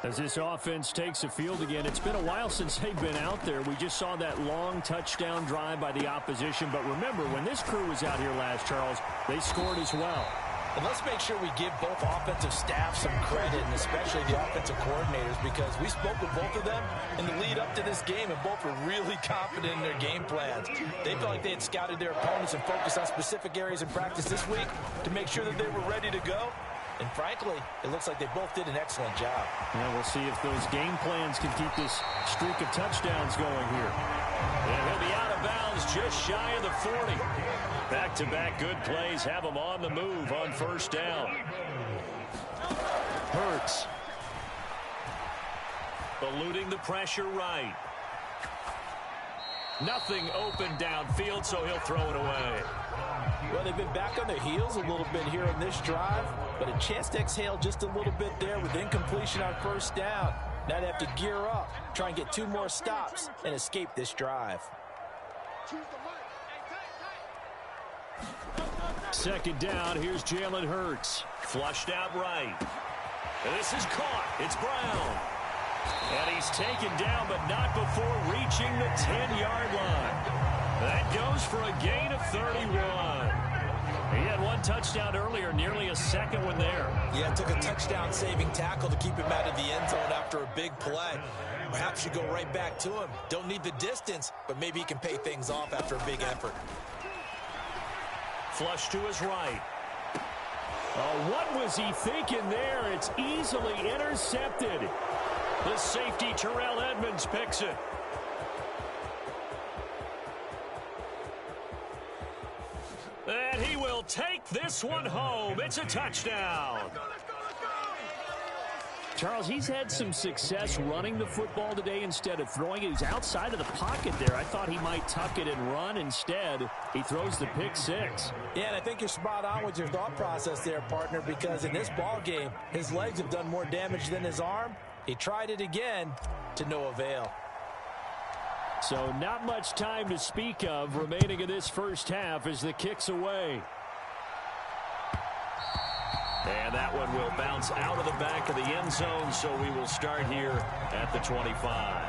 As this offense takes the field again, it's been a while since they've been out there. We just saw that long touchdown drive by the opposition. But remember, when this crew was out here last, Charles, they scored as well. And let's make sure we give both offensive staff some credit, and especially the offensive coordinators, because we spoke with both of them in the lead up to this game, and both were really confident in their game plans. They felt like they had scouted their opponents and focused on specific areas in practice this week to make sure that they were ready to go. And frankly, it looks like they both did an excellent job. Yeah, we'll see if those game plans can keep this streak of touchdowns going here. And he'll be out of bounds just shy of the 40. Back-to-back good plays have him on the move on 1st down. Hurts. Eluding the pressure right. Nothing open downfield, so he'll throw it away. Well, they've been back on their heels a little bit here in this drive, but a chance to exhale just a little bit there with incompletion on 1st down. Now they have to gear up, try and get 2 more stops, and escape this drive. Second down, here's Jalen Hurts. Flushed out right. And this is caught. It's Brown. And he's taken down, but not before reaching the 10-yard line. That goes for a gain of 31. He had one touchdown earlier, nearly a second one there. Yeah, it took a touchdown-saving tackle to keep him out of the end zone after a big play. Perhaps you go right back to him. Don't need the distance, but maybe he can pay things off after a big effort. Flush to his right. Oh, what was he thinking there? It's easily intercepted. The safety, Terrell Edmonds, picks it. And he will take this one home. It's a touchdown. Charles, he's had some success running the football today instead of throwing it. He's outside of the pocket there. I thought he might tuck it and run. Instead, he throws the pick six. Yeah, and I think you're spot on with your thought process there, partner, because in this ball game, his legs have done more damage than his arm. He tried it again to no avail. So not much time to speak of remaining in this first half as the kick's away. And that one will bounce out of the back of the end zone, so we will start here at the 25.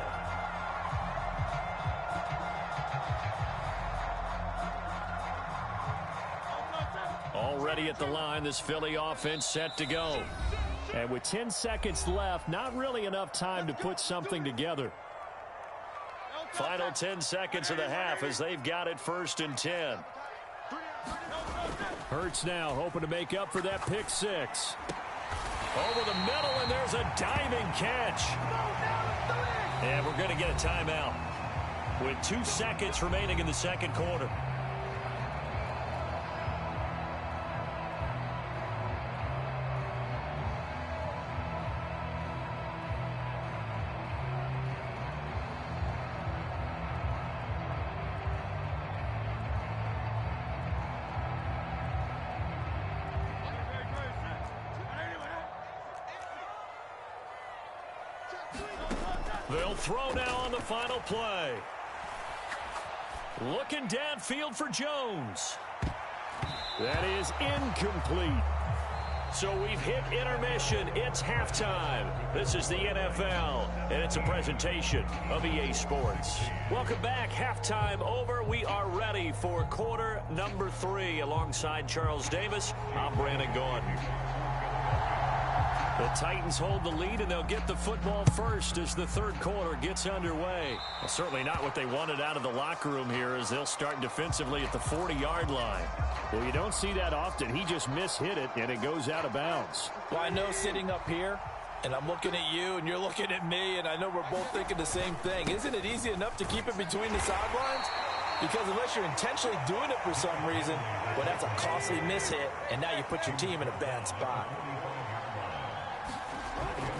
Already at the line, this Philly offense set to go. And with 10 seconds left, not really enough time to put something together. Final 10 seconds of the half as they've got it 1st and 10. Hurts now hoping to make up for that pick six. Over the middle, and there's a diving catch. And we're going to get a timeout with 2 seconds remaining in the second quarter. They'll throw now on the final play. Looking downfield for Jones. That is incomplete. So we've hit intermission. It's halftime. This is the NFL, and it's a presentation of EA Sports. Welcome back. Halftime over. We are ready for quarter number 3. Alongside Charles Davis, I'm Brandon Gordon. The Titans hold the lead, and they'll get the football first as the third quarter gets underway. Well, certainly not what they wanted out of the locker room here as they'll start defensively at the 40-yard line. Well, you don't see that often. He just mishit it, and it goes out of bounds. Well, I know sitting up here, and I'm looking at you, and you're looking at me, and I know we're both thinking the same thing. Isn't it easy enough to keep it between the sidelines? Because unless you're intentionally doing it for some reason, well, that's a costly mishit, and now you put your team in a bad spot.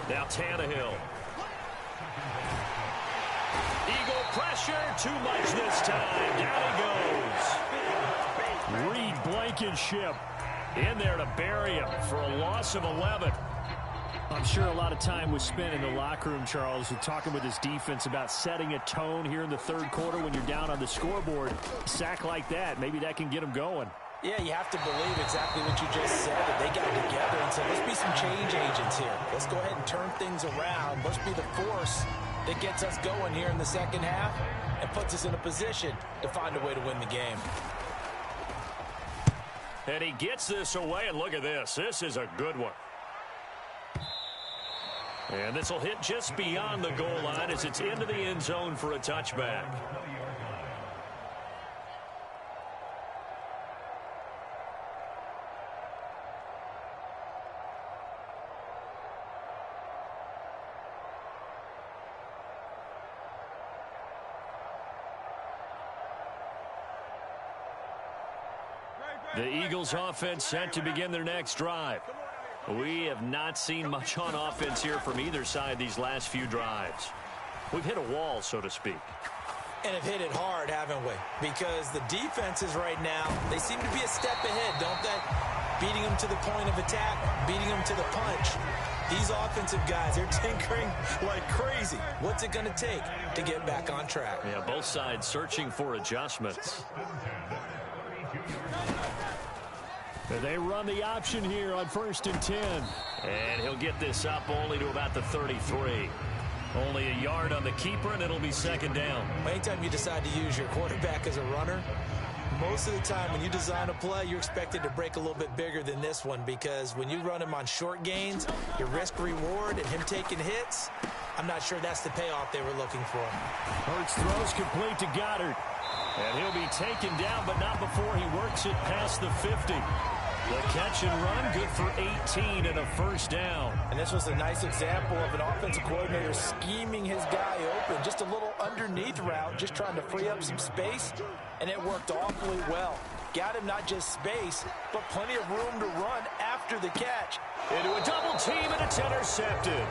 Now Tannehill. Eagle pressure, too much this time. Down he goes. Reed Blankenship in there to bury him for a loss of 11. I'm sure a lot of time was spent in the locker room, Charles, talking with his defense about setting a tone here in the third quarter when you're down on the scoreboard. A sack like that, maybe that can get him going. Yeah, you have to believe exactly what you just said. That they got together and said, let's be some change agents here. Let's go ahead and turn things around. Let's be the force that gets us going here in the second half and puts us in a position to find a way to win the game. And he gets this away, and look at this. This is a good one. And this will hit just beyond the goal line as it's into the end zone for a touchback. The Eagles offense set to begin their next drive. We have not seen much on offense here from either side these last few drives. We've hit a wall, so to speak. And have hit it hard, haven't we? Because the defenses right now, they seem to be a step ahead, don't they? Beating them to the point of attack, beating them to the punch. These offensive guys, they're tinkering like crazy. What's it going to take to get back on track? Yeah, both sides searching for adjustments. They run the option here on 1st and 10. And he'll get this up only to about the 33. Only a yard on the keeper, and it'll be 2nd down. Anytime you decide to use your quarterback as a runner, most of the time when you design a play, you're expected to break a little bit bigger than this one, because when you run him on short gains, your risk-reward and him taking hits, I'm not sure that's the payoff they were looking for. Hurts throws complete to Goddard. And he'll be taken down, but not before he works it past the 50. The catch and run, good for 18 and a 1st down. And this was a nice example of an offensive coordinator scheming his guy open. Just a little underneath route, just trying to free up some space, and it worked awfully well. Got him not just space, but plenty of room to run after the catch. Into a double team, and it's intercepted.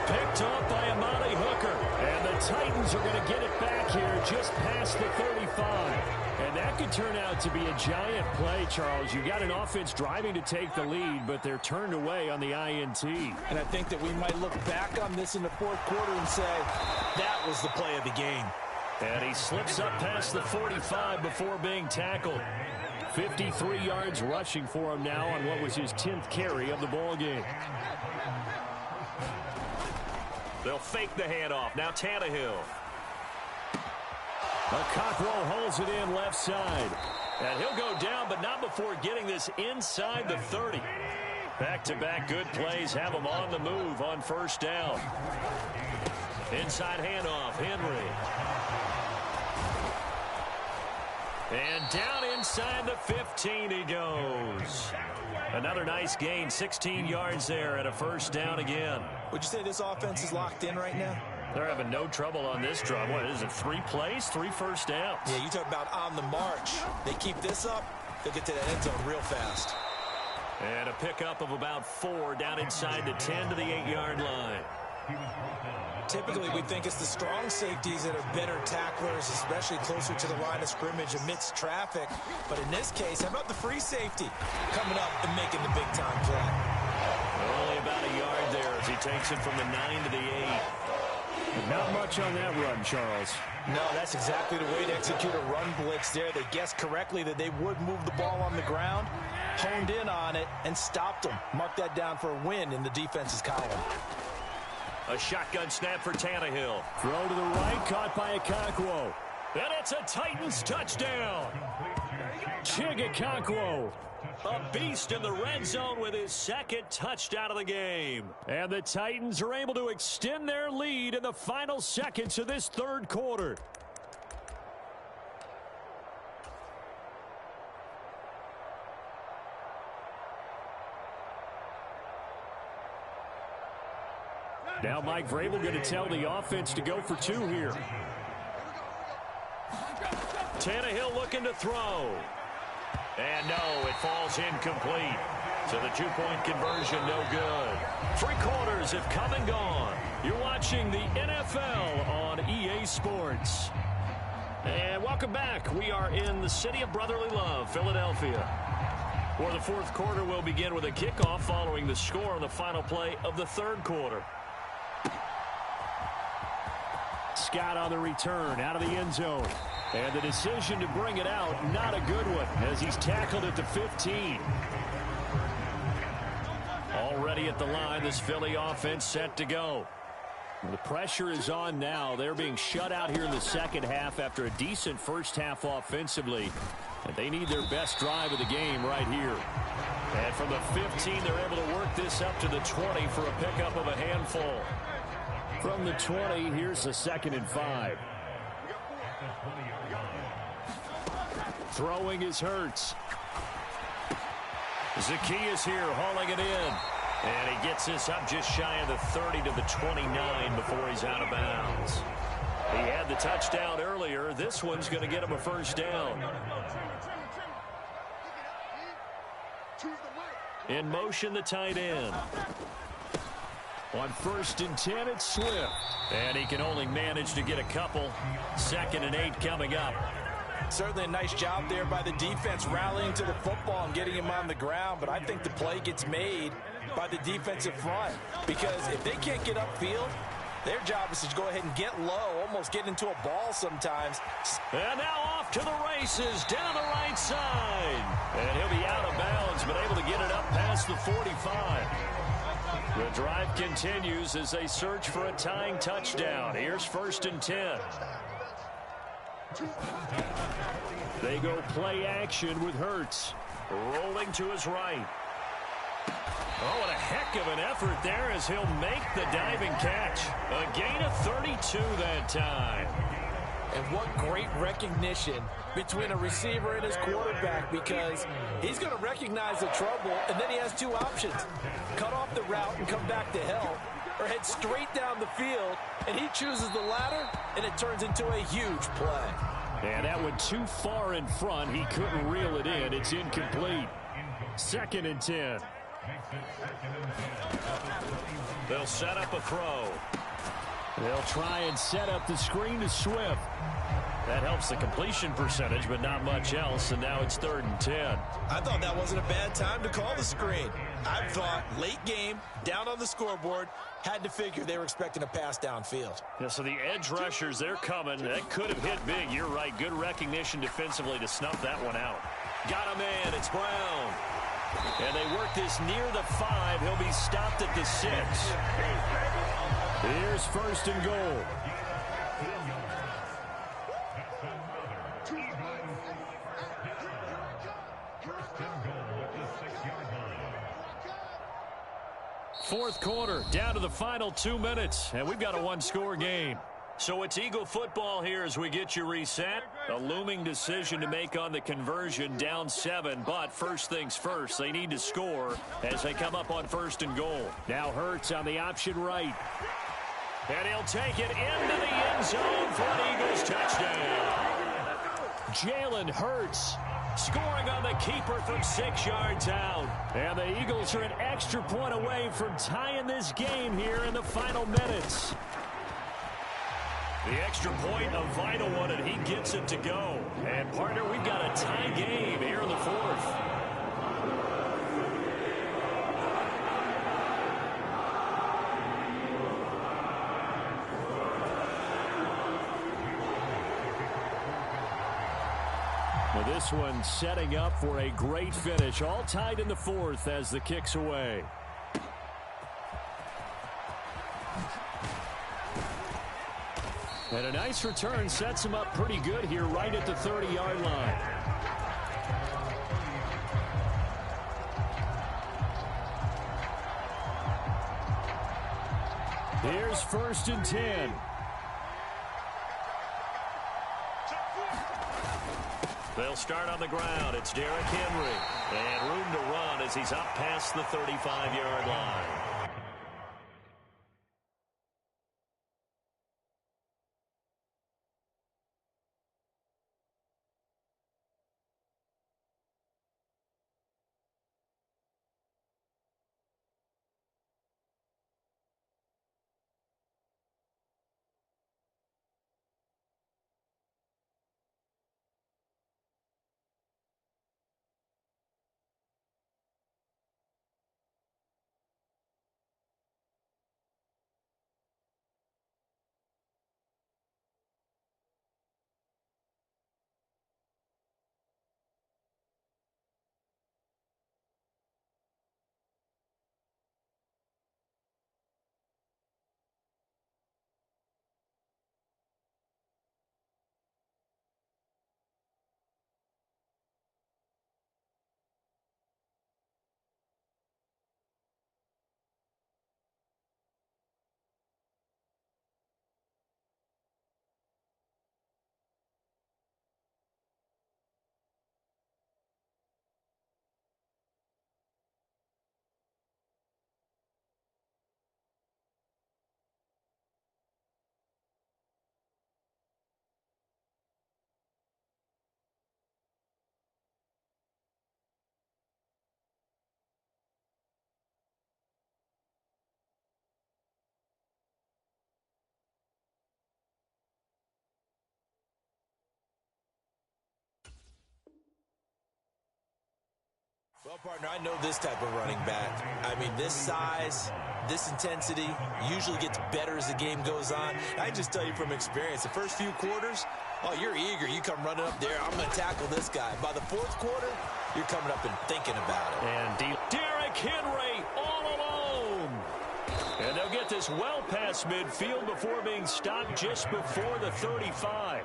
Picked off by Amani Hooker. And the Titans are going to get it back here just past the 35. And that could turn out to be a giant play, Charles. You got an offense driving to take the lead, but they're turned away on the INT. And I think that we might look back on this in the 4th quarter and say, that was the play of the game. And he slips up past the 45 before being tackled. 53 yards rushing for him now on what was his 10th carry of the ball game. They'll fake the handoff. Now Tannehill. Cockrell holds it in left side. And he'll go down, but not before getting this inside the 30. Back-to-back good plays have him on the move on 1st down. Inside handoff, Henry. And down inside the 15 he goes. Another nice gain, 16 yards there and a 1st down again. Would you say this offense is locked in right now? They're having no trouble on this drive. What is it, 3 plays, 3 first downs? Yeah, you talk about on the march. They keep this up, they'll get to that end zone real fast. And a pickup of about 4 down inside the 10 to the 8-yard line. Typically, we think it's the strong safeties that are better tacklers, especially closer to the line of scrimmage amidst traffic. But in this case, how about the free safety coming up and making the big-time play? Only about a yard there as he takes it from the 9 to the 8. Not much on that run, Charles. No, that's exactly the way to execute a run blitz there. They guessed correctly that they would move the ball on the ground, honed in on it, and stopped them. Mark that down for a win in the defense's column. A shotgun snap for Tannehill. Throw to the right, caught by Okonkwo. And it's a Titans touchdown. Okonkwo. A beast in the red zone with his 2nd touchdown of the game. And the Titans are able to extend their lead in the final seconds of this 3rd quarter. Now Mike Vrabel going to tell the offense to go for 2 here. Tannehill looking to throw. And no, it falls incomplete. So the 2-point conversion no good. 3 quarters have come and gone. You're watching the NFL on EA Sports. And welcome back. We are in the city of brotherly love, Philadelphia. For the 4th quarter, we'll begin with a kickoff following the score on the final play of the 3rd quarter. Scott on the return out of the end zone. And the decision to bring it out, not a good one, as he's tackled at the 15. Already at the line, this Philly offense set to go. The pressure is on now. They're being shut out here in the 2nd half after a decent 1st half offensively. And they need their best drive of the game right here. And from the 15, they're able to work this up to the 20 for a pickup of a handful. From the 20, here's the 2nd and 5. Throwing is Hurts. Zacchaeus here hauling it in. And he gets this up just shy of the 30 to the 29 before he's out of bounds. He had the touchdown earlier. This one's going to get him a 1st down. In motion, the tight end. On 1st and 10, it's Swift. And he can only manage to get a couple. 2nd and 8 coming up. Certainly a nice job there by the defense rallying to the football and getting him on the ground, but I think the play gets made by the defensive front, because if they can't get upfield, their job is to go ahead and get low, almost get into a ball sometimes. And now off to the races down the right side. And he'll be out of bounds, but able to get it up past the 45. The drive continues as they search for a tying touchdown. Here's 1st and 10. They go play action with Hurts. Rolling to his right. Oh, what a heck of an effort there as he'll make the diving catch. A gain of 32 that time. And what great recognition between a receiver and his quarterback, because he's going to recognize the trouble, and then he has two options. Cut off the route and come back to help, or head straight down the field, and he chooses the latter, and it turns into a huge play. And that went too far in front. He couldn't reel it in. It's incomplete. 2nd and 10. They'll set up a throw. They'll try and set up the screen to Swift. That helps the completion percentage, but not much else, and now it's 3rd and 10. I thought that wasn't a bad time to call the screen. I thought late game, down on the scoreboard, had to figure they were expecting a pass downfield. Yeah, so the edge rushers, they're coming. That could have hit big. You're right. Good recognition defensively to snuff that one out. Got a man. It's Brown. And they work this near the 5. He'll be stopped at the 6. Here's 1st and goal. Fourth quarter, down to the final 2 minutes, and we've got a one-score game. So it's Eagle football here as we get you reset. A looming decision to make on the conversion, down 7. But first things first, they need to score as they come up on 1st and goal. Now Hurts on the option right. And he'll take it into the end zone for an Eagles touchdown. Jalen Hurts scoring on the keeper from 6 yards out. And the Eagles are an extra point away from tying this game here in the final minutes. The extra point, a vital one, and he gets it to go. And, partner, we've got a tie game here in the 4th. Well, this one setting up for a great finish. All tied in the 4th as the kick's away. And a nice return sets him up pretty good here right at the 30-yard line. Here's 1st and 10. They'll start on the ground. It's Derrick Henry. And room to run as he's up past the 35-yard line. Well, partner, I know this type of running back. I mean, this size, this intensity usually gets better as the game goes on. I just tell you from experience, the first few quarters, oh, you're eager. You come running up there, I'm going to tackle this guy. By the fourth quarter, you're coming up and thinking about it. And Derrick Henry all alone. And they'll get this well past midfield before being stopped just before the 35.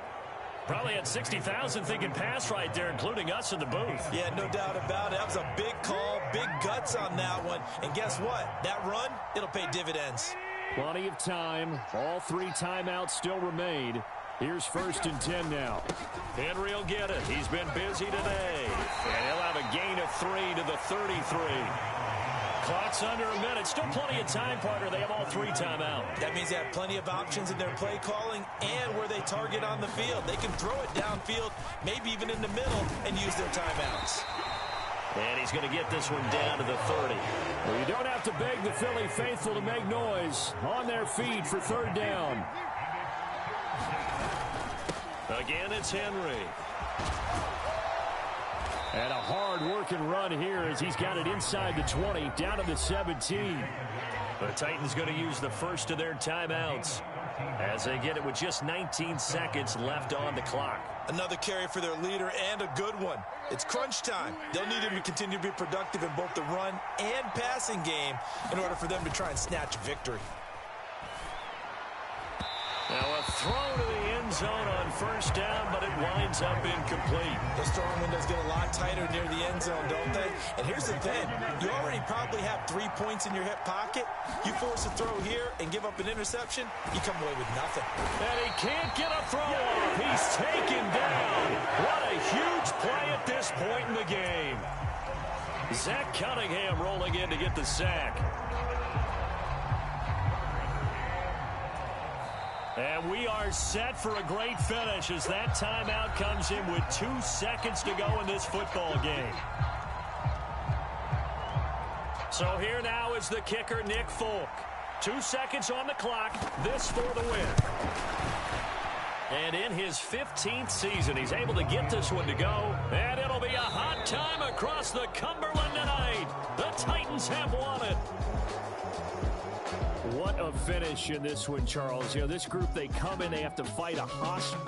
Probably had 60,000 thinking pass right there, including us in the booth. Yeah, no doubt about it. That was a big call, big guts on that one. And guess what? That run, it'll pay dividends. Plenty of time. All 3 timeouts still remain. Here's 1st and 10 now. Henry will get it. He's been busy today. And he'll have a gain of 3 to the 33. Clock's under a minute. Still plenty of time, partner. They have all 3 timeouts. That means they have plenty of options in their play calling and where they target on the field. They can throw it downfield, maybe even in the middle, and use their timeouts. And he's going to get this one down to the 30. Well, you don't have to beg the Philly faithful to make noise. On their feet for 3rd down. Again, it's Henry. And a hard-working run here as he's got it inside the 20, down to the 17. The Titans going to use the first of their timeouts as they get it with just 19 seconds left on the clock. Another carry for their leader and a good one. It's crunch time. They'll need him to continue to be productive in both the run and passing game in order for them to try and snatch a victory. Now a throw to the end zone on 1st down, but it winds up incomplete. Those throwing windows get a lot tighter near the end zone, don't they? And here's the thing. You already probably have 3 points in your hip pocket. You force a throw here and give up an interception, you come away with nothing. And he can't get a throw off. He's taken down. What a huge play at this point in the game. Zach Cunningham rolling in to get the sack. And we are set for a great finish as that timeout comes in with 2 seconds to go in this football game. So here now is the kicker, Nick Folk. 2 seconds on the clock. This for the win. And in his 15th season, he's able to get this one to go. And it'll be a hot time across the Cumberland tonight. The Titans have won it. What a finish in this one, Charles. You know, this group, they come in, they have to fight a hostile.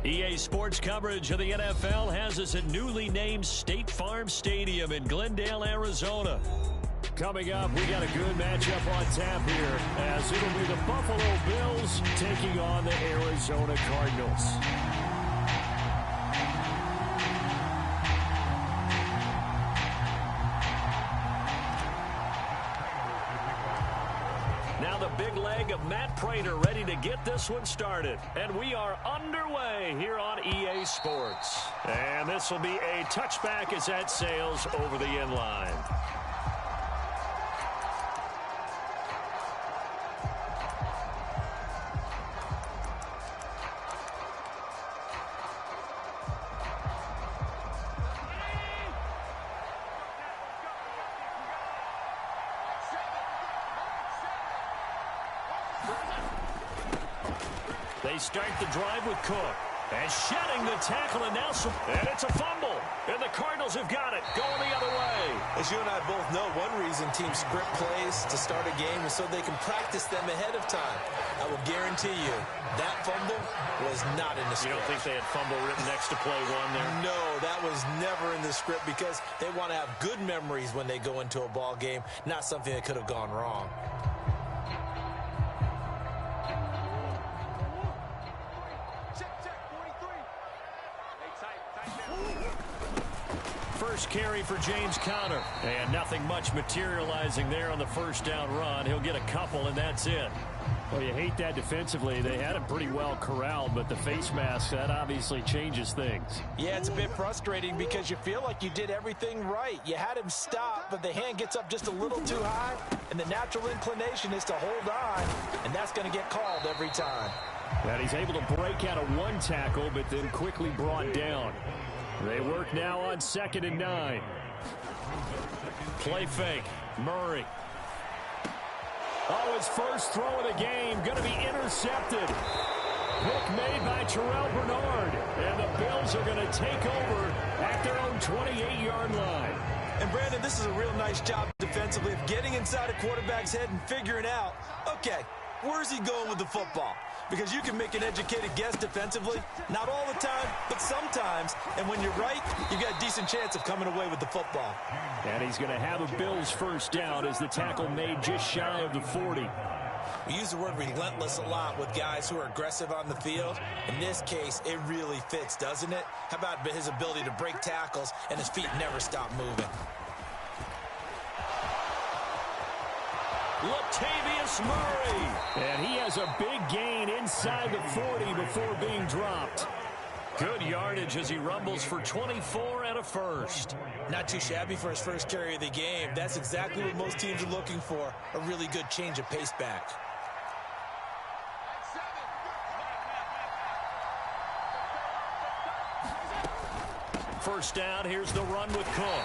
EA Sports coverage of the NFL has us at newly named State Farm Stadium in Glendale, Arizona. Coming up, we got a good matchup on tap here, as it'll be the Buffalo Bills taking on the Arizona Cardinals. Now the big leg of Matt Prater ready to get this one started. And we are underway here on EA Sports. And this will be a touchback as that sails over the end line. They start the drive with Cook. And shedding the tackle, and now and it's a fumble. And the Cardinals have got it, going the other way. As you and I both know, one reason teams script plays to start a game is so they can practice them ahead of time. I will guarantee you that fumble was not in the script. You don't think they had fumble written next to play one there? No, that was never in the script because they want to have good memories when they go into a ball game, not something that could have gone wrong. First carry for James Conner. And nothing much materializing there on the first down run. He'll get a couple, and that's it. Well, you hate that defensively. They had him pretty well corralled, but the face mask, that obviously changes things. Yeah, it's a bit frustrating because you feel like you did everything right. You had him stop, but the hand gets up just a little too high, and the natural inclination is to hold on, and that's going to get called every time. And he's able to break out of one tackle, but then quickly brought down. They work now on 2nd and 9. Play fake. Murray. Oh, his first throw of the game going to be intercepted. Pick made by Terrell Bernard. And the Bills are going to take over at their own 28-yard line. And, Brandon, this is a real nice job defensively of getting inside a quarterback's head and figuring out, okay, where's he going with the football? Because you can make an educated guess defensively. Not all the time, but sometimes. And when you're right, you've got a decent chance of coming away with the football. And he's going to have a Bills first down as the tackle made just shy of the 40. We use the word relentless a lot with guys who are aggressive on the field. In this case, it really fits, doesn't it? How about his ability to break tackles and his feet never stop moving? Latavius Murray. And he has a big gain inside the 40 before being dropped. Good yardage as he rumbles for 24 and a first. Not too shabby for his first carry of the game. That's exactly what most teams are looking for, a really good change of pace back. First down, here's the run with Cook.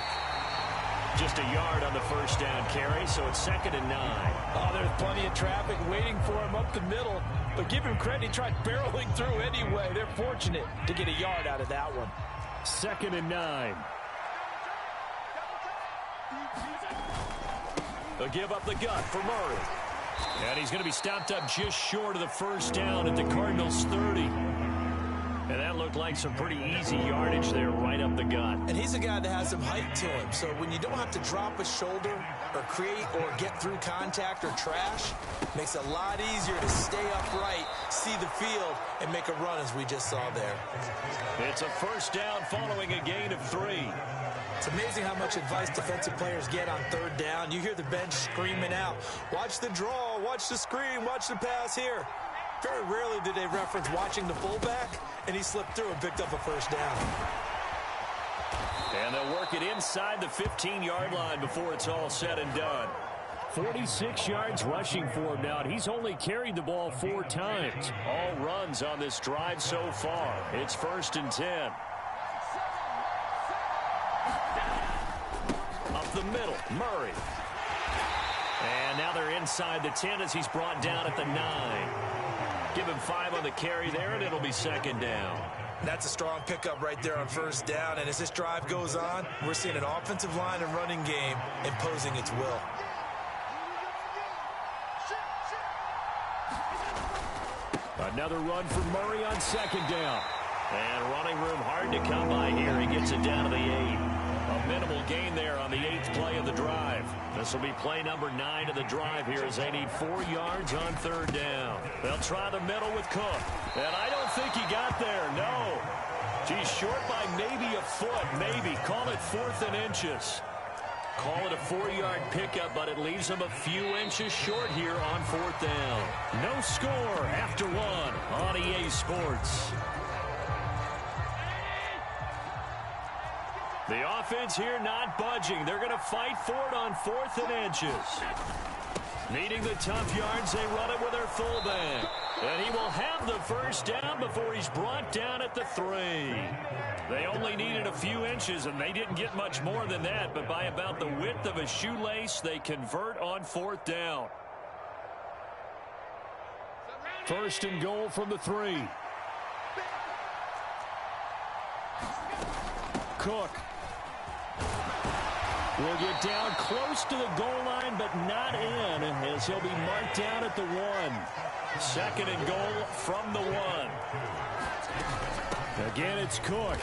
Just a yard on the first down carry, so it's 2nd and 9. Oh, there's plenty of traffic waiting for him up the middle. But give him credit, he tried barreling through anyway. They're fortunate to get a yard out of that one. 2nd and 9. They'll give up the gut for Murray. And he's going to be stopped up just short of the first down at the Cardinals' 30. And that looked like some pretty easy yardage there right up the gut. And he's a guy that has some height to him. So when you don't have to drop a shoulder or create or get through contact or trash, makes it a lot easier to stay upright, see the field, and make a run as we just saw there. It's a first down following a gain of 3. It's amazing how much advice defensive players get on 3rd down. You hear the bench screaming out, watch the draw, watch the screen, watch the pass here. Very rarely do they reference watching the fullback, and he slipped through and picked up a first down. And they'll work it inside the 15-yard line before it's all said and done. 46 yards rushing for him now, and he's only carried the ball 4 times. All runs on this drive so far. It's 1st and 10. Up the middle, Murray. And now they're inside the 10 as he's brought down at the 9. Give him 5 on the carry there, and it'll be 2nd down. That's a strong pickup right there on 1st down. And as this drive goes on, we're seeing an offensive line and running game imposing its will. Another run for Murray on 2nd down. And running room hard to come by here. He gets it down to the 8. A minimal gain there on the 8th play of the drive. This will be play number 9 of the drive here as they need 4 yards on 3rd down. They'll try the middle with Cook. And I don't think he got there. No. He's short by maybe a foot. Maybe. Call it 4th and inches. Call it a 4-yard pickup, but it leaves them a few inches short here on 4th down. No score after 1 on EA Sports. The offense here not budging. They're going to fight for it on 4th and inches. Needing the tough yards, they run it with their fullback. And he will have the first down before he's brought down at the 3. They only needed a few inches, and they didn't get much more than that. But by about the width of a shoelace, they convert on 4th down. 1st and goal from the 3. Cook will get down close to the goal line, but not in, as he'll be marked down at the 1. 2nd and goal from the 1. Again, it's Cook.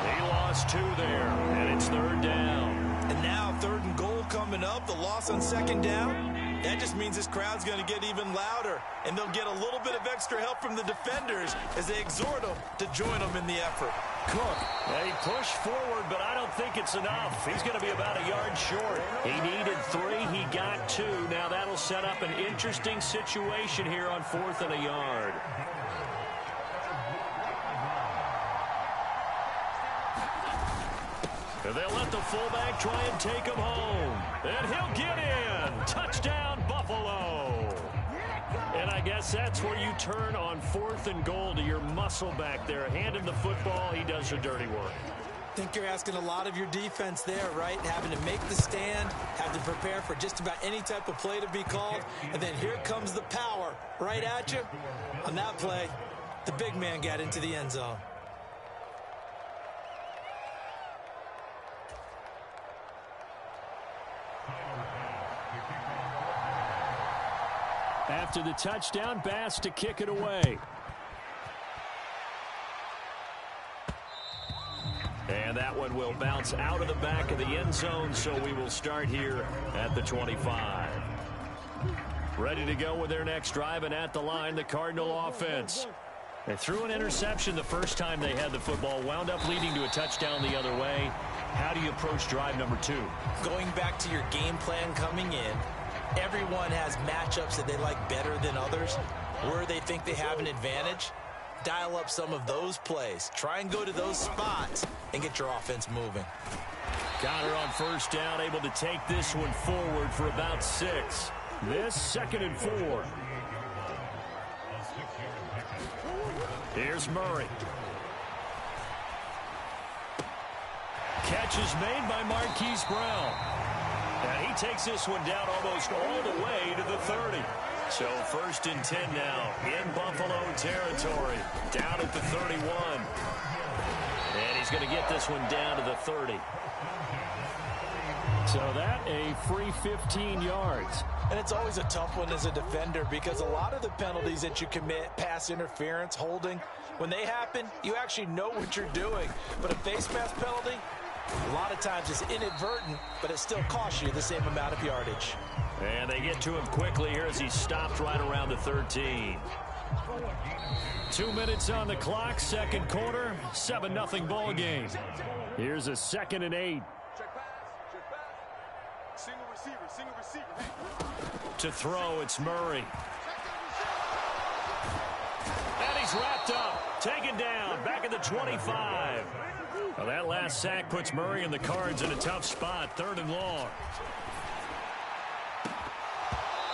He lost 2 there, and it's 3rd down. And now 3rd and goal coming up. The loss on 2nd down. That just means this crowd's going to get even louder, and they'll get a little bit of extra help from the defenders as they exhort them to join them in the effort. Cook, he pushed forward, but I don't think it's enough. He's going to be about a yard short. He needed 3. He got 2. Now that'll set up an interesting situation here on 4th and a yard. And they'll let the fullback try and take him home. And he'll get in. Touchdown, Buffalo. And I guess that's where you turn on 4th and goal to your muscle back there. Hand him the football. He does the dirty work. I think you're asking a lot of your defense there, right? Having to make the stand, have to prepare for just about any type of play to be called. And then here comes the power right at you. On that play, the big man got into the end zone. After the touchdown, Bass to kick it away. And that one will bounce out of the back of the end zone, so we will start here at the 25. Ready to go with their next drive, and at the line, the Cardinal offense. They threw an interception the first time they had the football, wound up leading to a touchdown the other way. How do you approach drive number 2? Going back to your game plan coming in, everyone has matchups that they like better than others, where they think they have an advantage. Dial up some of those plays. Try and go to those spots and get your offense moving. Got her on 1st down, able to take this one forward for about 6. This 2nd and 4. Here's Murray. Catch is made by Marquise Brown. And he takes this one down almost all the way to the 30. So 1st and 10 now in Buffalo territory. Down at the 31. And he's going to get this one down to the 30. So that a free 15 yards. And it's always a tough one as a defender because a lot of the penalties that you commit, pass interference, holding, when they happen, you actually know what you're doing. But a face mask penalty, a lot of times it's inadvertent, but it still costs you the same amount of yardage. And they get to him quickly here as he stopped right around the 13. 2 minutes on the clock, 2nd quarter, 7-0 ball game. Here's a 2nd and 8. Single receiver. To throw, it's Murray. And he's wrapped up, taken down, back at the 25. Well, that last sack puts Murray and the Cards in a tough spot, 3rd and long.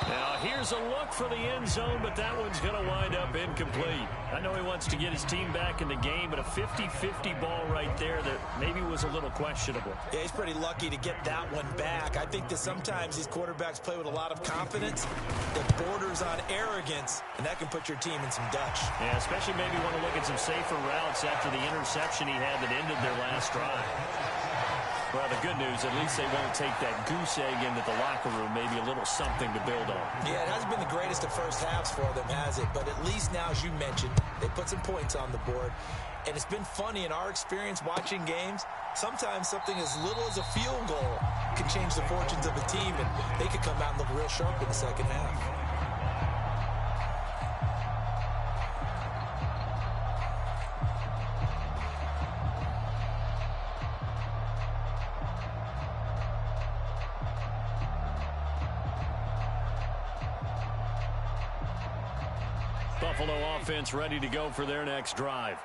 Now, here's a look for the end zone, but that one's going to wind up incomplete. I know he wants to get his team back in the game, but a 50-50 ball right there that maybe was a little questionable. Yeah, he's pretty lucky to get that one back. I think that sometimes these quarterbacks play with a lot of confidence that borders on arrogance, and that can put your team in some Dutch. Yeah, especially maybe want to look at some safer routes after the interception he had that ended their last drive. Well, the good news, at least they won't take that goose egg into the locker room, maybe a little something to build on. Yeah, it hasn't been the greatest of first halves for them, has it? But at least now, as you mentioned, they put some points on the board. And it's been funny in our experience watching games. Sometimes something as little as a field goal can change the fortunes of a team, and they could come out and look real sharp in the second half. Buffalo offense ready to go for their next drive.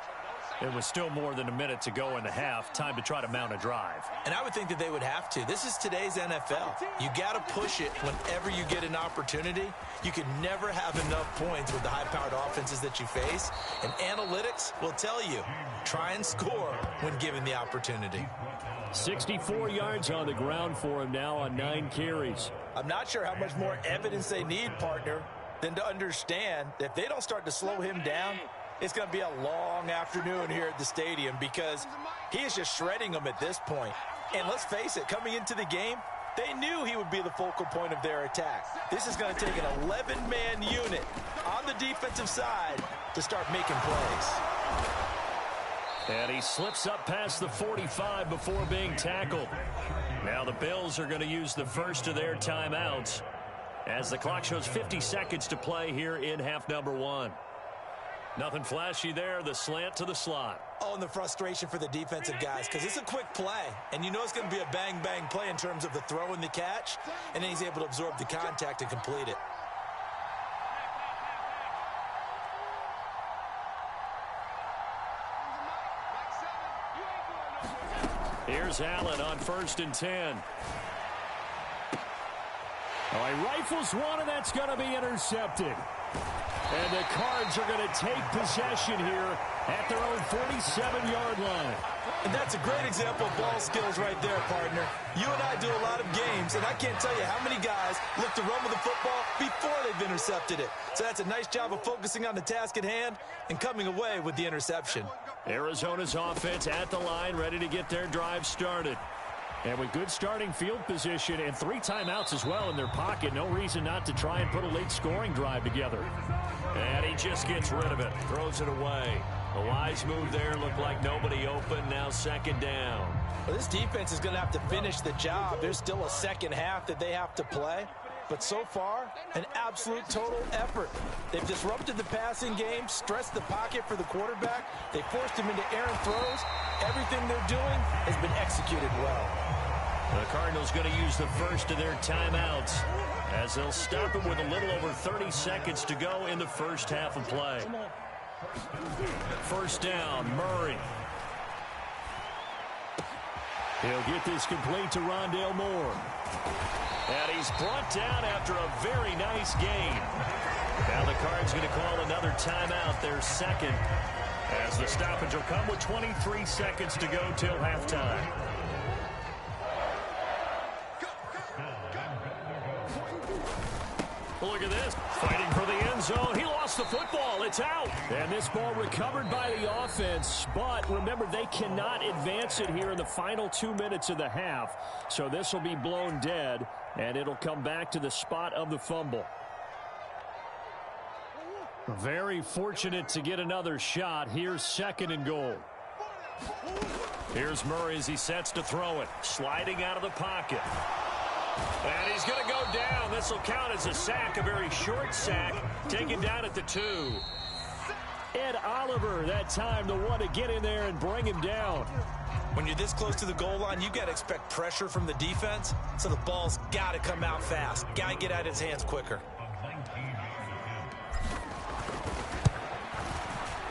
It was still more than a minute to go in the half. Time to try to mount a drive. And I would think that they would have to. This is today's NFL. You got to push it whenever you get an opportunity. You can never have enough points with the high-powered offenses that you face. And analytics will tell you, try and score when given the opportunity. 64 yards on the ground for him now on 9 carries. I'm not sure how much more evidence they need, partner, than to understand that if they don't start to slow him down, it's going to be a long afternoon here at the stadium because he is just shredding them at this point. And let's face it, coming into the game, they knew he would be the focal point of their attack. This is going to take an 11-man unit on the defensive side to start making plays. And he slips up past the 45 before being tackled. Now the Bills are going to use the first of their timeouts as the clock shows 50 seconds to play here in half number 1. Nothing flashy there, the slant to the slot. Oh, and the frustration for the defensive guys, because it's a quick play, and you know it's going to be a bang-bang play in terms of the throw and the catch, and then he's able to absorb the contact and complete it. Here's Allen on 1st and 10. Oh, he rifles one, and that's going to be intercepted. And the Cards are going to take possession here at their own 47-yard line. And that's a great example of ball skills right there, partner. You and I do a lot of games, and I can't tell you how many guys look to run with the football before they've intercepted it. So that's a nice job of focusing on the task at hand and coming away with the interception. Arizona's offense at the line, ready to get their drive started. And with good starting field position and 3 timeouts as well in their pocket, no reason not to try and put a late scoring drive together. And he just gets rid of it, throws it away. A wise move there, looked like nobody open, now 2nd down. Well, this defense is going to have to finish the job. There's still a second half that they have to play. But so far, an absolute total effort. They've disrupted the passing game, stressed the pocket for the quarterback. They forced him into errant throws. Everything they're doing has been executed well. The Cardinals going to use the first of their timeouts as they'll stop him with a little over 30 seconds to go in the first half of play. 1st down, Murray. He'll get this complete to Rondale Moore. And he's brought down after a very nice gain. Now the Cards going to call another timeout, their 2nd, as the stoppage will come with 23 seconds to go till halftime. Look at this. Fighting for the end zone. He lost the football. It's out. And this ball recovered by the offense. But remember, they cannot advance it here in the final 2 minutes of the half. So this will be blown dead, and it'll come back to the spot of the fumble. Very fortunate to get another shot. Here's 2nd and goal. Here's Murray as he sets to throw it. Sliding out of the pocket. And he's going to go down. This will count as a sack, a very short sack, taken down at the 2. Ed Oliver, that time, the one to get in there and bring him down. When you're this close to the goal line, you got to expect pressure from the defense, so the ball's got to come out fast. Got to get out of his hands quicker.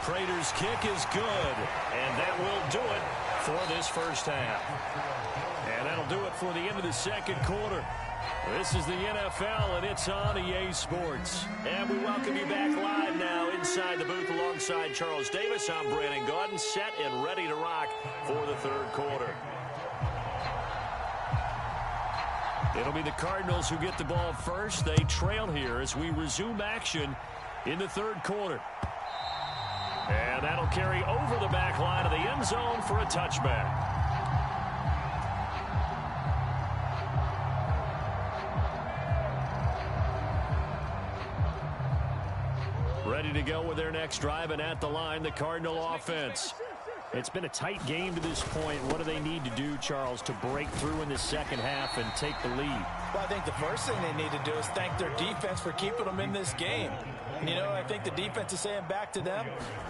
Prater's kick is good, and that will do it for this first half. And that'll do it for the end of the second quarter. This is the NFL, and it's on EA Sports. And we welcome you back live now inside the booth alongside Charles Davis. I'm Brandon Gaudin, set and ready to rock for the 3rd quarter. It'll be the Cardinals who get the ball first. They trail here as we resume action in the 3rd quarter. And that'll carry over the back line of the end zone for a touchback. Ready to go with their next drive, and at the line, the Cardinal offense. It's been a tight game to this point. What do they need to do, Charles, to break through in the second half and take the lead? Well, I think the first thing they need to do is thank their defense for keeping them in this game. And, you know, I think the defense is saying back to them,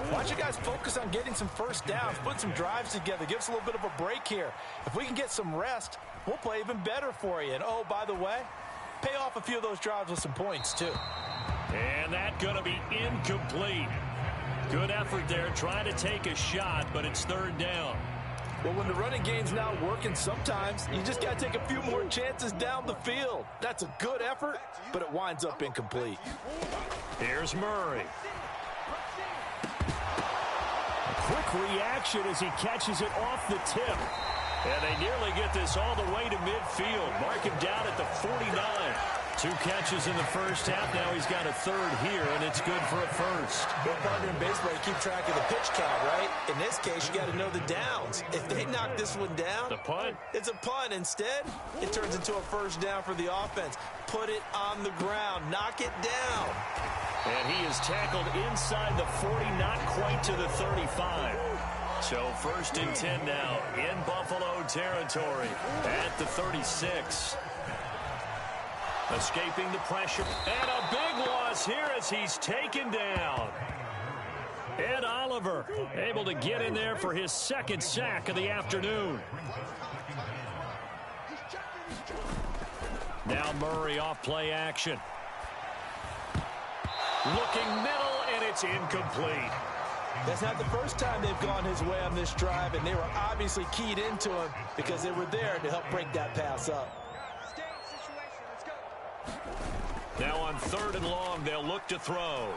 why don't you guys focus on getting some first downs, put some drives together, give us a little bit of a break here. If we can get some rest, we'll play even better for you. And, oh, by the way, pay off a few of those drives with some points, too. And that's going to be incomplete. Good effort there, trying to take a shot, but it's third down. Well, when the running game's not working, sometimes you just got to take a few more chances down the field. That's a good effort, but it winds up incomplete. Here's Murray. A quick reaction as he catches it off the tip. And they nearly get this all the way to midfield. Mark him down at the 49. 2 catches in the first half. Now he's got a third here, and it's good for a first. Well, partner, in baseball, you keep track of the pitch count, right? In this case, you got to know the downs. If they knock this one down, the punt. It's a punt. Instead, it turns into a first down for the offense. Put it on the ground. Knock it down. And he is tackled inside the 40, not quite to the 35. So first and 10 now in Buffalo territory at the 36. Escaping the pressure. And a big loss here as he's taken down. Ed Oliver able to get in there for his second sack of the afternoon. Now Murray off play action. Looking middle, and it's incomplete. That's not the first time they've gone his way on this drive, and they were obviously keyed into him because they were there to help break that pass up. Now on third and long, they'll look to throw.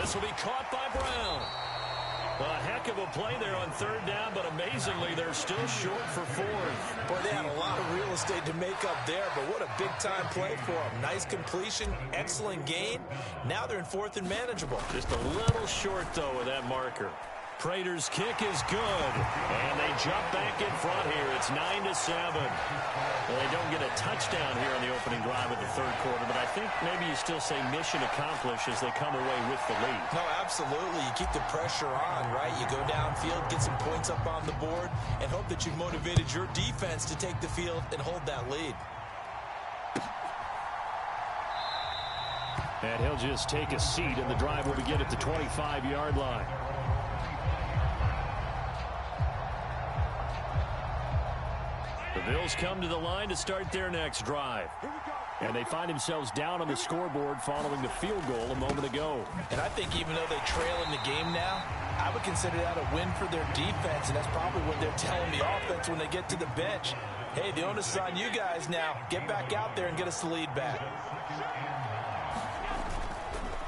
This will be caught by Brown. A heck of a play there on third down, but amazingly, they're still short for fourth. Boy, they had a lot of real estate to make up there, but what a big-time play for them. Nice completion, excellent gain. Now they're in fourth and manageable. Just a little short, though, with that marker. Prater's kick is good, and they jump back in front here. It's 9-7. Well, they don't get a touchdown here on the opening drive of the third quarter, but I think maybe you still say mission accomplished as they come away with the lead. No, absolutely. You keep the pressure on, right? You go downfield, get some points up on the board, and hope that you've motivated your defense to take the field and hold that lead. And he'll just take a seat, and the drive will begin at the 25-yard line. The Bills come to the line to start their next drive. And they find themselves down on the scoreboard following the field goal a moment ago. And I think even though they trail in the game now, I would consider that a win for their defense, and that's probably what they're telling the offense when they get to the bench. Hey, the onus is on you guys now. Get back out there and get us the lead back.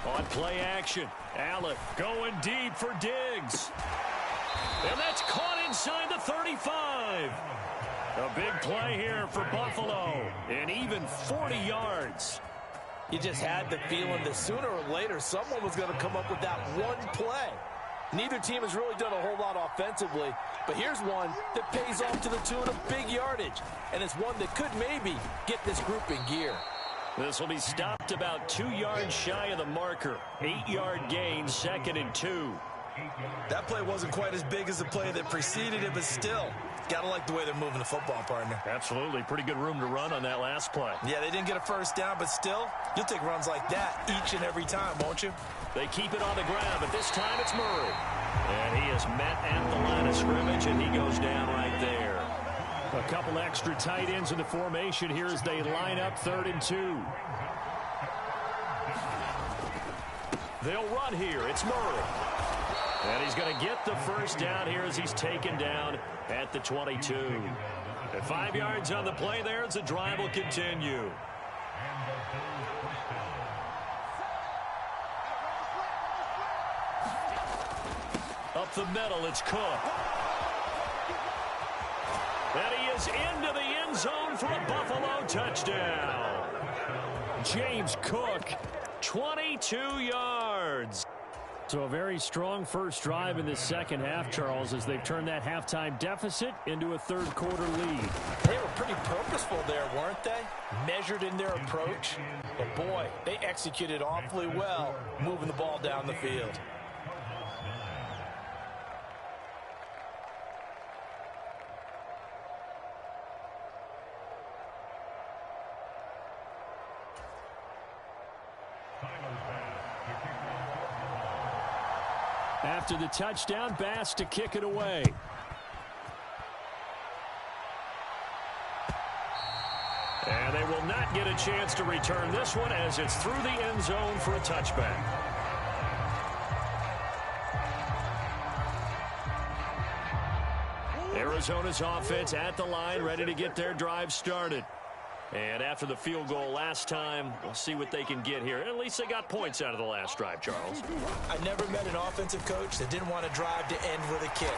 On play action, Allen going deep for Diggs. And that's caught inside the 35. A big play here for Buffalo, and even 40 yards. You just had the feeling that sooner or later someone was going to come up with that one play. Neither team has really done a whole lot offensively, but here's one that pays off to the tune of big yardage, and it's one that could maybe get this group in gear. This will be stopped about 2 yards shy of the marker. 8-yard gain, 2nd and 2. That play wasn't quite as big as the play that preceded it, but still, gotta like the way they're moving the football, partner. Absolutely. Pretty good room to run on that last play. Yeah, they didn't get a first down, but still, you'll take runs like that each and every time, won't you? They keep it on the ground, but this time it's Murray. And he is met at the line of scrimmage, and he goes down right there. A couple extra tight ends in the formation here as they line up 3rd and 2. They'll run here. It's Murray. And he's going to get the first down here as he's taken down at the 22. At 5 yards on the play there as the drive will continue. Up the middle, it's Cook. And he is into the end zone for a Buffalo touchdown. James Cook, 22 yards. So a very strong first drive in the second half, Charles, as they've turned that halftime deficit into a third-quarter lead. They were pretty purposeful there, weren't they? Measured in their approach. But, boy, they executed awfully well moving the ball down the field. After the touchdown, Bass to kick it away. And they will not get a chance to return this one as it's through the end zone for a touchback. Arizona's offense at the line, ready to get their drive started. And after the field goal last time, we'll see what they can get here. At least they got points out of the last drive, Charles. I never met an offensive coach that didn't want to drive to end with a kick.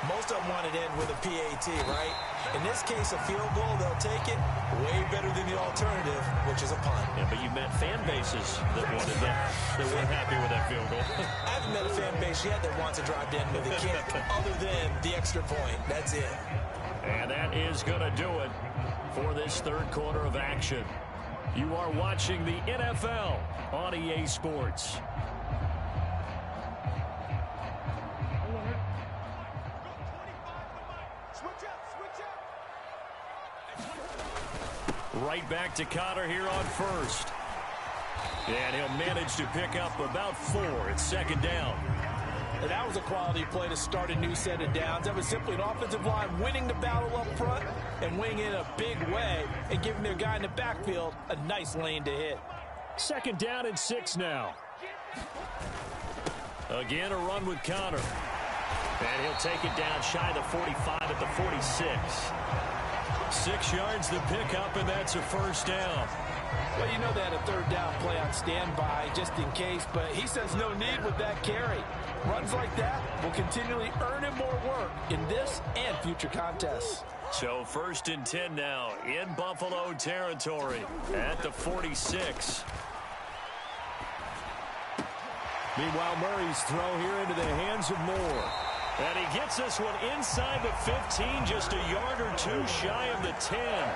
Most of them wanted to end with a PAT, right? In this case, a field goal, they'll take it way better than the alternative, which is a punt. Yeah, but you met fan bases that wanted that, that weren't happy with that field goal. I haven't met a fan base yet that wants to drive to end with a kick, other than the extra point. That's it. And that is going to do it for this third quarter of action. You are watching the NFL on EA Sports. Right back to Connor here on first. And he'll manage to pick up about 4 at second down. And that was a quality play to start a new set of downs. That was simply an offensive line winning the battle up front and winning it in a big way and giving their guy in the backfield a nice lane to hit. Second down and 6 now. Again, a run with Connor. And he'll take it down shy of the 45 at the 46. 6 yards to pick up, and that's a first down. Well, you know they had a third down play on standby just in case, but he says no need with that carry. Runs like that will continually earn him more work in this and future contests. So first and 10 now in Buffalo territory at the 46. Meanwhile, Murray's throw here into the hands of Moore. And he gets this one inside the 15, just a yard or 2 shy of the 10.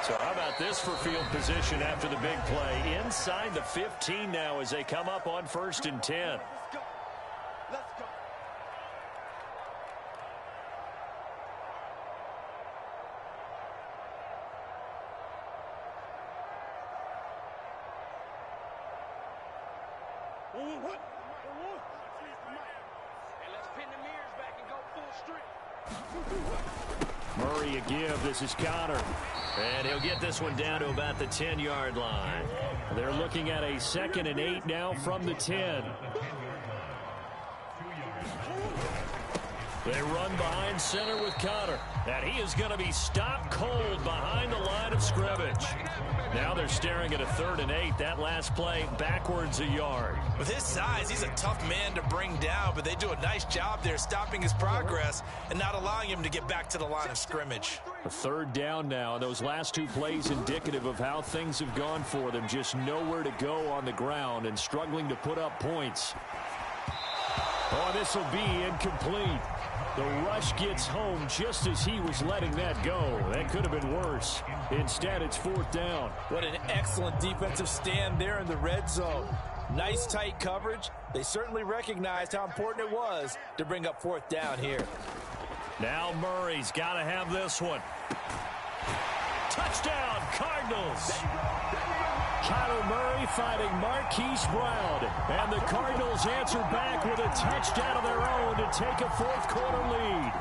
So how about this for field position after the big play? Inside the 15 now as they come up on first and 10. Let's go. What? Let's pin the mirrors back and go full strength. Murray a give. This is Connor. And he'll get this one down to about the 10-yard line. They're looking at a 2nd and 8 now from the 10. They run behind center with Connor. And he is going to be stopped cold behind the line of scrimmage. Now they're staring at a 3rd and 8. That last play backwards a yard. With his size, he's a tough man to bring down, but they do a nice job there stopping his progress and not allowing him to get back to the line of scrimmage. A 3rd down now. Those last 2 plays indicative of how things have gone for them. Just nowhere to go on the ground and struggling to put up points. Oh, this will be incomplete. The rush gets home just as he was letting that go. That could have been worse. Instead, it's 4th down. What an excellent defensive stand there in the red zone. Nice tight coverage. They certainly recognized how important it was to bring up 4th down here. Now Murray's got to have this one. Touchdown, Cardinals. Kyler Murray fighting Marquise Brown. And the Cardinals answer back with a touchdown of their own to take a 4th quarter lead.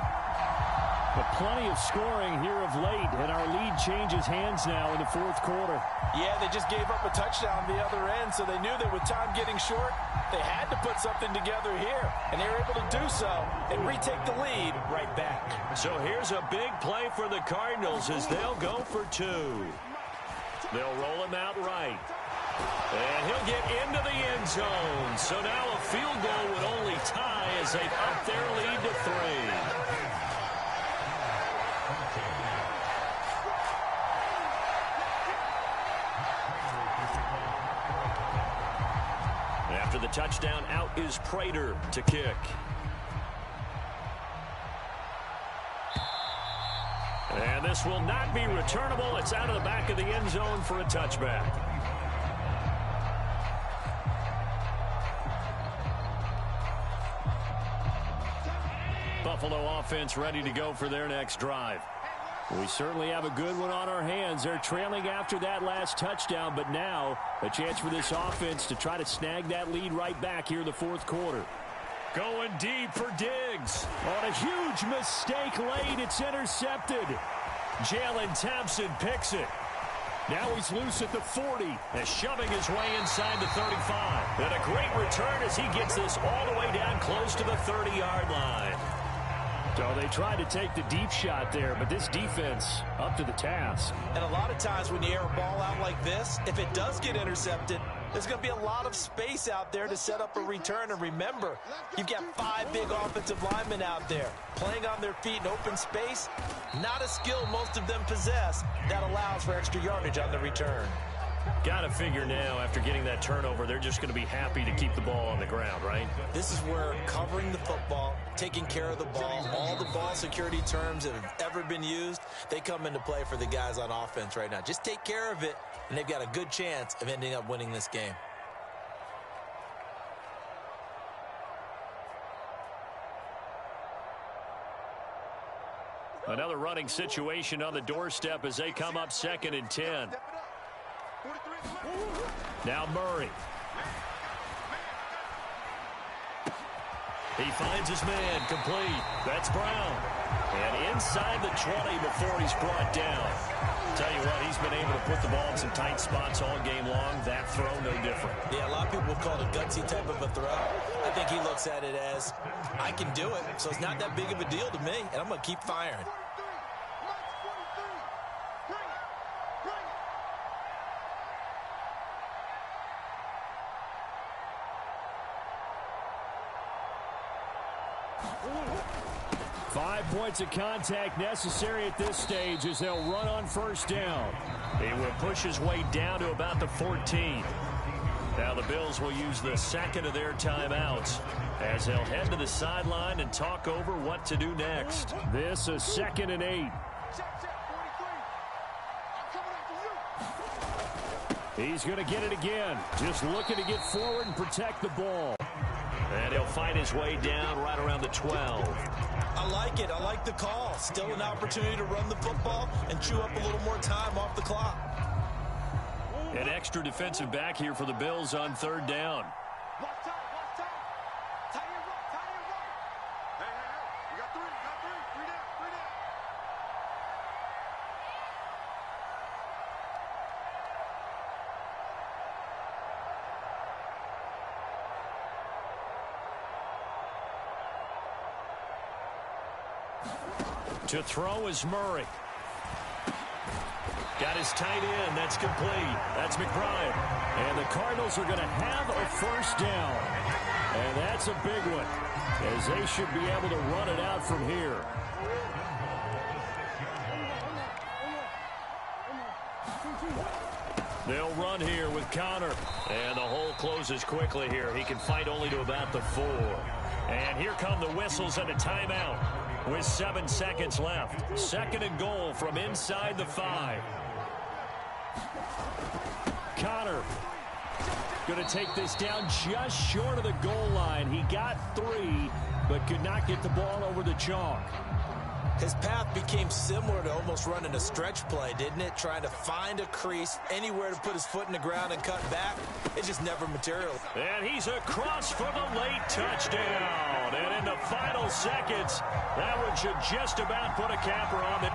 But plenty of scoring here of late, and our lead changes hands now in the 4th quarter. Yeah, they just gave up a touchdown the other end, so they knew that with time getting short, they had to put something together here, and they were able to do so and retake the lead right back. So here's a big play for the Cardinals as they'll go for 2. They'll roll him out right. And he'll get into the end zone. So now a field goal would only tie as they've upped their lead to 3. After the touchdown, out is Prater to kick. And this will not be returnable. It's out of the back of the end zone for a touchback. Buffalo offense ready to go for their next drive. We certainly have a good one on our hands. They're trailing after that last touchdown, but now a chance for this offense to try to snag that lead right back here in the fourth quarter. Going deep for Diggs. On a huge mistake late, it's intercepted. Jalen Thompson picks it. Now he's loose at the 40. And shoving his way inside the 35. And a great return as he gets this all the way down close to the 30-yard line. So they tried to take the deep shot there, but this defense up to the task. And a lot of times when you air a ball out like this, if it does get intercepted, there's going to be a lot of space out there to set up a return. And remember, you've got 5 big offensive linemen out there playing on their feet in open space. Not a skill most of them possess that allows for extra yardage on the return. Got to figure now, after getting that turnover, they're just going to be happy to keep the ball on the ground, right? This is where covering the football, taking care of the ball, all the ball security terms that have ever been used, they come into play for the guys on offense right now. Just take care of it, and they've got a good chance of ending up winning this game. Another running situation on the doorstep as they come up 2nd and 10. Now Murray. He finds his man complete. That's Brown. And inside the 20 before he's brought down. Tell you what, he's been able to put the ball in some tight spots all game long. That throw, no different. Yeah, a lot of people would call it a gutsy type of a throw. I think he looks at it as, I can do it, so it's not that big of a deal to me, and I'm going to keep firing. Five points of contact necessary at this stage as they'll run on first down. He will push his way down to about the 14. Now the Bills will use the second of their timeouts as they'll head to the sideline and talk over what to do next. This is 2nd and 8. He's going to get it again. Just looking to get forward and protect the ball. And he'll fight his way down right around the 12. I like it. I like the call. Still an opportunity to run the football and chew up a little more time off the clock. An extra defensive back here for the Bills on 3rd down. To throw is Murray. Got his tight end. That's complete. That's McBride. And the Cardinals are going to have a first down. And that's a big one, as they should be able to run it out from here. They'll run here with Connor. And the hole closes quickly here. He can fight only to about the 4. And here come the whistles and a timeout with 7 seconds left. 2nd and goal from inside the 5. Connor going to take this down just short of the goal line. He got 3, but could not get the ball over the chalk. His path became similar to almost running a stretch play, didn't it? Trying to find a crease, anywhere to put his foot in the ground and cut back. It just never materialized. And he's across for the late touchdown. And in the final seconds, that one should just about put a capper on it.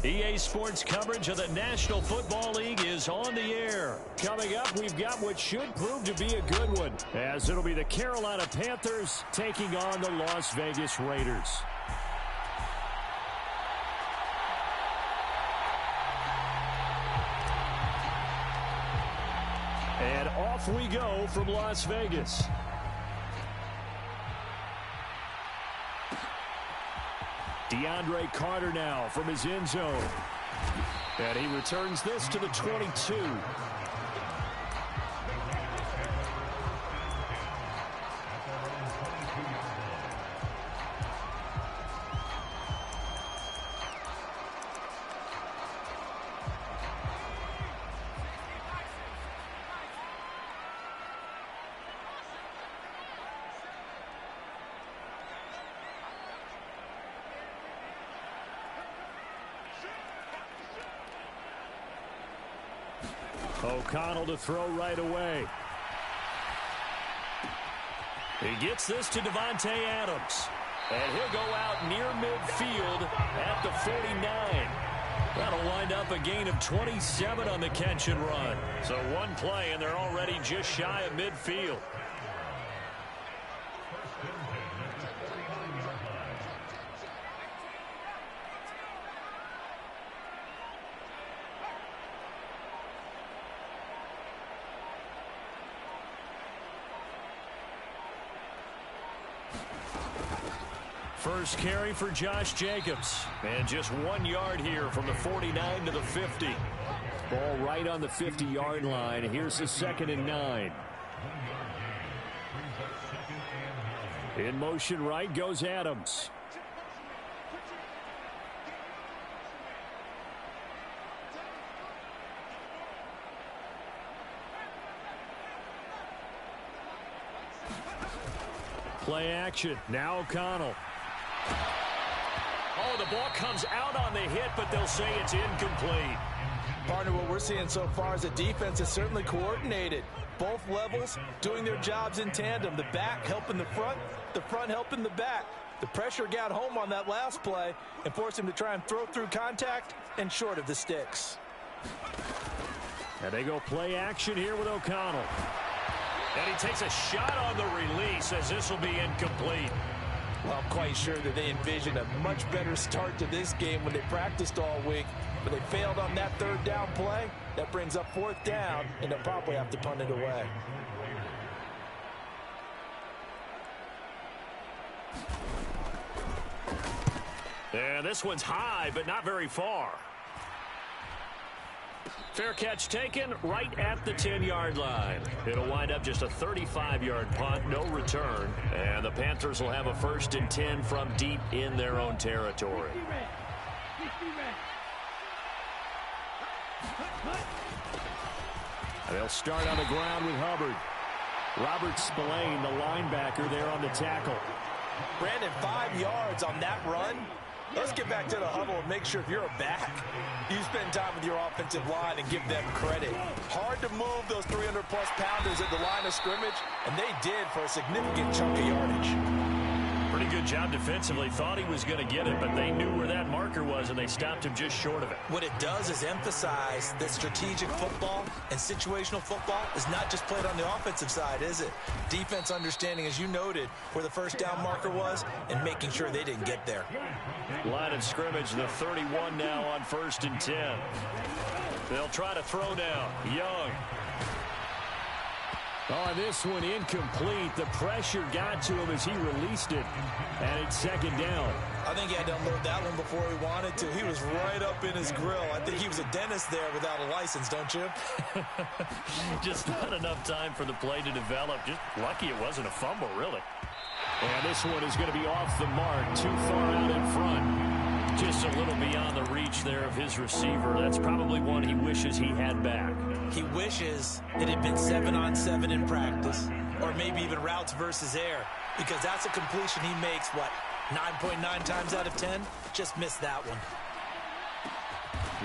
EA Sports coverage of the National Football League is on the air. Coming up, we've got what should prove to be a good one, as it'll be the Carolina Panthers taking on the Las Vegas Raiders. And off we go from Las Vegas. DeAndre Carter now from his end zone. And he returns this to the 22. O'Connell to throw right away. He gets this to Devontae Adams. And he'll go out near midfield at the 49. That'll wind up a gain of 27 on the catch and run. So one play, and they're already just shy of midfield. First carry for Josh Jacobs. And just 1 yard here from the 49 to the 50. Ball right on the 50-yard line. Here's the 2nd and 9. In motion right goes Adams. Play action. Now O'Connell. Oh, the ball comes out on the hit, but they'll say it's incomplete. Partner, what we're seeing so far is the defense is certainly coordinated. Both levels doing their jobs in tandem. The back helping the front helping the back. The pressure got home on that last play and forced him to try and throw through contact and short of the sticks. And they go play action here with O'Connell. And he takes a shot on the release as this will be incomplete. Well, I'm quite sure that they envisioned a much better start to this game when they practiced all week. But they failed on that 3rd down play. That brings up 4th down, and they'll probably have to punt it away. And this one's high, but not very far. Fair catch taken right at the 10-yard line. It'll wind up just a 35-yard punt, no return. And the Panthers will have a 1st and 10 from deep in their own territory. They'll start on the ground with Hubbard. Robert Spillane, the linebacker, there on the tackle. Brandon, 5 yards on that run. Let's get back to the huddle and make sure if you're a back, you spend time with your offensive line and give them credit. Hard to move those 300-plus pounders at the line of scrimmage, and they did for a significant chunk of yardage. Pretty good job defensively. Thought he was going to get it, but they knew where that marker was, and they stopped him just short of it. What it does is emphasize that strategic football and situational football is not just played on the offensive side, is it? Defense understanding, as you noted, where the 1st down marker was and making sure they didn't get there. Line of scrimmage, the 31 now on 1st and 10. They'll try to throw down. Young. Oh, this one incomplete. The pressure got to him as he released it. And it's 2nd down. I think he had to unload that one before he wanted to. He was right up in his grill. I think he was a dentist there without a license, don't you? Just not enough time for the play to develop. Just lucky it wasn't a fumble, really. And this one is going to be off the mark. Too far out in front. Just a little beyond the reach there of his receiver. That's probably one he wishes he had back. He wishes it had been 7-on-7 in practice, or maybe even routes versus air, because that's a completion he makes, 9.9 times out of 10? Just missed that one.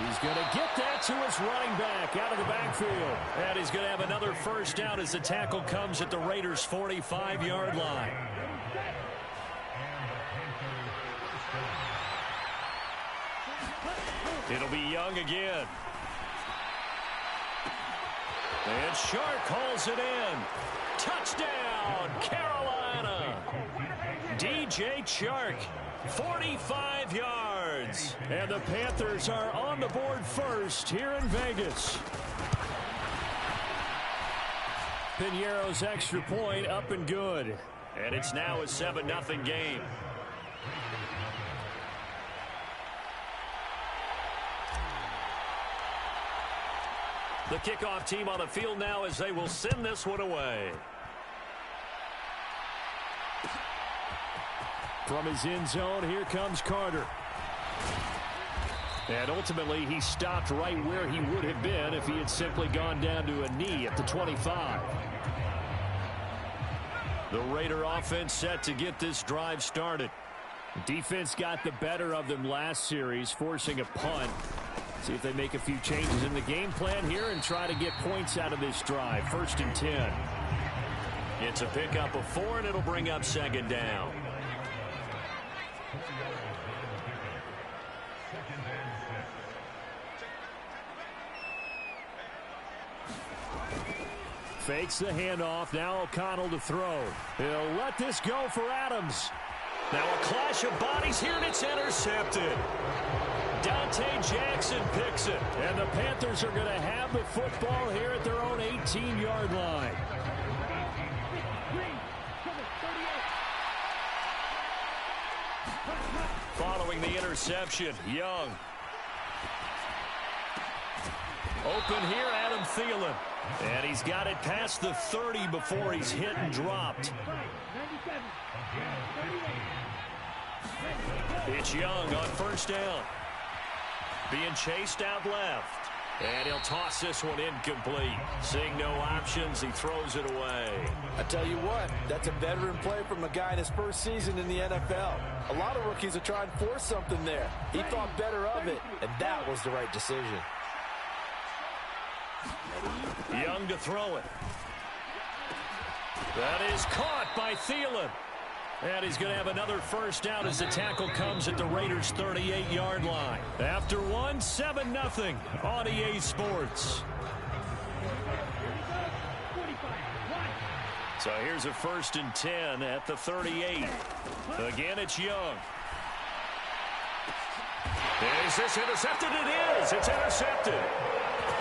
He's going to get that to his running back out of the backfield. And he's going to have another 1st down as the tackle comes at the Raiders' 45-yard line. It'll be Young again. And Shark hauls it in. Touchdown, Carolina. DJ Chark, 45 yards. And the Panthers are on the board first here in Vegas. Piñeiro's extra point up and good. And it's now a 7-0 game. The kickoff team on the field now as they will send this one away. From his end zone, here comes Carter. And ultimately, he stopped right where he would have been if he had simply gone down to a knee at the 25. The Raider offense set to get this drive started. Defense got the better of them last series, forcing a punt. See if they make a few changes in the game plan here and try to get points out of this drive. 1st and 10. It's a pickup of 4, and it'll bring up 2nd down. Fakes the handoff. Now O'Connell to throw. He'll let this go for Adams. Now a clash of bodies here, and it's intercepted. Dante Jackson picks it. And the Panthers are going to have the football here at their own 18-yard line. Following the interception, Young. Open here, Adam Thielen. And he's got it past the 30 before he's hit and dropped. It's Young on 1st down. Being chased out left. And he'll toss this one incomplete. Seeing no options, he throws it away. I tell you what, that's a veteran play from a guy in his first season in the NFL. A lot of rookies are trying to force something there. He thought better of it, and that was the right decision. Young to throw it. That is caught by Thielen. And he's going to have another 1st down as the tackle comes at the Raiders' 38-yard line. After one, 7-0 on EA Sports. So here's a 1st and 10 at the 38. Again, it's Young. Is this intercepted? It is. It's intercepted.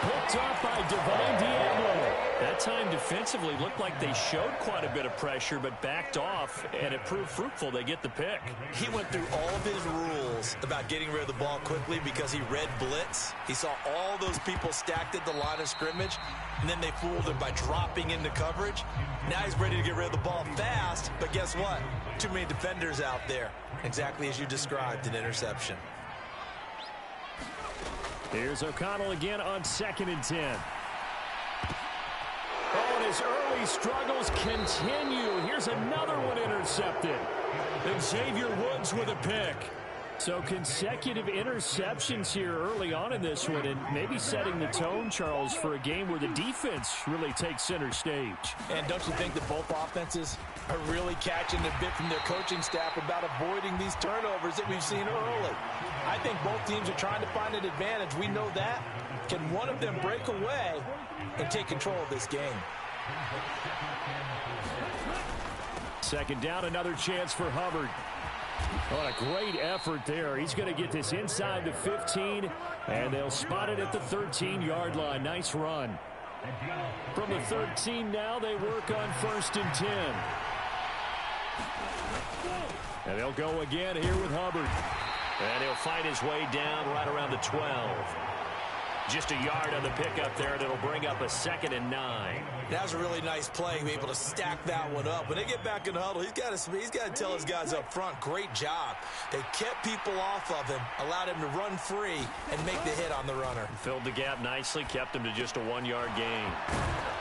Picked up by Divine Diablo. That time defensively looked like they showed quite a bit of pressure but backed off, and it proved fruitful. They get the pick. He went through all of his rules about getting rid of the ball quickly because he read blitz. He saw all those people stacked at the line of scrimmage, and then they fooled him by dropping into coverage. Now he's ready to get rid of the ball fast, but guess what? Too many defenders out there. Exactly as you described, an interception. Here's O'Connell again on 2nd and 10. Oh, and his early struggles continue. Here's another one intercepted. And Xavier Woods with a pick. So consecutive interceptions here early on in this one, and maybe setting the tone, Charles, for a game where the defense really takes center stage. And don't you think that both offenses are really catching the bit from their coaching staff about avoiding these turnovers that we've seen early? I think both teams are trying to find an advantage. We know that. Can one of them break away and take control of this game? 2nd down, another chance for Hubbard. What a great effort there. He's going to get this inside the 15, and they'll spot it at the 13-yard line. Nice run. From the 13 now, they work on 1st and 10. And they'll go again here with Hubbard. And he'll fight his way down right around the 12. Just a yard on the pickup there, and it'll bring up a 2nd and 9. That was a really nice play, be able to stack that one up. When they get back in the huddle, he's got to tell his guys up front, great job. They kept people off of him, allowed him to run free, and make the hit on the runner. Filled the gap nicely, kept him to just a 1-yard gain.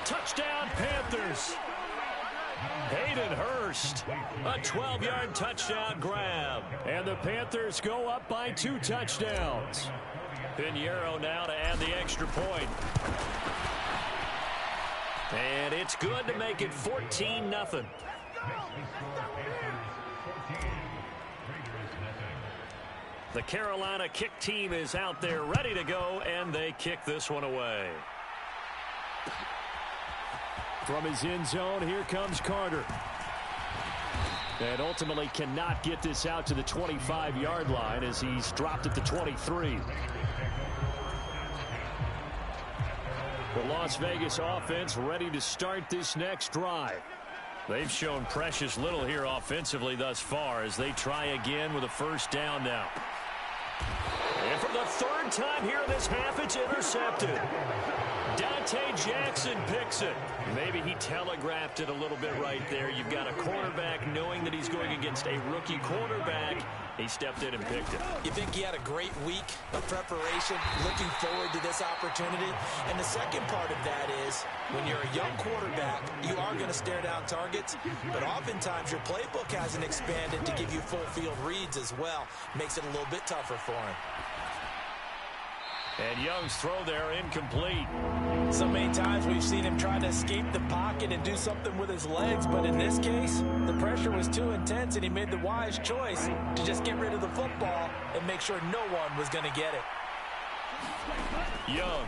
Touchdown, Panthers! Hayden Hurst, a 12-yard touchdown grab. And the Panthers go up by 2 touchdowns. Piñeiro now to add the extra point. And it's good to make it 14-0. The Carolina kick team is out there ready to go, and they kick this one away. From his end zone, here comes Carter. And ultimately cannot get this out to the 25-yard line as he's dropped at the 23. The Las Vegas offense ready to start this next drive. They've shown precious little here offensively thus far as they try again with a first down now. And for the third time here in this half, it's intercepted. Dante Jackson picks it. Maybe he telegraphed it a little bit right there. You've got a quarterback knowing that he's going against a rookie quarterback. He stepped in and picked it. You think he had a great week of preparation, looking forward to this opportunity? And the second part of that is, when you're a young quarterback, you are going to stare down targets, but oftentimes your playbook hasn't expanded to give you full field reads as well. Makes it a little bit tougher for him. And Young's throw there incomplete. So many times we've seen him try to escape the pocket and do something with his legs, but in this case, the pressure was too intense and he made the wise choice to just get rid of the football and make sure no one was going to get it. Young.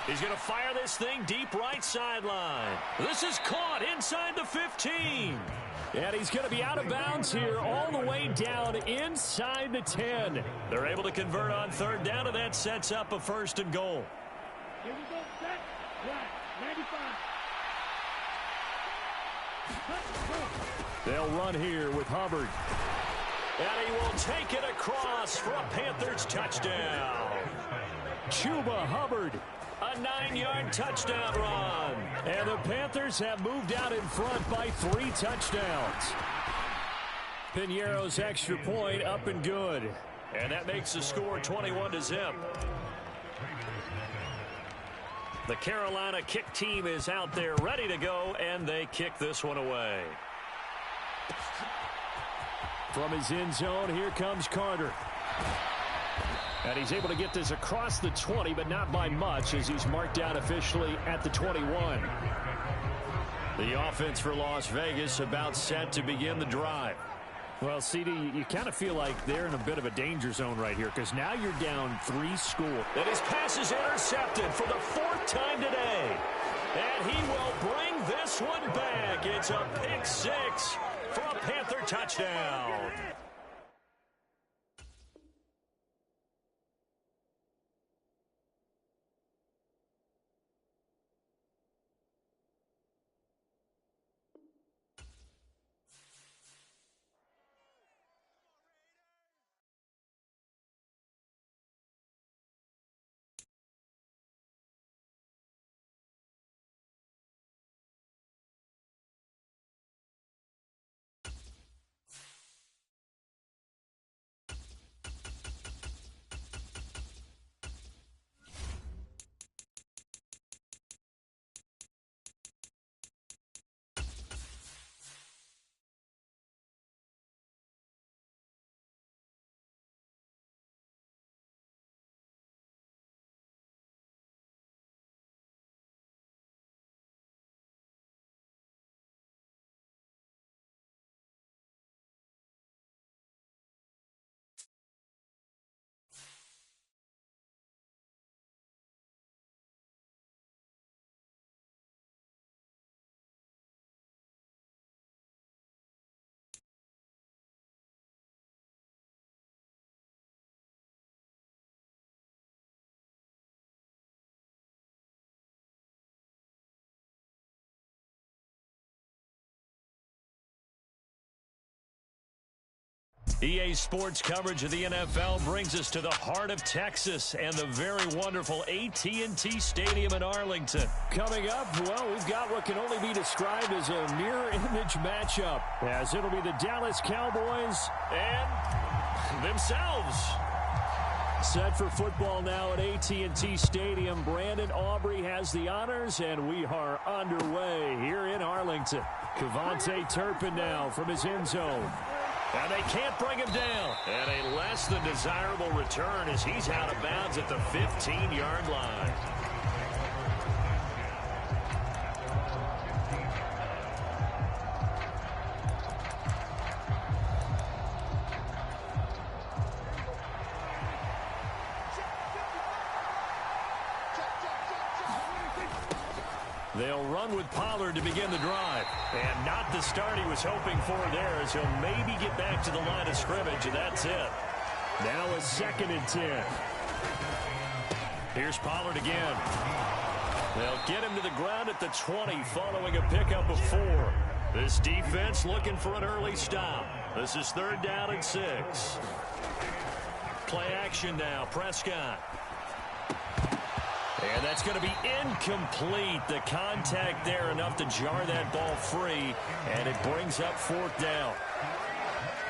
He's going to fire this thing deep right sideline. This is caught inside the 15. And he's going to be out of bounds here all the way down inside the 10. They're able to convert on third down, and that sets up a first and goal. Here we go, set, right, 95. They'll run here with Hubbard. And he will take it across for a Panthers touchdown. Chuba Hubbard. A 9-yard touchdown run. And the Panthers have moved out in front by 3 touchdowns. Piñeiro's extra point up and good. And that makes the score 21-0. The Carolina kick team is out there ready to go, and they kick this one away. From his end zone, here comes Carter. And he's able to get this across the 20, but not by much as he's marked out officially at the 21. The offense for Las Vegas about set to begin the drive. Well, CD, you kind of feel like they're in a bit of a danger zone right here because now you're down 3 score. And his pass is intercepted for the 4th time today. And he will bring this one back. It's a pick 6 for a Panther touchdown. EA Sports coverage of the NFL brings us to the heart of Texas and the very wonderful AT&T Stadium in Arlington. Coming up, well, we've got what can only be described as a mirror image matchup, as it'll be the Dallas Cowboys and themselves. Set for football now at AT&T Stadium. Brandon Aubrey has the honors, and we are underway here in Arlington. Kevontae Turpin now from his end zone. And they can't bring him down. And a less than desirable return as he's out of bounds at the 15-yard line. They'll run with Pollard to begin the drive. And not the start he was hoping for there, as he'll maybe get back to the line of scrimmage, and that's it. Now a 2nd and 10. Here's Pollard again. They'll get him to the ground at the 20 following a pickup of 4. This defense looking for an early stop. This is 3rd down and 6. Play action now. Prescott. And that's going to be incomplete. The contact there enough to jar that ball free, and it brings up 4th down.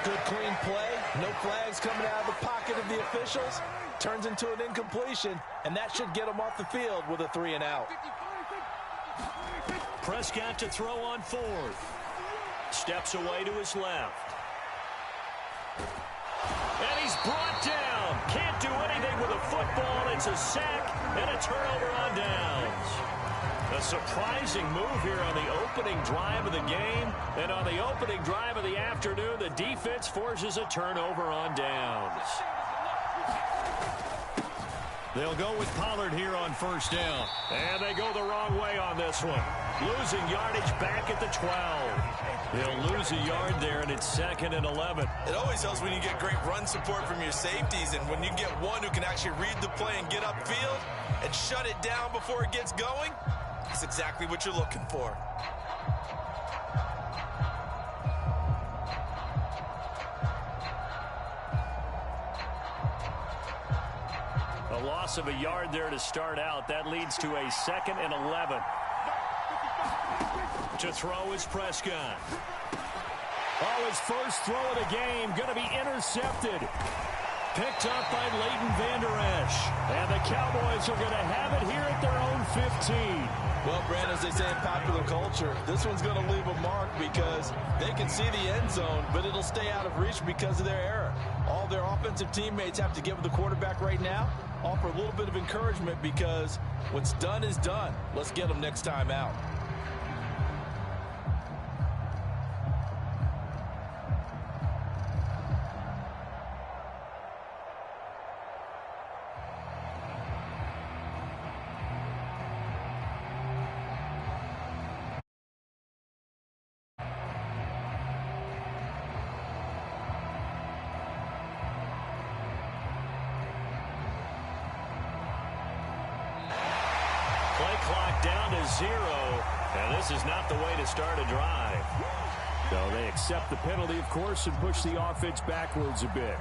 Good clean play. No flags coming out of the pocket of the officials. Turns into an incompletion, and that should get them off the field with a 3 and out. Prescott to throw on 4th. Steps away to his left. And he's brought down. Can't do anything with a football. It's a sack and a turnover on downs. A surprising move here on the opening drive of the game. And on the opening drive of the afternoon, the defense forces a turnover on downs. They'll go with Pollard here on 1st down. And they go the wrong way on this one. Losing yardage back at the 12. They'll lose a yard there, and it's 2nd and 11. It always helps when you get great run support from your safeties, and when you get one who can actually read the play and get upfield and shut it down before it gets going, that's exactly what you're looking for. A loss of a yard there to start out. That leads to a 2nd and 11. To throw is Prescott. Oh, his first throw of the game going to be intercepted. Picked up by Leighton Vander Esch. And the Cowboys are going to have it here at their own 15. Well, Brandon, as they say in popular culture, this one's going to leave a mark because they can see the end zone, but it'll stay out of reach because of their error. All their offensive teammates have to give the quarterback right now, offer a little bit of encouragement because what's done is done. Let's get them next time out. Clock down to 0, and this is not the way to start a drive. So they accept the penalty, of course, and push the offense backwards a bit.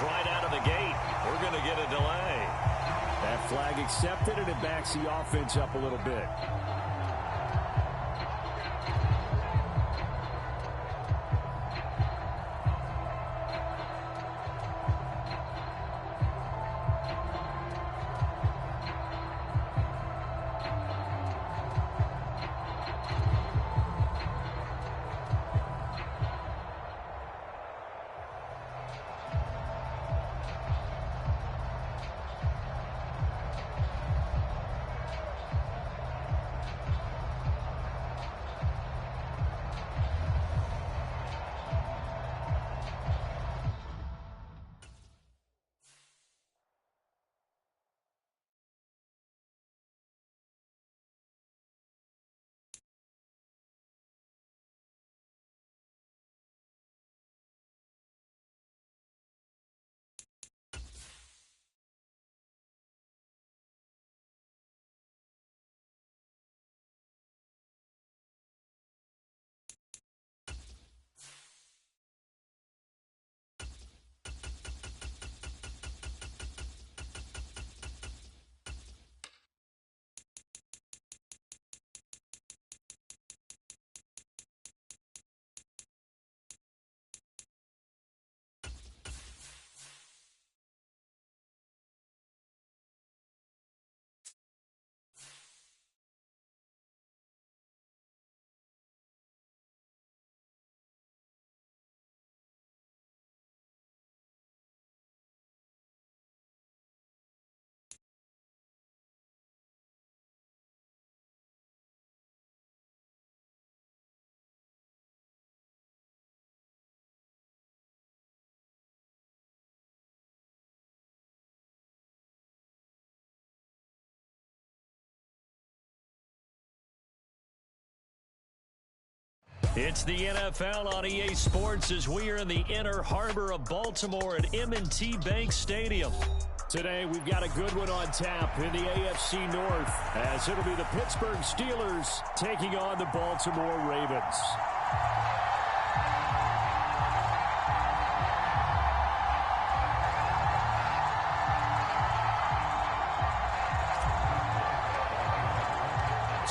Right out of the gate. We're going to get a delay. That flag accepted, and it backs the offense up a little bit. It's the NFL on EA Sports as we are in the inner harbor of Baltimore at M&T Bank Stadium. Today, we've got a good one on tap in the AFC North, as it'll be the Pittsburgh Steelers taking on the Baltimore Ravens.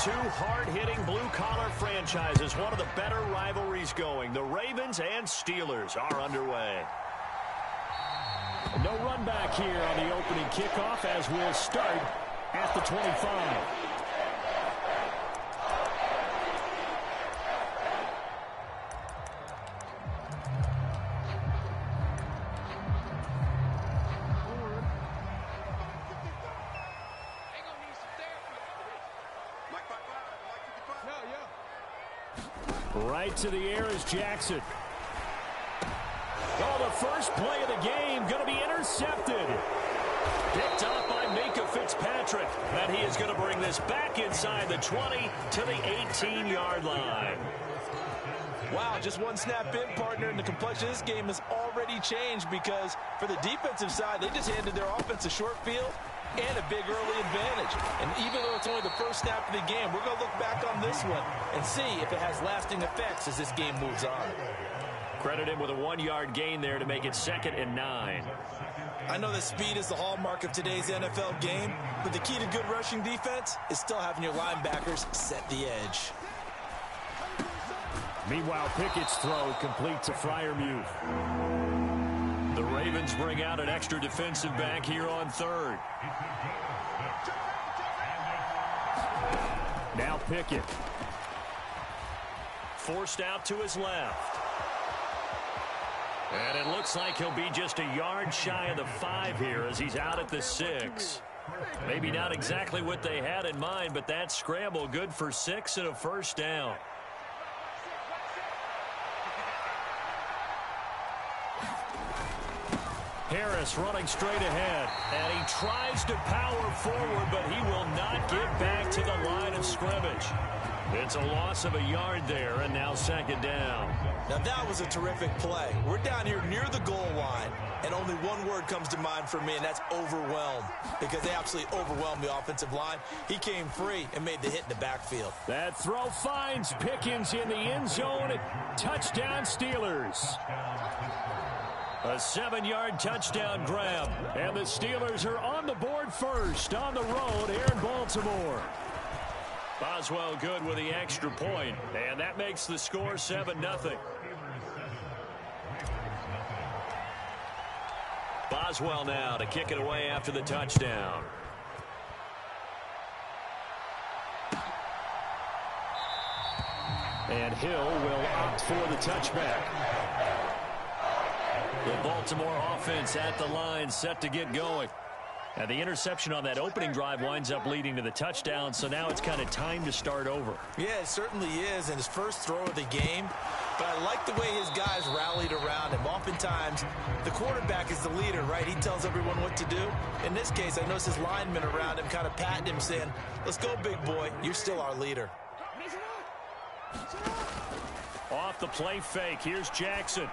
Two hard-hitting blue-collar franchises, one of the better rivalries going. The Ravens and Steelers are underway. No run back here on the opening kickoff as we'll start at the 25. Right to the air is Jackson. Oh, the first play of the game going to be intercepted. Picked off by Minka Fitzpatrick. And he is going to bring this back inside the 20 to the 18-yard line. Wow, just one snap in, partner, and the complexion of this game has already changed because for the defensive side, they just handed their offense a short field and a big early advantage. And even though it's only the first snap of the game, we're going to look back on this one and see if it has lasting effects as this game moves on. Credit him with a 1-yard gain there to make it 2nd and 9. I know that speed is the hallmark of today's NFL game, but the key to good rushing defense is still having your linebackers set the edge. Meanwhile, Pickett's throw complete to Freiermuth. The Ravens bring out an extra defensive back here on 3rd. Now Pickett. Forced out to his left. And it looks like he'll be just a yard shy of the 5 here as he's out at the 6. Maybe not exactly what they had in mind, but that scramble good for 6 and a first down. Harris running straight ahead, and he tries to power forward, but he will not get back to the line of scrimmage. It's a loss of a yard there, and now 2nd down. Now that was a terrific play. We're down here near the goal line, and only one word comes to mind for me, and that's overwhelmed, because they absolutely overwhelmed the offensive line. He came free and made the hit in the backfield. That throw finds Pickens in the end zone. Touchdown Steelers. A 7-yard touchdown grab, and the Steelers are on the board first on the road here in Baltimore. Boswell good with the extra point, and that makes the score 7-0. Boswell now to kick it away after the touchdown. And Hill will opt for the touchback. The Baltimore offense at the line set to get going. And the interception on that opening drive winds up leading to the touchdown, so now it's kind of time to start over. Yeah, it certainly is, and his first throw of the game. But I like the way his guys rallied around him. Oftentimes, the quarterback is the leader, right? He tells everyone what to do. In this case, I noticed his linemen around him kind of patting him, saying, let's go, big boy. You're still our leader. Off the play fake, here's Jackson.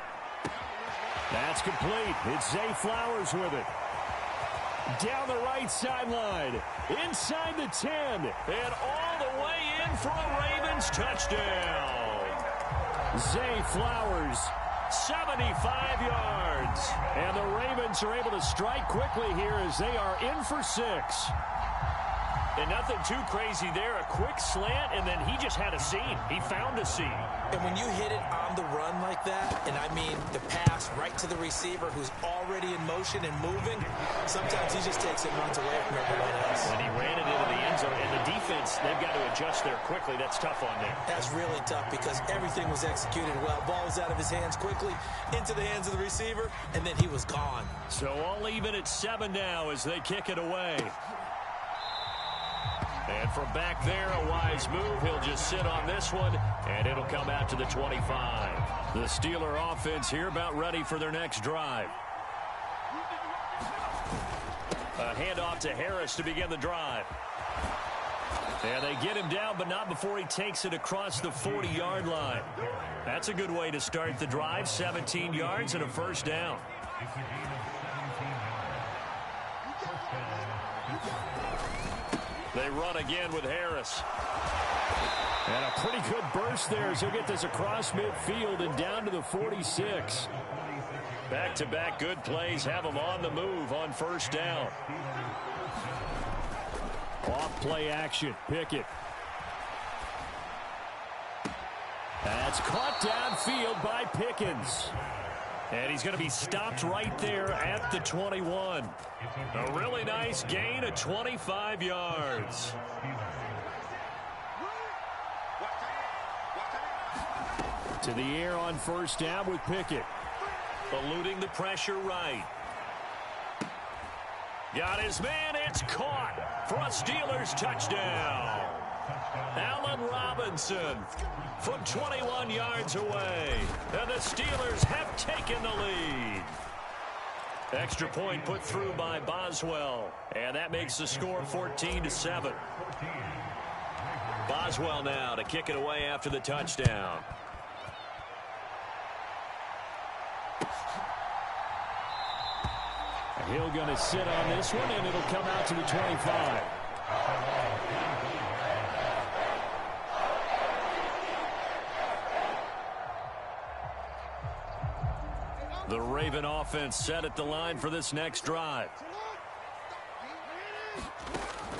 That's complete. It's Zay Flowers with it. Down the right sideline, inside the 10, and all the way in for a Ravens touchdown. Zay Flowers, 75 yards. And the Ravens are able to strike quickly here as they are in for 6. And nothing too crazy there. A quick slant, and then he just had a seam. He found a seam. And when you hit it on the run like that, and I mean the pass right to the receiver who's already in motion and moving, sometimes he just takes it and runs away from everyone else. And he ran it into the end zone. And the defense, they've got to adjust there quickly. That's tough on them. That's really tough because everything was executed well. Ball was out of his hands quickly, into the hands of the receiver, and then he was gone. So all even at 7 now as they kick it away. And from back there, a wise move. He'll just sit on this one, and it'll come out to the 25. The Steeler offense here about ready for their next drive. A handoff to Harris to begin the drive. And they get him down, but not before he takes it across the 40-yard line. That's a good way to start the drive. 17 yards and a first down. They run again with Harris. And a pretty good burst there as he'll get this across midfield and down to the 46. Back-to-back good plays have him on the move on first down. Off play action. Pickett. That's caught downfield by Pickens. And he's going to be stopped right there at the 21. A really nice gain of 25 yards. To the air on first down with Pickett. Eluding the pressure right. Got his man. It's caught for a Steelers touchdown. Allen Robinson from 21 yards away. And the Steelers have taken the lead. Extra point put through by Boswell. And that makes the score 14-7. Boswell now to kick it away after the touchdown. Hill going to sit on this one, and it'll come out to the 25. The Raven offense set at the line for this next drive.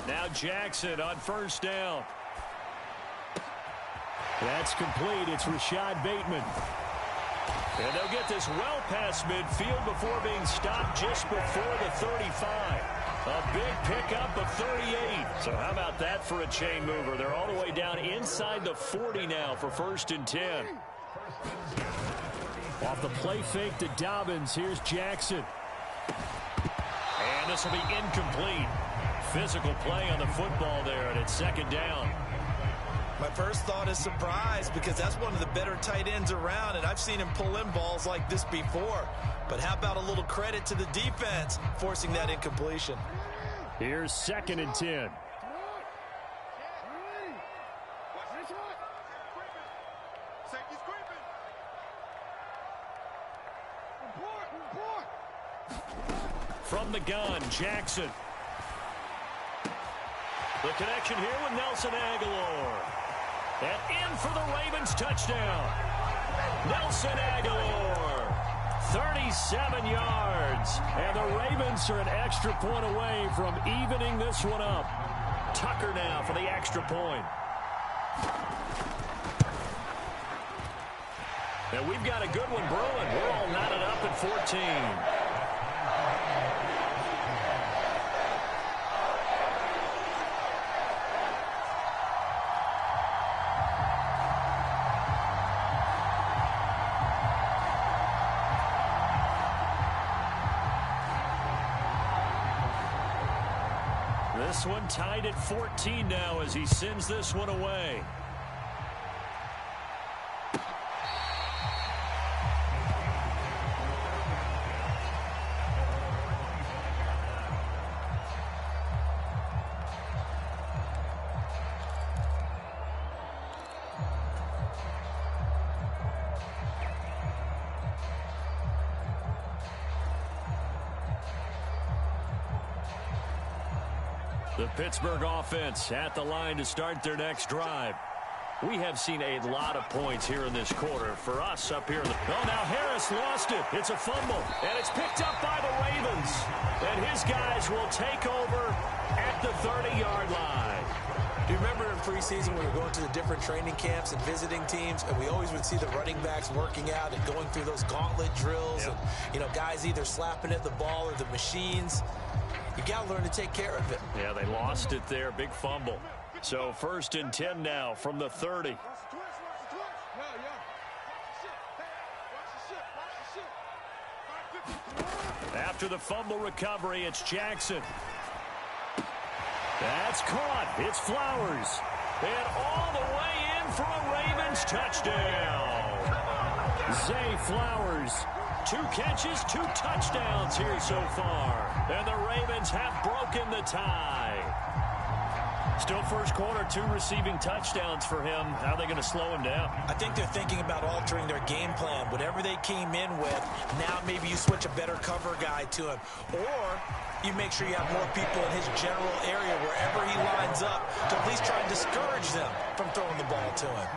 Now Jackson on first down. That's complete. It's Rashad Bateman. And they'll get this well past midfield before being stopped just before the 35. A big pickup of 38. So how about that for a chain mover? They're all the way down inside the 40 now for 1st and 10. Off the play fake to Dobbins. Here's Jackson. And this will be incomplete. Physical play on the football there, and it's 2nd down. My first thought is surprise because that's one of the better tight ends around, and I've seen him pull in balls like this before. But how about a little credit to the defense forcing that incompletion? Here's 2nd and 10. From the gun, Jackson. The connection here with Nelson Aguilar. And in for the Ravens touchdown. Nelson Aguilar, 37 yards. And the Ravens are an extra point away from evening this one up. Tucker now for the extra point. And we've got a good one brewing. We're all knotted up at 14. This one tied at 14 now as he sends this one away. The Pittsburgh offense at the line to start their next drive. We have seen a lot of points here in this quarter. For us up here in the... Oh, now Harris lost it. It's a fumble. And it's picked up by the Ravens. And his guys will take over at the 30-yard line. Do you remember in preseason when we were going to the different training camps and visiting teams, and we always would see the running backs working out and going through those gauntlet drills, and, you know, guys either slapping at the ball or the machines. You got to learn to take care of it. Yeah, they lost it there. Big fumble. So 1st and 10 now from the 30. After the fumble recovery, it's Jackson. That's caught. It's Flowers. And all the way in for a Ravens touchdown. Zay Flowers. 2 catches, 2 touchdowns here so far. And the Ravens have broken the tie. Still first quarter, 2 receiving touchdowns for him. How are they going to slow him down? I think they're thinking about altering their game plan. Whatever they came in with, now maybe you switch a better cover guy to him. Or you make sure you have more people in his general area wherever he lines up to at least try and discourage them from throwing the ball to him.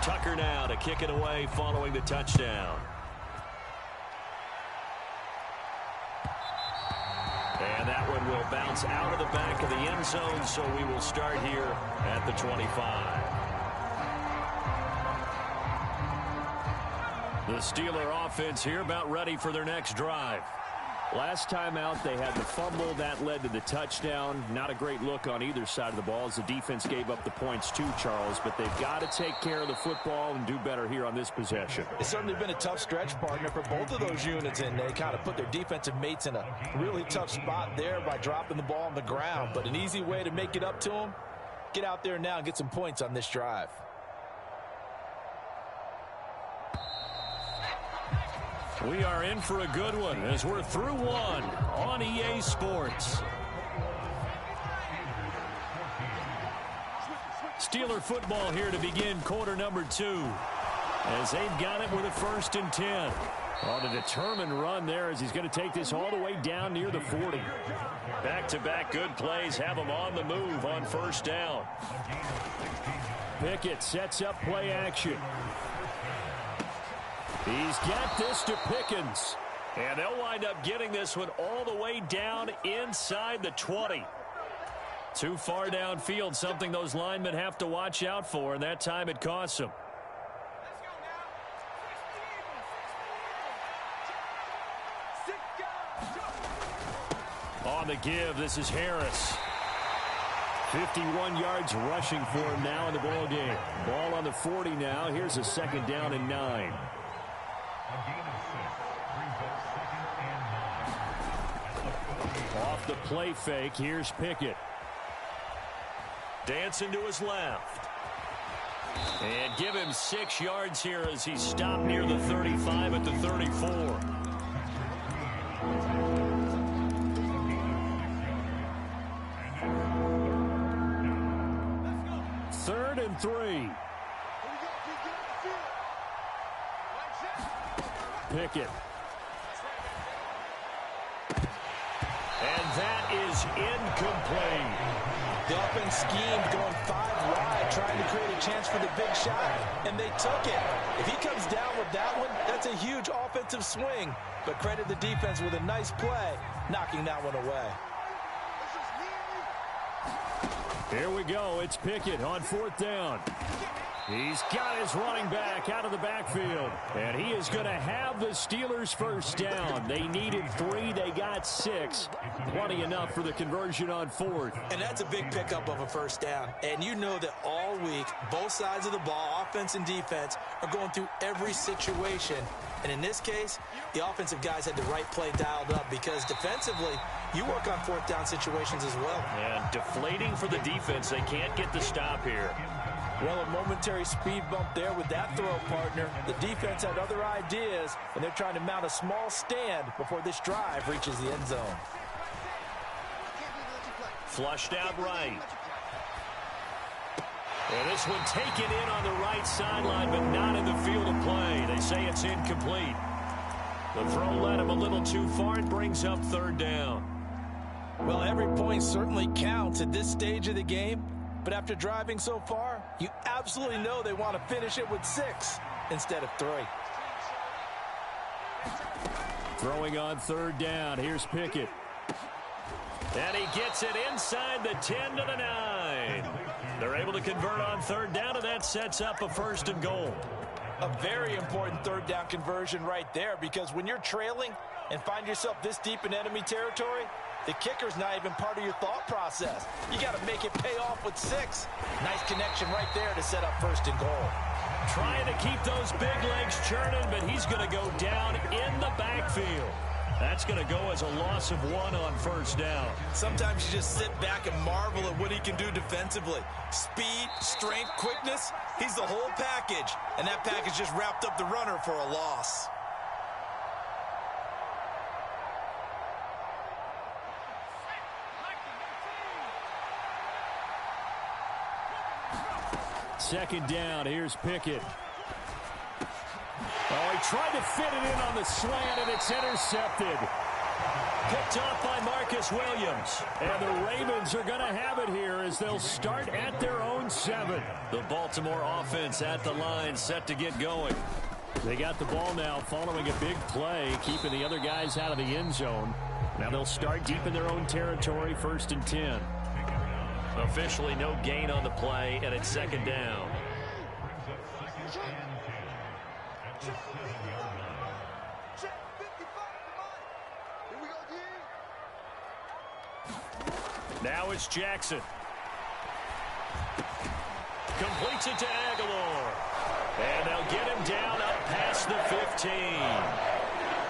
Tucker now to kick it away following the touchdown. And that one will bounce out of the back of the end zone, so we will start here at the 25. The Steeler offense here about ready for their next drive. Last time out, they had the fumble. That led to the touchdown. Not a great look on either side of the ball as the defense gave up the points too, Charles. But they've got to take care of the football and do better here on this possession. It's certainly been a tough stretch, partner, for both of those units, and they kind of put their defensive mates in a really tough spot there by dropping the ball on the ground. But an easy way to make it up to them, get out there now and get some points on this drive. We are in for a good one as we're through one on EA Sports. Steeler football here to begin quarter number 2 as they've got it with a 1st and 10. On a determined run there as he's going to take this all the way down near the 40. Back-to-back good plays have him on the move on 1st down. Pickett sets up play action. He's got this to Pickens. And they'll wind up getting this one all the way down inside the 20. Too far downfield, something those linemen have to watch out for, and that time it costs them. On the give, this is Harris. 51 yards rushing for him now in the ball game. Ball on the 40 now. Here's a 2nd down and 9. Off the play fake, here's Pickett. Dancing to his left. And give him 6 yards here as he's stopped near the 35 at the 34. 3rd and 3. Pickett. And that is incomplete. The offense schemed going 5 wide, trying to create a chance for the big shot, and they took it. If he comes down with that one, that's a huge offensive swing. But credit the defense with a nice play, knocking that one away. Here we go. It's Pickett on 4th down. He's got his running back out of the backfield. And he is going to have the Steelers 1st down. They needed 3. They got 6. Plenty enough for the conversion on 4th. And that's a big pickup of a 1st down. And you know that all week, both sides of the ball, offense and defense, are going through every situation. And in this case, the offensive guys had the right play dialed up because defensively, you work on 4th down situations as well. And deflating for the defense. They can't get the stop here. Well, a momentary speed bump there with that throw, partner. The defense had other ideas, and they're trying to mount a small stand before this drive reaches the end zone. Flushed out right. And this one taken in on the right sideline, but not in the field of play. They say it's incomplete. The throw led him a little too far. It brings up 3rd down. Well, every point certainly counts at this stage of the game. But after driving so far, you absolutely know they want to finish it with 6 instead of 3. Throwing on 3rd down. Here's Pickett. And he gets it inside the 10 to the 9. They're able to convert on 3rd down, and that sets up a 1st and goal. A very important 3rd down conversion right there, because when you're trailing and find yourself this deep in enemy territory, the kicker's not even part of your thought process. You got to make it pay off with 6. Nice connection right there to set up 1st and goal. Trying to keep those big legs churning, but he's going to go down in the backfield. That's going to go as a loss of 1 on 1st down. Sometimes you just sit back and marvel at what he can do defensively. Speed, strength, quickness, he's the whole package. And that package just wrapped up the runner for a loss. second down. Here's Pickett. Oh, he tried to fit it in on the slant, and it's intercepted. Picked off by Marcus Williams. And the Ravens are going to have it here as they'll start at their own 7. The Baltimore offense at the line, set to get going. They got the ball now following a big play, keeping the other guys out of the end zone. Now they'll start deep in their own territory, 1st and 10. Officially no gain on the play, and it's second down. Now it's Jackson. Completes it to Aguilar. And they'll get him down up past the 15.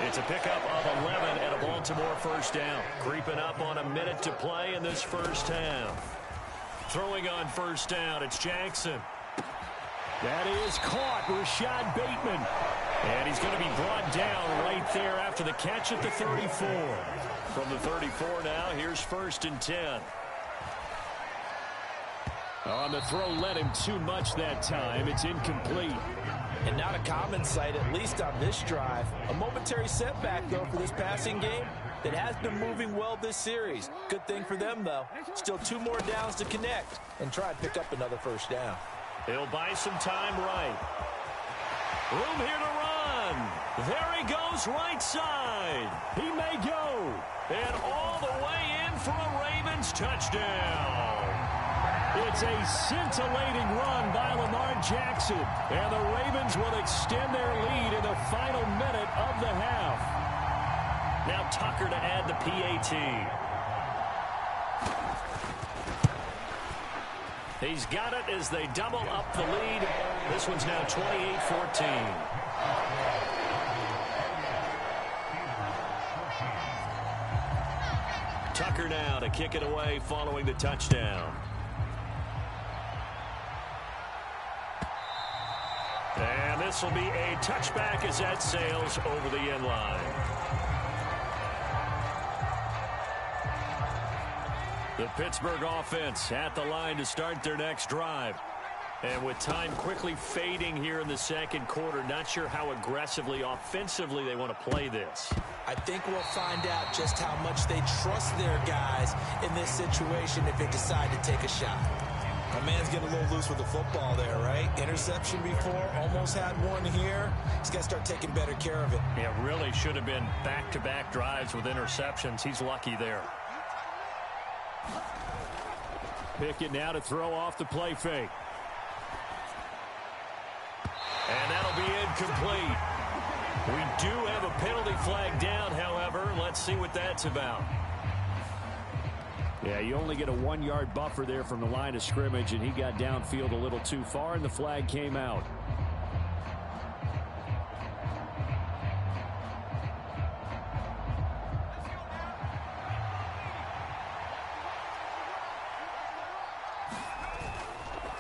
It's a pickup of 11 and a Baltimore first down. Creeping up on a minute to play in this first half. Throwing on first down, it's Jackson. That is caught, Rashad Bateman. And he's going to be brought down right there after the catch at the 34. From the 34 now, here's 1st and 10. On the throw, led him too much that time. It's incomplete. And not a common sight, at least on this drive. A momentary setback, though, for this passing game that has been moving well this series. Good thing for them, though. Still 2 more downs to connect and try and pick up another first down. He'll buy some time right. Room here to run. There he goes right side. He may go. And all the way in for a Ravens touchdown. It's a scintillating run by Lamar Jackson. And the Ravens will extend their lead in the final minute of the half. Now Tucker to add the PAT. He's got it as they double up the lead. This one's now 28-14. Tucker now to kick it away following the touchdown. And this will be a touchback as that sails over the end line. The Pittsburgh offense at the line to start their next drive. And with time quickly fading here in the second quarter, not sure how aggressively, offensively they want to play this. I think we'll find out just how much they trust their guys in this situation if they decide to take a shot. My man's getting a little loose with the football there, right? Interception before, almost had one here. He's got to start taking better care of it. Yeah, really should have been back-to-back drives with interceptions. He's lucky there. Pickett now to throw off the play fake. And that'll be incomplete. We do have a penalty flag down, however. Let's see what that's about. Yeah, you only get a 1-yard buffer there from the line of scrimmage, and he got downfield a little too far, and the flag came out.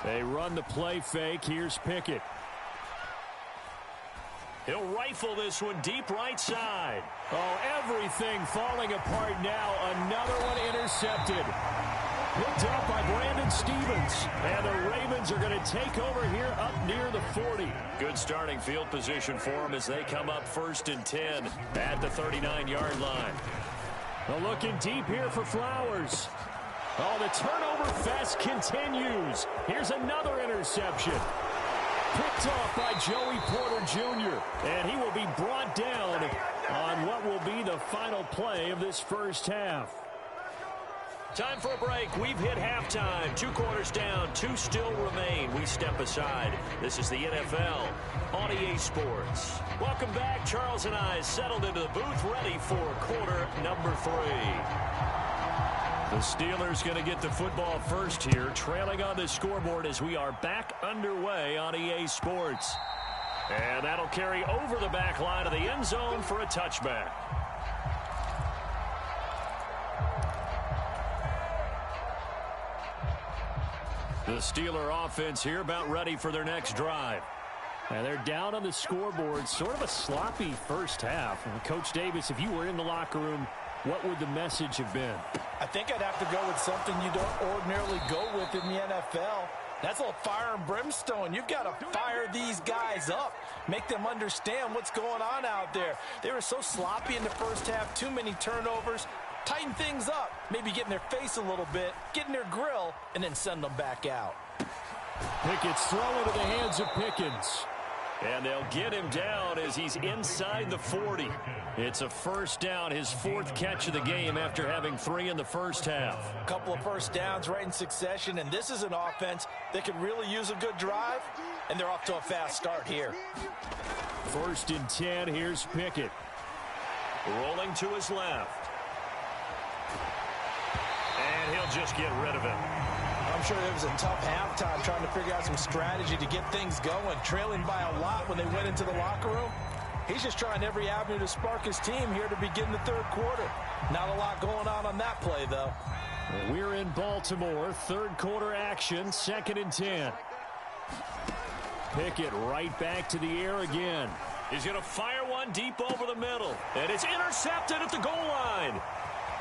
They run the play fake. Here's Pickett. He'll rifle this one deep right side. Oh, everything falling apart now. Another one intercepted. Picked up by Brandon Stevens. And the Ravens are going to take over here up near the 40. Good starting field position for them as they come up 1st and 10 at the 39-yard line. Well, looking deep here for Flowers. Oh, the turnover fest continues. Here's another interception. Picked off by Joey Porter Jr. And he will be brought down on what will be the final play of this first half. Time for a break. We've hit halftime. 2 quarters down. 2 still remain. We step aside. This is the NFL on EA Sports. Welcome back. Charles and I settled into the booth ready for quarter number 3. The Steelers going to get the football first here, trailing on the scoreboard as we are back underway on EA Sports. And that'll carry over the back line of the end zone for a touchback. The Steeler offense here about ready for their next drive. And they're down on the scoreboard, sort of a sloppy first half. And Coach Davis, if you were in the locker room, what would the message have been? I think I'd have to go with something you don't ordinarily go with in the NFL. That's a little fire and brimstone. You've got to fire these guys up. Make them understand what's going on out there. They were so sloppy in the first half. Too many turnovers. Tighten things up. Maybe get in their face a little bit. Get in their grill. And then send them back out. Pickett's throw into the hands of Pickens. And they'll get him down as he's inside the 40. It's a first down, his 4th catch of the game after having 3 in the first half. A couple of first downs right in succession, and this is an offense that could really use a good drive, and they're off to a fast start here. 1st and 10, here's Pickett. Rolling to his left. And he'll just get rid of it. I'm sure it was a tough halftime trying to figure out some strategy to get things going, trailing by a lot when they went into the locker room. He's just trying every avenue to spark his team here to begin the 3rd quarter. Not a lot going on that play, though. We're in Baltimore, 3rd quarter action, 2nd and 10. Pickett right back to the air again. He's going to fire one deep over the middle. And it's intercepted at the goal line.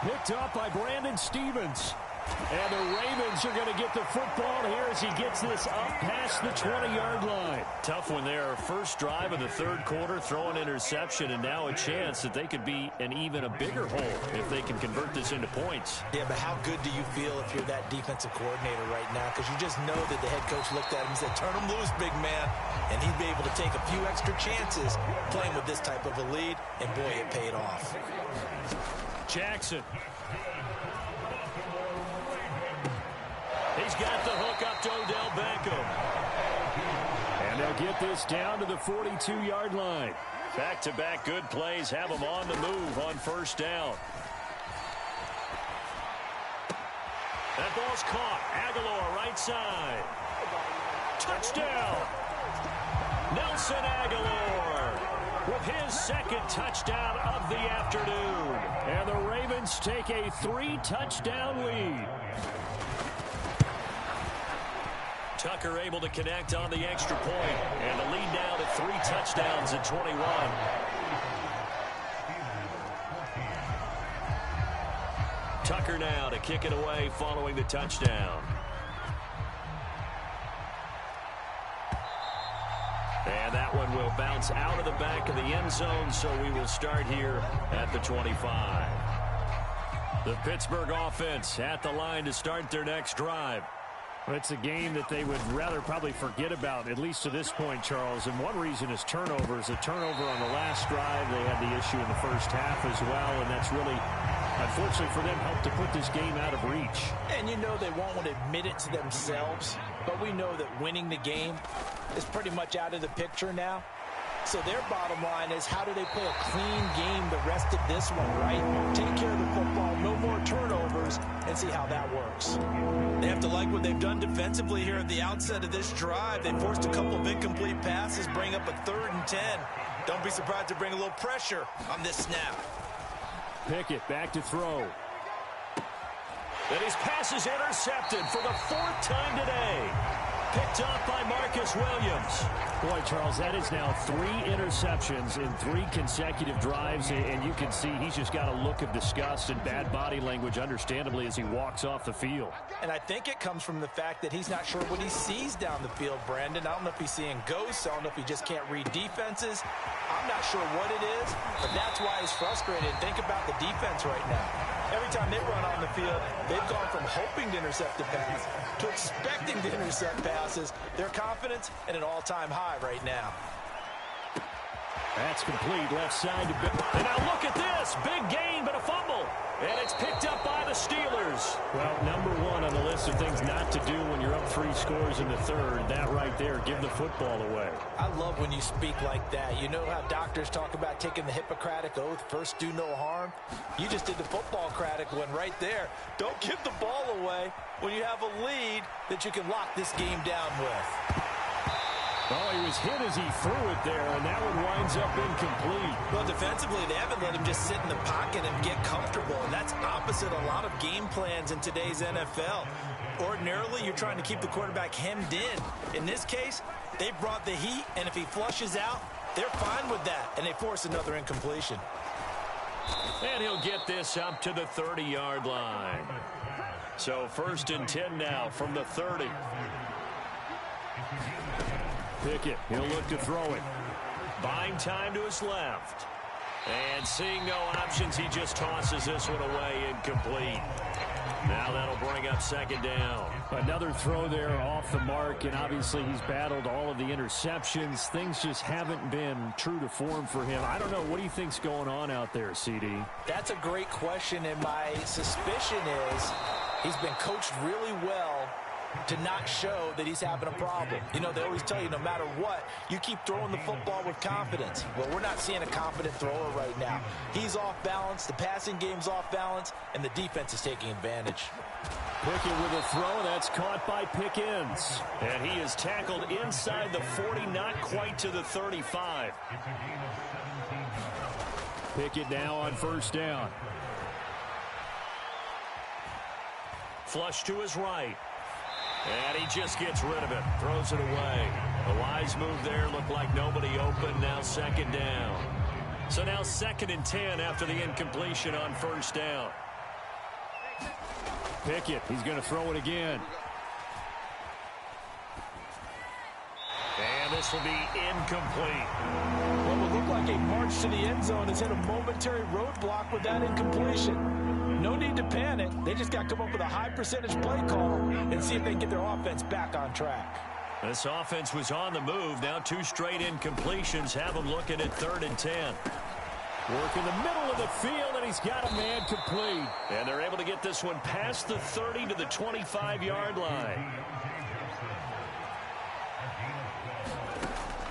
Picked up by Brandon Stevens. And the Ravens are going to get the football here as he gets this up past the 20-yard line. Tough one there. First drive of the 3rd quarter, throw an interception, and now a chance that they could be in even a bigger hole if they can convert this into points. Yeah, but how good do you feel if you're that defensive coordinator right now? Because you just know that the head coach looked at him and said, turn him loose, big man. And he'd be able to take a few extra chances playing with this type of a lead, and boy, it paid off. Jackson. He's got the hook up to Odell Beckham. And they'll get this down to the 42-yard line. Back-to-back good plays have them on the move on 1st down. That ball's caught. Aguilar right side. Touchdown. Nelson Aguilar with his 2nd touchdown of the afternoon. And the Ravens take a 3-touchdown lead. Tucker able to connect on the extra point, and the lead now to 3 touchdowns at 21. Tucker now to kick it away following the touchdown. And that one will bounce out of the back of the end zone, so we will start here at the 25. The Pittsburgh offense at the line to start their next drive. Well, it's a game that they would rather probably forget about, at least to this point, Charles. And one reason is turnovers. A turnover on the last drive. They had the issue in the first half as well, and that's really, unfortunately for them, helped to put this game out of reach. And you know they won't want to admit it to themselves, but we know that winning the game is pretty much out of the picture now. So their bottom line is, how do they play a clean game the rest of this one, right? Take care of the football, no more turnovers, and see how that works. They have to like what they've done defensively here at the outset of this drive. They forced a couple of incomplete passes, bring up a 3rd and 10. Don't be surprised to bring a little pressure on this snap. Pickett back to throw. And his pass is intercepted for the 4th time today. Picked up by Marcus Williams. Boy, Charles, that is now 3 interceptions in 3 consecutive drives, and you can see he's just got a look of disgust and bad body language, understandably, as he walks off the field. And I think it comes from the fact that he's not sure what he sees down the field, Brandon. I don't know if he's seeing ghosts. I don't know if he just can't read defenses. I'm not sure what it is, but that's why he's frustrated. Think about the defense right now. Every time they run on the field, they've gone from hoping to intercept a pass to expecting to intercept passes. Their confidence at an all-time high right now. That's complete, left side to Bill. And now look at this. Big gain, but a fumble. And it's picked up by the Steelers. Well, number 1 on the list of things not to do when you're up 3 scores in the 3rd. That right there, give the football away. I love when you speak like that. You know how doctors talk about taking the Hippocratic Oath, first do no harm? You just did the football-cratic one right there. Don't give the ball away when you have a lead that you can lock this game down with. Oh, he was hit as he threw it there, and that one winds up incomplete. Well, defensively, they haven't let him just sit in the pocket and get comfortable, and that's opposite a lot of game plans in today's NFL. Ordinarily, you're trying to keep the quarterback hemmed in. In this case, they brought the heat, and if he flushes out, they're fine with that, and they force another incompletion. And he'll get this up to the 30-yard line. So 1st and 10 now from the 30. Pickett, he'll look to throw it. Buying time to his left. And seeing no options, he just tosses this one away, incomplete. Now that'll bring up second down. Another throw there off the mark, and obviously he's battled all of the interceptions. Things just haven't been true to form for him. I don't know. What do you think's going on out there, CD? That's a great question, and my suspicion is he's been coached really well to not show that he's having a problem. You know, they always tell you no matter what, you keep throwing the football with confidence. Well, we're not seeing a confident thrower right now. He's off balance, the passing game's off balance, and the defense is taking advantage. Pickett with a throw, that's caught by Pickens. And he is tackled inside the 40, not quite to the 35. Pickett now on first down. Flush to his right. And he just gets rid of it. Throws it away. A wise move there. Looked like nobody open. Now second down. So now 2nd and 10 after the incompletion on first down. Pickett, he's going to throw it again. And this will be incomplete. What would look like a march to the end zone has hit a momentary roadblock with that incompletion. No need to panic. They just got to come up with a high percentage play call and see if they can get their offense back on track. This offense was on the move. Now 2 straight incompletions have them looking at 3rd and 10. Work in the middle of the field, and he's got a man complete. And they're able to get this one past the 30 to the 25-yard line.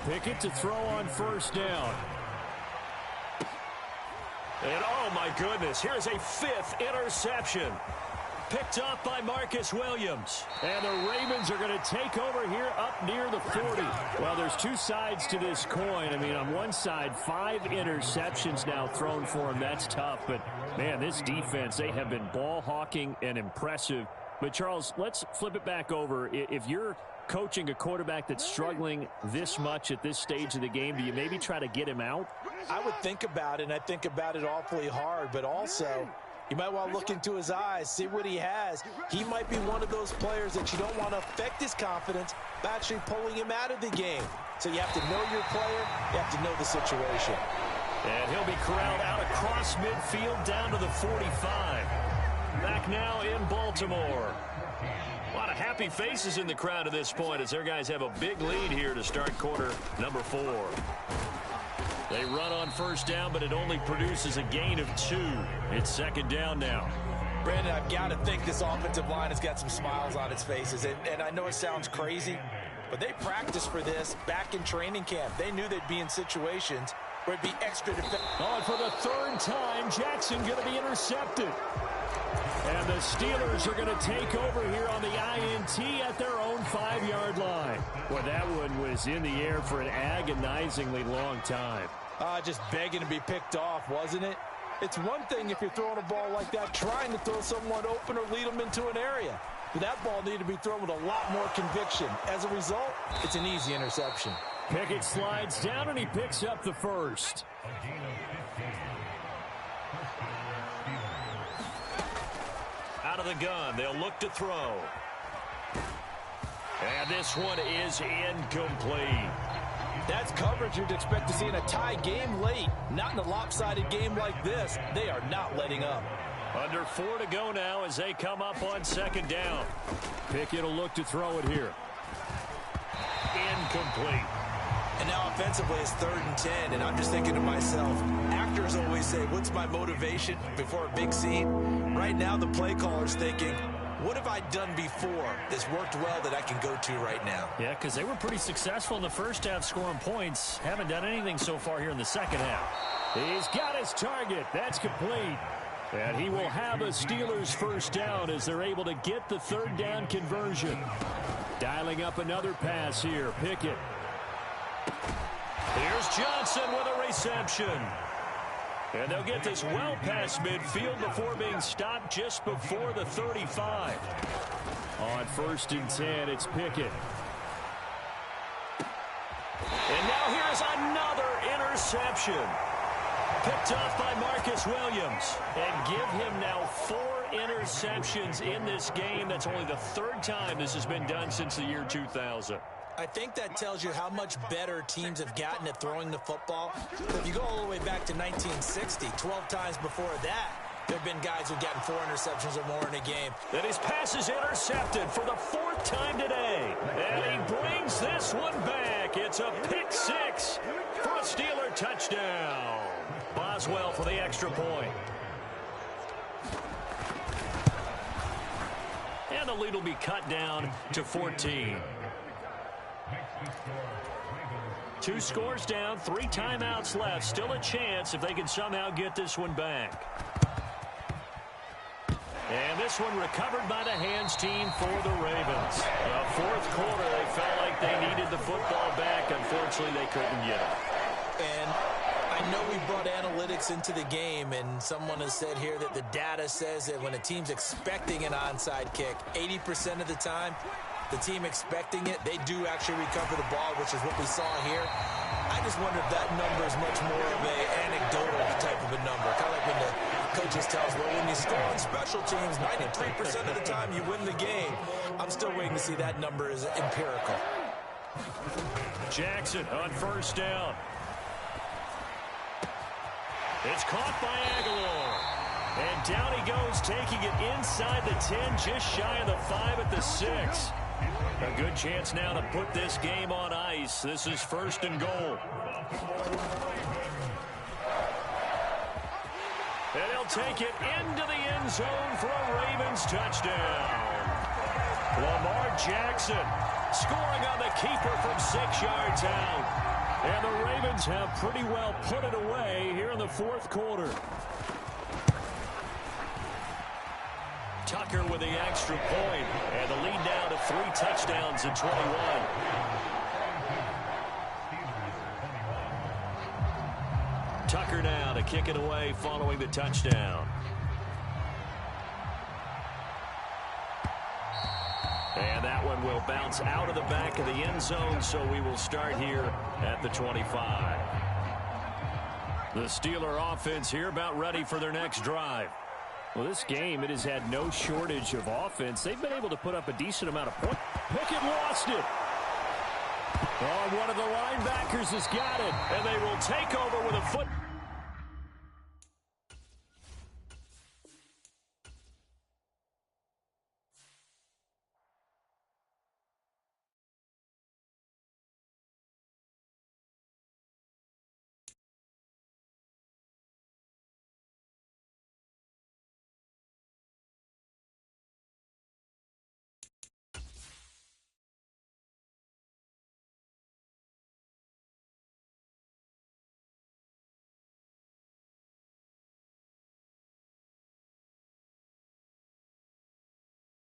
Pickett to throw on first down. And oh my goodness, here's a 5th interception. Picked up by Marcus Williams. And the Ravens are going to take over here up near the 40. Well, there's 2 sides to this coin. I mean, on one side, 5 interceptions now thrown for him. That's tough. But, man, this defense, they have been ball hawking and impressive. But, Charles, let's flip it back over. If you're coaching a quarterback that's struggling this much at this stage of the game, do you maybe try to get him out? I would think about it, and I think about it awfully hard, but also you might want to look into his eyes, see what he has. He might be one of those players that you don't want to affect his confidence by actually pulling him out of the game. So you have to know your player, you have to know the situation. And he'll be corralled out across midfield down to the 45. Back now in Baltimore. A lot of happy faces in the crowd at this point as their guys have a big lead here to start quarter number 4. They run on first down, but it only produces a gain of 2. It's second down now. Brandon, I've got to think this offensive line has got some smiles on its faces. And I know it sounds crazy, but they practiced for this back in training camp. They knew they'd be in situations where it'd be extra defensive. Oh, and for the 3rd time, Jackson going to be intercepted. And the Steelers are going to take over here on the INT at their own 5-yard line. Well, that one was in the air for an agonizingly long time. Just begging to be picked off, wasn't it? It's one thing if you're throwing a ball like that, trying to throw someone open or lead them into an area. But that ball needed to be thrown with a lot more conviction. As a result, it's an easy interception. Pickett slides down, and he picks up the 1st. Out of the gun, they'll look to throw. And this one is incomplete. That's coverage you'd expect to see in a tie game late. Not in a lopsided game like this. They are not letting up. Under 4 to go now as they come up on second down. Pickett will look to throw it here. Incomplete. And now offensively it's 3rd and 10, and I'm just thinking to myself, actors always say, what's my motivation before a big scene? Right now the play caller's thinking, what have I done before that's worked well that I can go to right now? Yeah, because they were pretty successful in the first half scoring points. Haven't done anything so far here in the second half. He's got his target. That's complete. And he will have a Steelers first down as they're able to get the 3rd down conversion. Dialing up another pass here. Pickett. Here's Johnson with a reception. And they'll get this well past midfield before being stopped just before the 35. On 1st and 10, it's Pickett. And now here's another interception. Picked off by Marcus Williams. And give him now 4 interceptions in this game. That's only the 3rd time this has been done since the year 2000. I think that tells you how much better teams have gotten at throwing the football. If you go all the way back to 1960, 12 times before that, there have been guys who've gotten 4 interceptions or more in a game. And his pass is intercepted for the 4th time today. And he brings this one back. It's a pick 6 for a Steeler touchdown. Boswell for the extra point. And the lead will be cut down to 14. 2 scores down, 3 timeouts left. Still a chance if they can somehow get this one back. And this one recovered by the hands team for the Ravens. The 4th quarter, they felt like they needed the football back. Unfortunately, they couldn't get it. And I know we brought analytics into the game, and someone has said here that the data says that when a team's expecting an onside kick, 80% of the time, the team expecting it, they do actually recover the ball, which is what we saw here. I just wonder if that number is much more of an anecdotal type of a number. Kind of like when the coaches tell us, well, when you score on special teams, 93% of the time you win the game. I'm still waiting to see that number is empirical. Jackson on 1st down. It's caught by Aguilar. And down he goes, taking it inside the 10, just shy of the 5 at the 6. A good chance now to put this game on ice. This is 1st and goal. And he'll take it into the end zone for a Ravens touchdown. Lamar Jackson scoring on the keeper from 6 yards out. And the Ravens have pretty well put it away here in the 4th quarter. Tucker with the extra point, and the lead now to 3 touchdowns in 21. Tucker now to kick it away following the touchdown. And that one will bounce out of the back of the end zone, so we will start here at the 25. The Steeler offense here about ready for their next drive. Well, this game, it has had no shortage of offense. They've been able to put up a decent amount of points. Pickett lost it. Oh, one of the linebackers has got it, and they will take over with a foot.